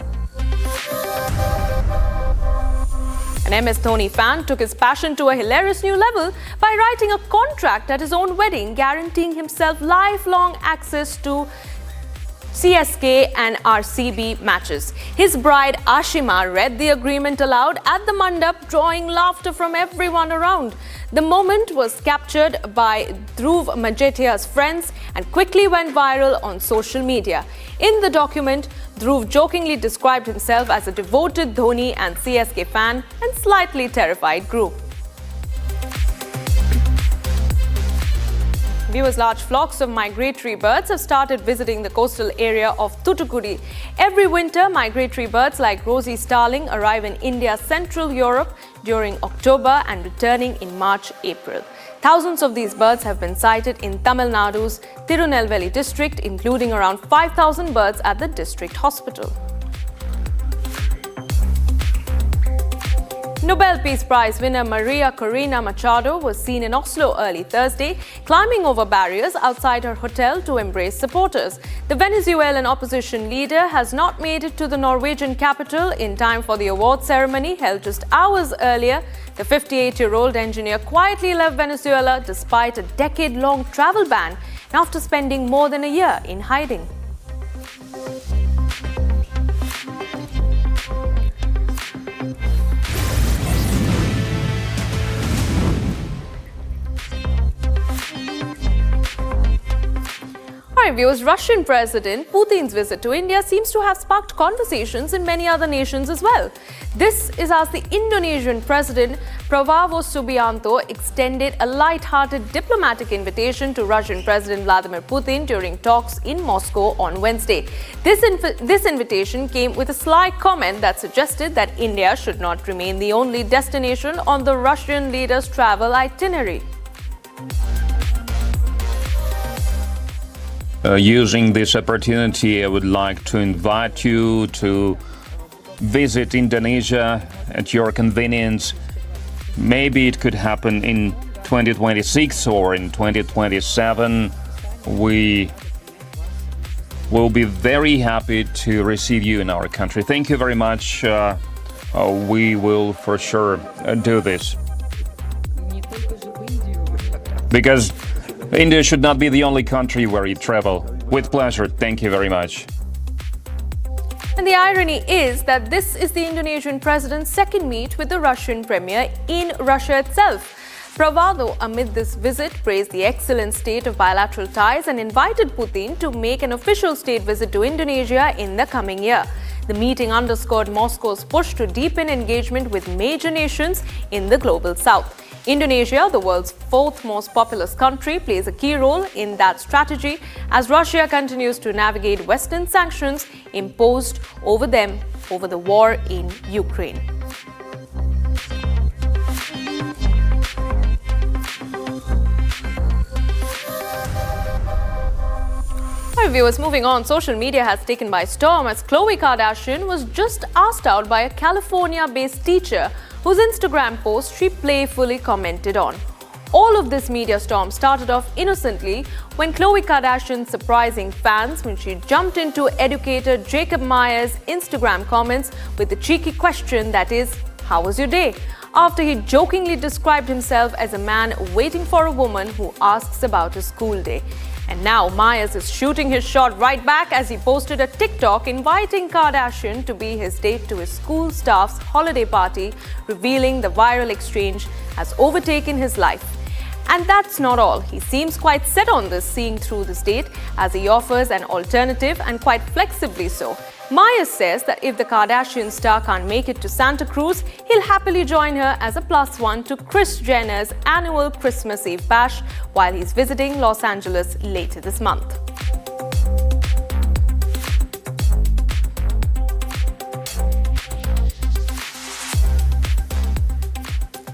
An MS Dhoni fan took his passion to a hilarious new level by writing a contract at his own wedding, guaranteeing himself lifelong access to CSK and RCB matches. His bride Ashima read the agreement aloud at the mandap, drawing laughter from everyone around. The moment was captured by Dhruv Majetia's friends and quickly went viral on social media. In the document, Dhruv jokingly described himself as a devoted Dhoni and CSK fan and slightly terrified groom. Viewers, large flocks of migratory birds have started visiting the coastal area of Thoothukudi. Every winter, migratory birds like rosy starling arrive in India's Central Europe during October and returning in March-April. Thousands of these birds have been sighted in Tamil Nadu's Tirunelveli district, including around 5,000 birds at the district hospital. Nobel Peace Prize winner Maria Corina Machado was seen in Oslo early Thursday, climbing over barriers outside her hotel to embrace supporters. The Venezuelan opposition leader has not made it to the Norwegian capital in time for the award ceremony held just hours earlier. The 58-year-old engineer quietly left Venezuela despite a decade-long travel ban and after spending more than a year in hiding. Alright viewers, Russian President Putin's visit to India seems to have sparked conversations in many other nations as well. This is as the Indonesian President Prabowo Subianto extended a light-hearted diplomatic invitation to Russian President Vladimir Putin during talks in Moscow on Wednesday. This invitation came with a sly comment that suggested that India should not remain the only destination on the Russian leader's travel itinerary. Using this opportunity, I would like to invite you to visit Indonesia at your convenience. Maybe it could happen in 2026 or in 2027. We will be very happy to receive you in our country. Thank you very much. We will for sure do this. Because India should not be the only country where you travel. With pleasure. Thank you very much. And the irony is that this is the Indonesian president's second meet with the Russian premier in Russia itself. Prabowo, amid this visit, praised the excellent state of bilateral ties and invited Putin to make an official state visit to Indonesia in the coming year. The meeting underscored Moscow's push to deepen engagement with major nations in the global south. Indonesia, the world's fourth most populous country, plays a key role in that strategy as Russia continues to navigate Western sanctions imposed over them over the war in Ukraine. All right, viewers, moving on, social media has taken by storm as Khloe Kardashian was just asked out by a California-based teacher whose Instagram post she playfully commented on. All of this media storm started off innocently when Khloe Kardashian surprising fans when she jumped into educator Jacob Meyer's Instagram comments with a cheeky question that is, "How was your day?" after he jokingly described himself as a man waiting for a woman who asks about his school day. And now Myers is shooting his shot right back as he posted a TikTok inviting Kardashian to be his date to his school staff's holiday party, revealing the viral exchange has overtaken his life. And that's not all. He seems quite set on this, seeing through this date as he offers an alternative and quite flexibly so. Myers says that if the Kardashian star can't make it to Santa Cruz, he'll happily join her as a +1 to Kris Jenner's annual Christmas Eve bash while he's visiting Los Angeles later this month.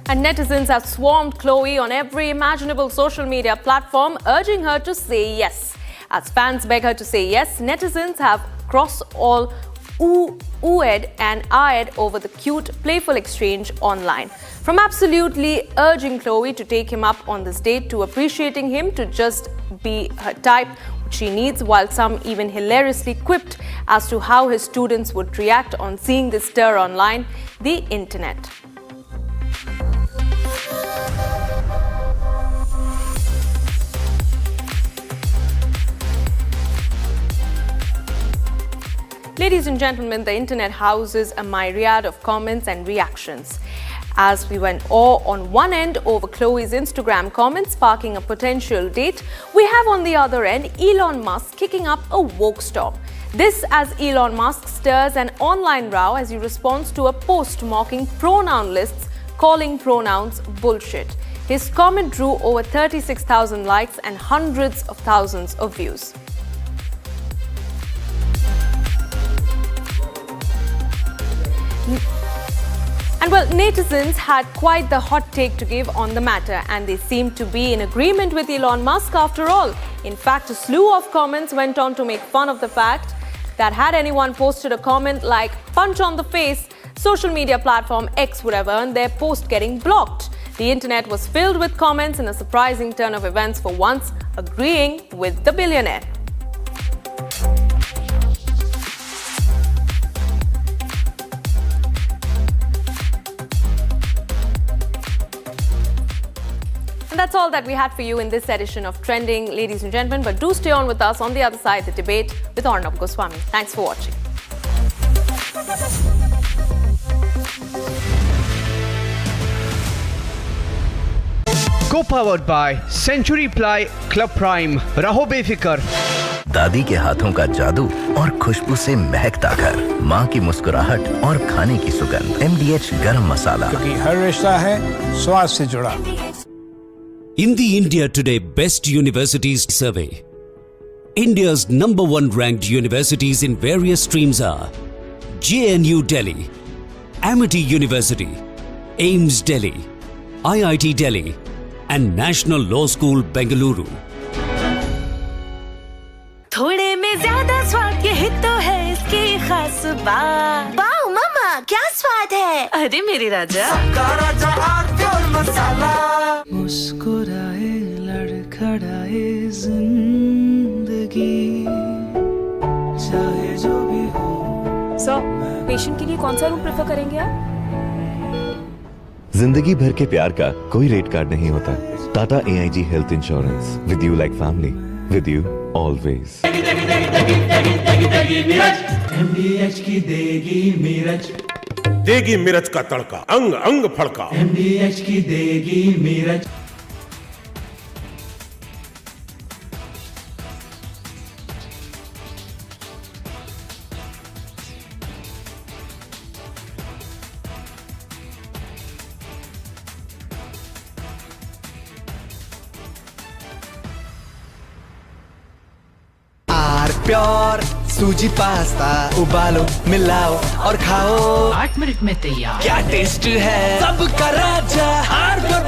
And netizens have swarmed Khloe on every imaginable social media platform, urging her to say yes. As fans beg her to say yes, netizens have crossed all oohed and ahed over the cute, playful exchange online. From absolutely urging Khloe to take him up on this date to appreciating him to just be her type, which she needs, while some even hilariously quipped as to how his students would react on seeing this stir online, the internet. Ladies and gentlemen, the internet houses a myriad of comments and reactions. As we went on one end over Chloe's Instagram comments sparking a potential date, we have on the other end Elon Musk kicking up a woke storm. This as Elon Musk stirs an online row as he responds to a post mocking pronoun lists, calling pronouns bullshit. His comment drew over 36,000 likes and hundreds of thousands of views. And well, netizens had quite the hot take to give on the matter, and they seemed to be in agreement with Elon Musk after all. In fact, a slew of comments went on to make fun of the fact that had anyone posted a comment like punch on the face, social media platform X would have earned their post getting blocked. The internet was filled with comments in a surprising turn of events for once agreeing with the billionaire. And that's all that we had for you in this edition of Trending, ladies and gentlemen. But do stay on with us on the other side, the debate with Arnab Goswami. Thanks for watching. Co-powered by Century Ply Club Prime. रहो बेफिक्र। दादी के हाथों का जादू और खुशबू से महकता घर, माँ की मुस्कुराहट और खाने की सुगंध। MDH गरम मसाला, क्योंकि हर रिश्ता है स्वाद से जुड़ा। In the India Today Best Universities Survey, India's #1 ranked universities in various streams are JNU Delhi, Amity University, AIMS Delhi, IIT Delhi, and National Law School Bengaluru. थोड़े में ज्यादा स्वाद यही तो है इसकी खास बात। वाओ मामा, क्या स्वाद है? अरे मेरे राजा, सबका राजा आरती और मसाला। मुस्कुराए लड़खड़ाए जिंदगी, चाहे जो भी हो। सर, पेशेंट के लिए कौन सा रूम प्रेफर करेंगे आप? जिंदगी भर के प्यार का कोई रेट कार्ड नहीं होता। Tata AIG health insurance, with you like family, with you always. MDH की देगी मिर्च, देगी मिर्च का तड़का, अंग अंग फड़का। MDH की देगी मिर्च। प्योर सूजी पास्ता, उबालो मिलाओ और खाओ, 8 मिनट में तैयार। क्या टेस्ट है, सबका राजा आर प्योर।